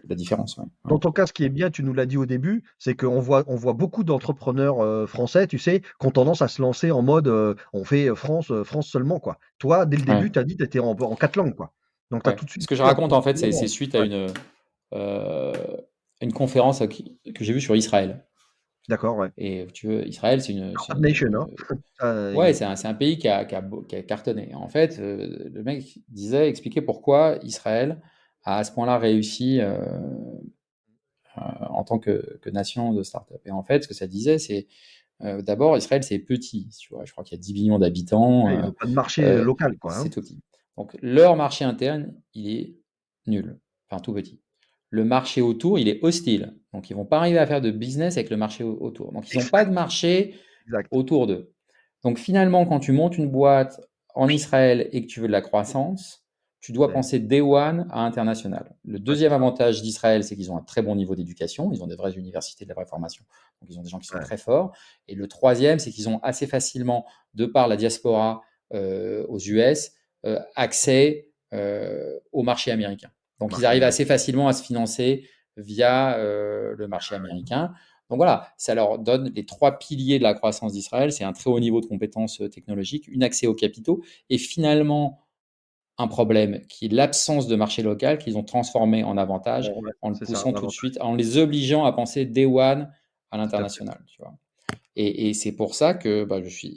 la différence, ouais. Ouais. Dans ton cas, ce qui est bien, tu nous l'as dit au début, c'est qu'on voit beaucoup d'entrepreneurs, français, tu sais, qui ont tendance à se lancer en mode, on fait, France seulement, quoi. Toi, dès le Ouais, début, tu as dit que tu étais en 4 langues, quoi. Donc tu as ouais. tout de Ce suite que je pu raconte, en approcher fait, la c'est langue. suite à Ouais, euh, une conférence que j'ai vue sur Israël. d'accord, ouais. Et tu veux, Israël, Startup Nation, hein. Ça, ouais, c'est un pays qui a cartonné. En fait, le mec expliquait pourquoi Israël a à ce point-là réussi en tant que nation de start-up. Et en fait, ce que ça disait, c'est d'abord, Israël, c'est petit. Tu vois, je crois qu'il y a 10 millions d'habitants. ils ont pas de marché, Euh, local, quoi, c'est hein. tout petit. Donc, leur marché interne, il est nul. Enfin, tout petit. Le marché autour, il est hostile. Donc, ils vont pas arriver à faire de business avec le marché autour. Donc, ils n'ont pas de Exact, marché exact. autour d'eux. Donc finalement, quand tu montes une boîte en Israël et que tu veux de la croissance, tu dois Ouais, penser day one à international. Le ouais, c'est deuxième ça. avantage d'Israël, c'est qu'ils ont un très bon niveau d'éducation, ils ont des vraies universités, de la vraie formation, donc ils ont des gens qui sont Ouais, très forts. Et le troisième, c'est qu'ils ont assez facilement, de par la diaspora aux US, accès au marché américain. au Donc ils marché arrivent américain. assez facilement à se financer via le marché américain. Donc voilà, ça leur donne les trois piliers de la croissance d'Israël. C'est un très haut niveau de compétences technologiques, un accès aux capitaux et finalement un problème qui est l'absence de marché local qu'ils ont transformé en avantage Ouais, en le c'est ça, poussant tout de l'avantage. suite, en les obligeant à penser day one à Tout à fait. l'international. Tu vois. Et c'est pour ça que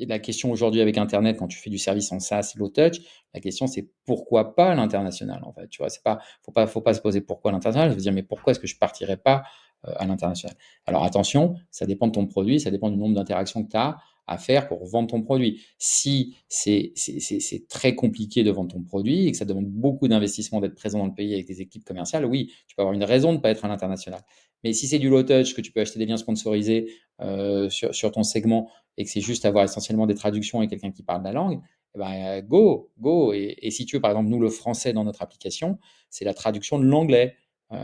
la question aujourd'hui avec Internet, quand tu fais du service en SaaS, low touch, la question c'est pourquoi pas l'international en fait. Tu vois, c'est pas, faut pas se poser pourquoi l'international. Je veux dire, mais pourquoi est-ce que je partirais pas à l'international? Alors attention, ça dépend de ton produit, ça dépend du nombre d'interactions que tu as à faire pour vendre ton produit. Si c'est très compliqué de vendre ton produit et que ça demande beaucoup d'investissement d'être présent dans le pays avec des équipes commerciales, oui, tu peux avoir une raison de ne pas être à l'international. Mais si c'est du low touch, que tu peux acheter des liens sponsorisés sur ton segment et que c'est juste avoir essentiellement des traductions et quelqu'un qui parle la langue, eh ben, go, go. Et si tu veux, par exemple, nous, le français dans notre application, c'est la traduction de l'anglais.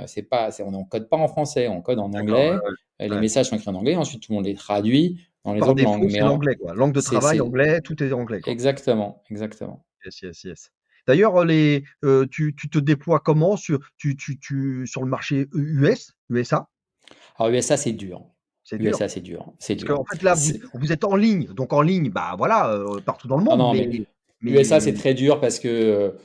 C'est pas, on n'encode pas en français, on code en D'accord, anglais. Les ouais. messages sont écrits en anglais, ensuite tout le monde les traduit dans les Par autres langues. défaut, Mais c'est l'anglais, quoi. Langue de travail, c'est anglais, tout est anglais, quoi. exactement, exactement. Yes, yes, yes. D'ailleurs, tu te déploies comment sur le marché USA? Alors USA, c'est dur. C'est dur. USA, c'est dur. C'est Parce dur. qu'en fait, là, C'est- vous êtes en ligne. Donc, en ligne, bah voilà, partout dans le Ah monde. non, mais USA, c'est Mais très dur parce que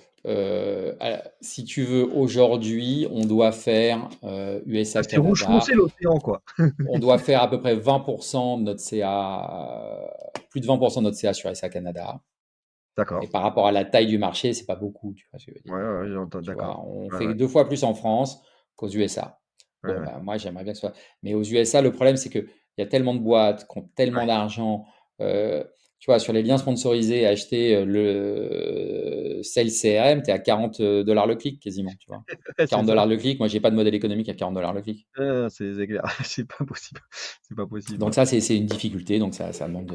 si tu veux, aujourd'hui, on doit faire c'est rouge USA-Canada. foncé l'océan, quoi. On doit faire à peu près 20% de notre CA, plus de 20% de notre CA sur USA-Canada. Et D'accord. par rapport à la taille du marché, c'est pas beaucoup, tu vois ce que je veux dire. Ouais, ouais, j'entends, Tu vois, d'accord. on Ouais, fait ouais, 2 fois plus en France qu'aux USA. ouais, Bon, ouais. bah, moi, j'aimerais bien que ce soit. Mais aux USA, le problème, c'est qu'il y a tellement de boîtes qui ont tellement Ouais. d'argent. euh, Tu vois, sur les liens sponsorisés, acheter le Sales CRM, tu es à 40 dollars le clic quasiment. Tu vois. C'est 40 ça. dollars le clic. Moi, j'ai pas de modèle économique à 40 dollars le clic. C'est clair. C'est pas possible. C'est pas possible. Donc, ça, c'est une difficulté. Donc, ça demande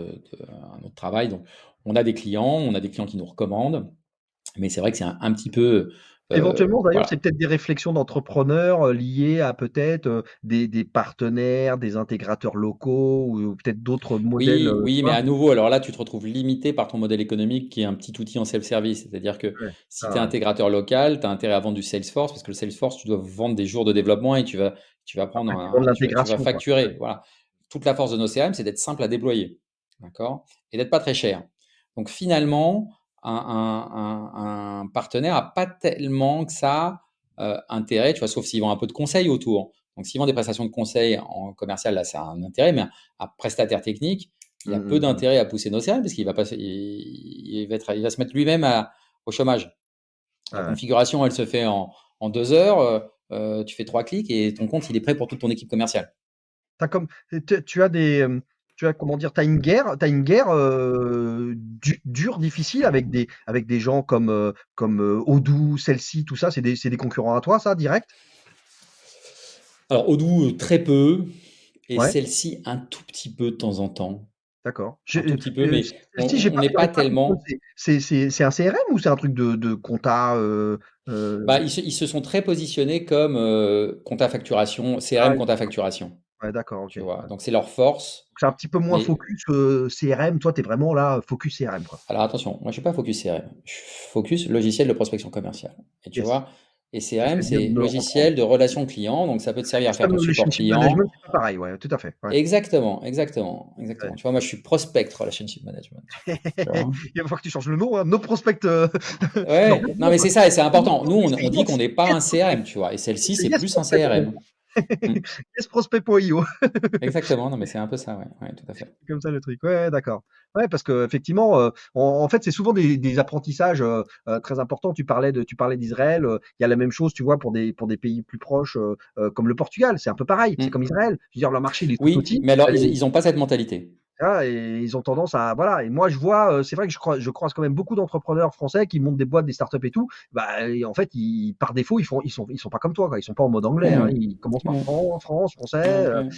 un autre travail. Donc, on a des clients qui nous recommandent. Mais c'est vrai que c'est un petit peu. Éventuellement, d'ailleurs, c'est Voilà. peut-être des réflexions d'entrepreneurs liées à peut-être des partenaires, des intégrateurs locaux ou peut-être d'autres modèles. Oui, Tu oui, mais vois? à nouveau, alors là, tu te retrouves limité par ton modèle économique qui est un petit outil en self-service. C'est-à-dire que Ouais. si tu es Ah, ouais. intégrateur local, tu as intérêt à vendre du Salesforce parce que le Salesforce, tu dois vendre des jours de développement et tu vas prendre Après, tu vends de tu vas l'intégration, quoi. Ouais. facturer. Voilà. Toute la force de nos CRM, c'est d'être simple à déployer. D'accord? Et d'être pas très cher. Donc finalement, un partenaire n'a pas tellement que ça intérêt, tu vois, sauf s'ils vendent un peu de conseils autour. Donc s'ils vendent des prestations de conseil en commercial, là, ça a un intérêt, mais un prestataire technique, il y a peu Mmh. d'intérêt à pousser nos CRM parce qu'il va pas, il va se mettre lui-même au chômage. Ouais, La ouais. configuration, elle se fait en 2 heures. Tu fais 3 clics et ton compte, il est prêt pour toute ton équipe commerciale. Tu as tu as, comment dire, t'as une guerre dure, difficile avec des gens comme Odoo, Celle-ci, tout ça. C'est des concurrents à toi, ça, direct? Alors, Odoo, très peu, et Ouais, celle-ci, un tout petit peu de temps en temps. d'accord. Un tout petit peu, mais Celle-ci, on n'est pas j'arrive pas à comprendre. tellement. C'est un CRM ou c'est un truc de compta Bah, ils se sont très positionnés comme compta facturation, Ah, CRM compta facturation, ouais, d'accord, ok. tu Ouais. vois. Donc, c'est leur force. C'est un petit peu moins Mais focus CRM. Toi, tu es vraiment là, focus CRM, quoi. alors attention, moi je suis pas focus CRM, je suis focus logiciel de prospection commerciale. Et tu Yes. vois, et Tu CRM, fais bien de c'est me le reprendre. logiciel de relation client, donc ça peut te servir à faire Customer ton support relationship client. management, c'est pas pareil, ouais, tout à fait. Ouais. Exactement, exactement, Ouais. exactement. Tu vois, moi je suis prospect relationship management. Tu vois. Il va falloir que tu changes le nom, hein. No prospect. Ouais, non Normalement, mais c'est ça et c'est no important. Nous, prospect, c'est on dit qu'on yes, n'est pas yes un prospect. CRM, tu vois, et celle-ci, C'est c'est plus un CRM. yesprospect.io. Mm. Yesprospect.io. Exactement, non mais c'est un peu ça, ouais, ouais, tout à fait. Comme ça le truc. Ouais, ouais, d'accord. Ouais, parce qu'effectivement, en fait, c'est souvent des apprentissages très importants. Tu parlais d'Israël. Il y a la même chose, tu vois, pour des pays plus proches, comme le Portugal. C'est un peu pareil. C'est Mm. comme Israël. Je veux dire, leur marché, il est tout Oui, petit. mais alors ils ont pas cette mentalité. Ah, et ils ont tendance à voilà. Et moi, je vois, c'est vrai que je croise quand même beaucoup d'entrepreneurs français qui montent des boîtes, des startups et tout. Bah, et en fait, par défaut, ils sont pas comme toi, quoi. Ils sont pas en mode anglais, hein. Ouais, Ils commencent par ouais, France, français, ouais, ouais.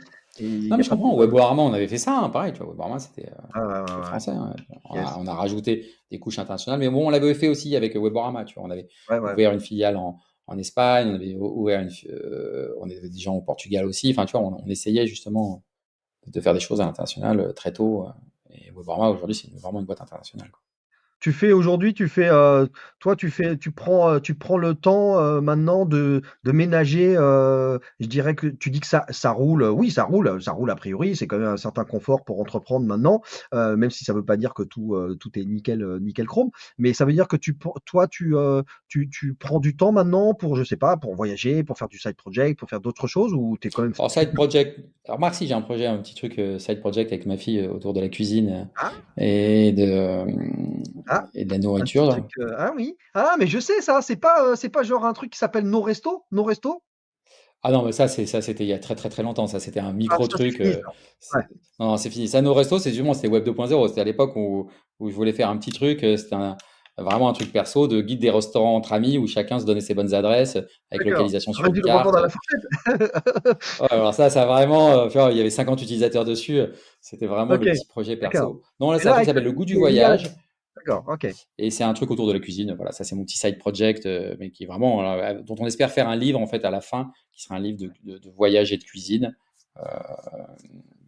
et il Non, y mais a je pas comprends. de. Weborama, on avait fait ça, hein, pareil, tu vois. Weborama, Ah, ouais, c'était ouais, ouais. français, hein. Yes. On a rajouté des couches internationales, mais bon, on l'avait fait aussi avec Weborama, tu vois. On avait Ouais, ouais. ouvert une filiale en Espagne, on avait ouvert on avait des gens au Portugal aussi. Enfin, tu vois, on essayait justement de faire des choses à l'international très tôt. Et Weborama, aujourd'hui, c'est vraiment une boîte internationale, quoi. Tu fais aujourd'hui, toi, tu prends le temps maintenant de ménager. Je dirais que tu dis que ça roule. Oui, ça roule a priori. C'est quand même un certain confort pour entreprendre maintenant, même si ça veut pas dire que tout est nickel, nickel chrome. Mais ça veut dire que toi, tu prends du temps maintenant pour, je sais pas, pour voyager, pour faire du side project, pour faire d'autres choses, ou t'es quand même Alors, side super. project. Alors, Marc, si j'ai un projet, un petit truc side project avec ma fille autour de la cuisine Ah, ah, et de la un petit truc. nourriture. Ah oui. Ah, mais je sais ça. C'est pas genre un truc qui s'appelle No Resto, No Resto. Ah non, mais ça c'était il y a très très très longtemps. Ça c'était un Ah, micro ça c'est truc. fini ça. Ouais. Non, non, c'est fini. Ça, nos restos, c'est justement c'était Web 2.0. C'était à l'époque où je voulais faire un petit truc. C'était vraiment un truc perso de guide des restaurants entre amis où chacun se donnait ses bonnes adresses avec D'accord. localisation Tu sur aurais une dû le revendre carte. à la fourchette. Ouais, alors ça a vraiment, tu vois, il y avait 50 utilisateurs dessus. C'était vraiment OK, le petit projet d'accord. perso. Non, là, Et c'est un là, truc qui avec le s'appelle Le site, Goût du c'est lié à la voyage. d'accord, OK. Et c'est un truc autour de la cuisine. Voilà, ça c'est mon petit side project, mais qui est vraiment, dont on espère faire un livre en fait à la fin, qui sera un livre de voyage et de cuisine. Euh,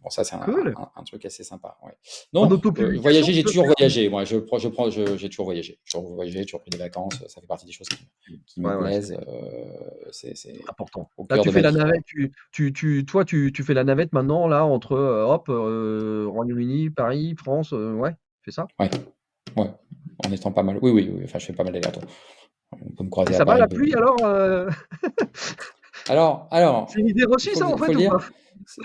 bon, ça c'est Cool. un truc assez sympa. Ouais. En Non, autopublication, voyager, tu j'ai peux toujours faire? voyagé. Moi, j'ai toujours voyagé. J'ai toujours pris des vacances. Ça fait partie des choses qui me Ouais, ouais, plaisent. c'est C'est important. au Là, cœur tu de fais ma la vie, navette, quoi. tu fais la navette maintenant là entre, hop, Royaume-Uni, Paris, France, ouais, tu fais ça? Ouais, ouais. En étant pas mal. Oui, oui, oui. Enfin, je fais pas mal d'allers-retours. On peut me Et croiser à ça va Paris. la pluie alors, Alors, C'est une idée reçue ça, en il faut fait, le ou dire. pas? c'est-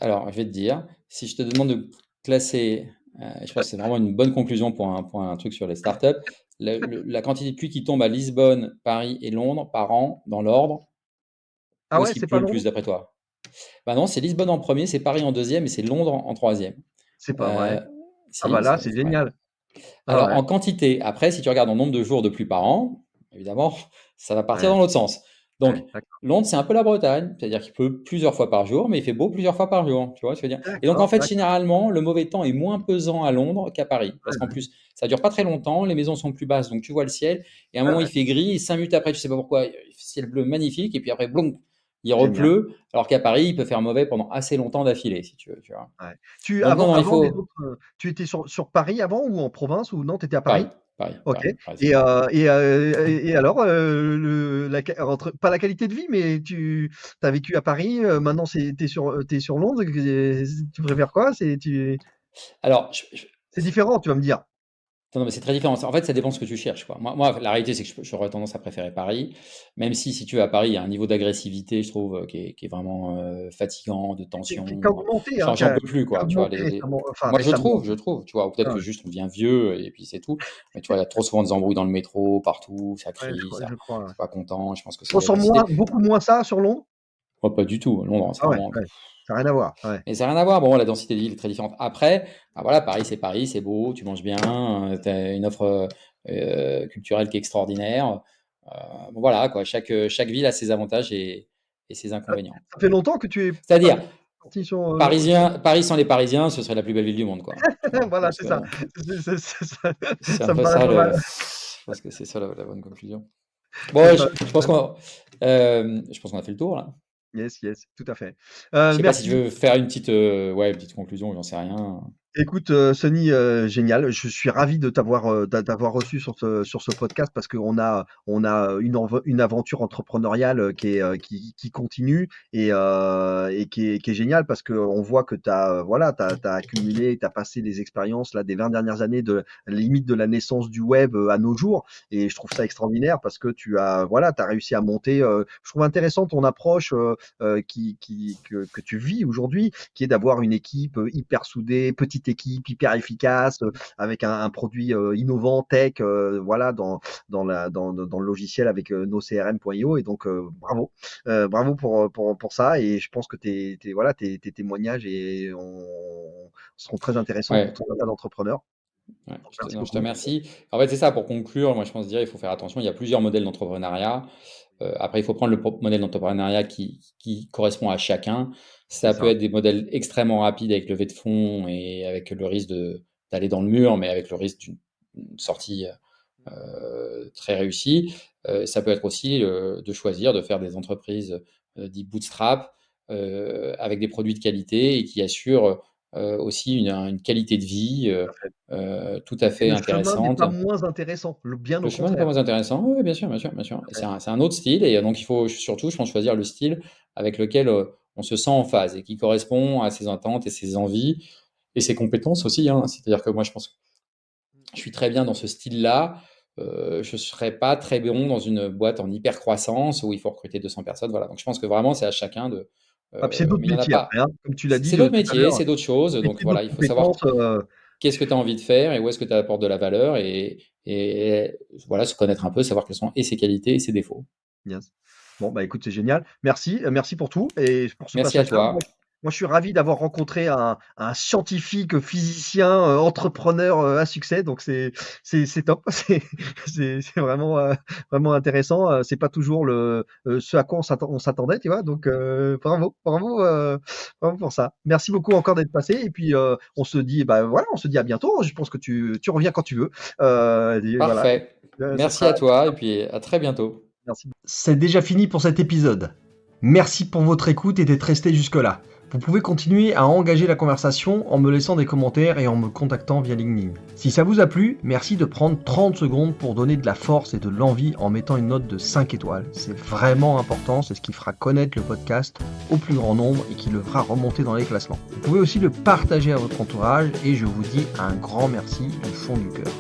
Alors, je vais te dire, si je te demande de classer, je pense que c'est vraiment une bonne conclusion pour un truc sur les startups, la quantité de pluie qui tombe à Lisbonne, Paris et Londres par an, dans l'ordre, Ah où est-ce ouais, qu'il c'est pas pleut le plus Londres? d'après toi? Bah non, c'est Lisbonne en premier, c'est Paris en deuxième et c'est Londres en troisième. C'est pas Euh, vrai? Ah bah si, là, c'est ouais. génial. Ah Alors, ouais, en quantité, après, si tu regardes en nombre de jours de pluie par an, évidemment, ça va partir ouais, dans l'autre sens. Donc, ouais, d'accord, Londres, c'est un peu la Bretagne, c'est-à-dire qu'il pleut plusieurs fois par jour, mais il fait beau plusieurs fois par jour. Tu vois ce que je veux dire? Et donc, en d'accord, fait, d'accord. généralement, le mauvais temps est moins pesant à Londres qu'à Paris. Parce Ouais, qu'en ouais, plus, ça dure pas très longtemps, les maisons sont plus basses, donc tu vois le ciel. Et à un ouais, moment, il ouais, fait gris, et 5 minutes après, tu sais pas pourquoi, ciel bleu magnifique, et puis après, blonk, il génial. repleut, alors qu'à Paris, il peut faire mauvais pendant assez longtemps d'affilée, si tu veux. Tu vois. Ouais. Donc, non, non, il Avant les faut. autres, tu étais sur Paris avant ou en province ou non, tu étais à Paris, Paris? Paris, OK. Paris, Paris. Et alors, pas la qualité de vie, mais tu as vécu à Paris, maintenant tu es sur Londres, tu préfères quoi? Alors, C'est différent, tu vas me dire. non, mais c'est très différent. En fait, ça dépend ce que tu cherches, quoi. Moi, la réalité, c'est que j'aurais tendance à préférer Paris, même si tu es à Paris, il y a un niveau d'agressivité, je trouve, qui est vraiment fatigant, de Qui a tension. augmenté, hein, J'en peux plus, qui a quoi. Tu vois, augmenté récemment, enfin moi, récemment. je trouve, tu vois, ou peut-être Ouais, que juste on devient vieux et puis c'est tout. Mais tu vois, il y a trop souvent des embrouilles dans le métro, partout, ça ouais, crie, je crois, ouais. c'est pas content. Je pense que Tu c'est ressens moins, l'agressivité. beaucoup moins ça sur Londres? Moi, pas du tout. Londres, c'est Ah ouais, vraiment. ouais, ça a rien à voir, ouais. Mais ça n'a rien à voir. Bon, la densité de ville est très différente. Après, bah voilà, Paris, c'est beau, tu manges bien, tu as une offre culturelle qui est extraordinaire. Bon, voilà, quoi. Chaque ville a ses avantages et ses Ça inconvénients. ça fait longtemps que tu es C'est-à-dire, parti sur Paris sans les Parisiens, ce serait la plus belle ville du monde, quoi. Tu vois, je voilà, pense c'est que ça. Ça c'est un ça me peu paraît ça pas mal. je pense que c'est ça la bonne conclusion. Ça Bon, me paraît pas mal. je pense qu'on a fait le tour, là. Yes, yes, tout à fait. Je sais pas si tu Merci. veux faire une petite conclusion, j'en sais rien. Écoute, Sonny, génial. Je suis ravi de t'avoir, d'avoir reçu sur ce podcast parce on a une aventure entrepreneuriale, qui continue et qui est géniale parce qu'on voit que tu as, voilà, tu as accumulé, tu as passé les expériences là des 20 dernières années de limite de la naissance du web, à nos jours et je trouve ça extraordinaire parce que tu as, voilà, tu as réussi à monter, je trouve intéressant ton approche, que tu vis aujourd'hui, qui est d'avoir une équipe hyper soudée, petite équipe hyper efficace, avec un produit innovant, tech, voilà, dans le logiciel avec nos CRM.io. Et donc, bravo pour ça. Et je pense que voilà, tes témoignages seront très intéressants pour Ouais. tout un tas d'entrepreneurs. Ouais, Donc, non, merci je te beaucoup. remercie. En fait, c'est ça, pour conclure, moi je pense dire, il faut faire attention, il y a plusieurs modèles d'entrepreneuriat. Après, il faut prendre modèle d'entrepreneuriat qui correspond à chacun. C'est Ça peut ça. être des modèles extrêmement rapides avec levée de fonds et avec le risque d'aller dans le mur, mais avec le risque d'une sortie très réussie. Ça peut être aussi de choisir de faire des entreprises dites bootstrap avec des produits de qualité et qui assurent aussi une qualité de vie tout à Et fait le chemin n'est intéressante. pas moins intéressant, bien Le au chemin n'est pas contraire. moins intéressant. Oui, bien sûr, bien sûr, bien sûr. Et Ouais, c'est un autre style et donc il faut surtout, je pense, choisir le style avec lequel on se sent en phase et qui correspond à ses attentes et ses envies et ses compétences aussi, hein. C'est-à-dire que moi, je pense que je suis très bien dans ce style-là. Je ne serais pas très bon dans une boîte en hyper croissance où il faut recruter 200 personnes. Voilà. Donc je pense que vraiment, c'est à chacun de. ah, puis c'est d'autres Mais il n'y en a métiers après, pas. hein. Comme tu l'as C'est dit d'autres tout à métiers, l'heure, c'est d'autres choses. d'autres Donc métiers, voilà, d'autres il faut savoir compétences. qu'est-ce que tu as envie de faire et où est-ce que tu apportes de la valeur et voilà, se connaître un peu, savoir quelles sont et ses qualités et ses défauts. Yes. Bon, bah écoute, c'est génial. Merci, merci pour tout et pour ce Merci à passage-là. Moi, toi. Moi, je suis ravi d'avoir rencontré un scientifique, physicien, entrepreneur, à succès, donc c'est top. C'est vraiment, vraiment intéressant, c'est pas toujours ce à quoi on s'attendait, tu vois? Donc bravo, bravo, bravo pour ça. Merci beaucoup encore d'être passé et puis, on se dit, bah, voilà, on se dit à bientôt. Je pense que tu reviens quand tu veux, et voilà, Parfait. ça Merci sera à toi et puis à très bientôt. merci. C'est déjà fini pour cet épisode. Merci pour votre écoute et d'être resté jusque-là. Vous pouvez continuer à engager la conversation en me laissant des commentaires et en me contactant via LinkedIn. Si ça vous a plu, merci de prendre 30 secondes pour donner de la force et de l'envie en mettant une note de 5 étoiles. C'est vraiment important, c'est ce qui fera connaître le podcast au plus grand nombre et qui le fera remonter dans les classements. Vous pouvez aussi le partager à votre entourage et je vous dis un grand merci du fond du cœur.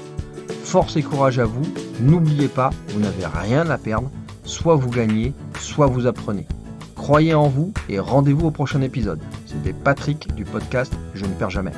Force et courage à vous, n'oubliez pas, vous n'avez rien à perdre, soit vous gagnez, soit vous apprenez. Croyez en vous et rendez-vous au prochain épisode. C'était Patrick du podcast Je ne perds jamais.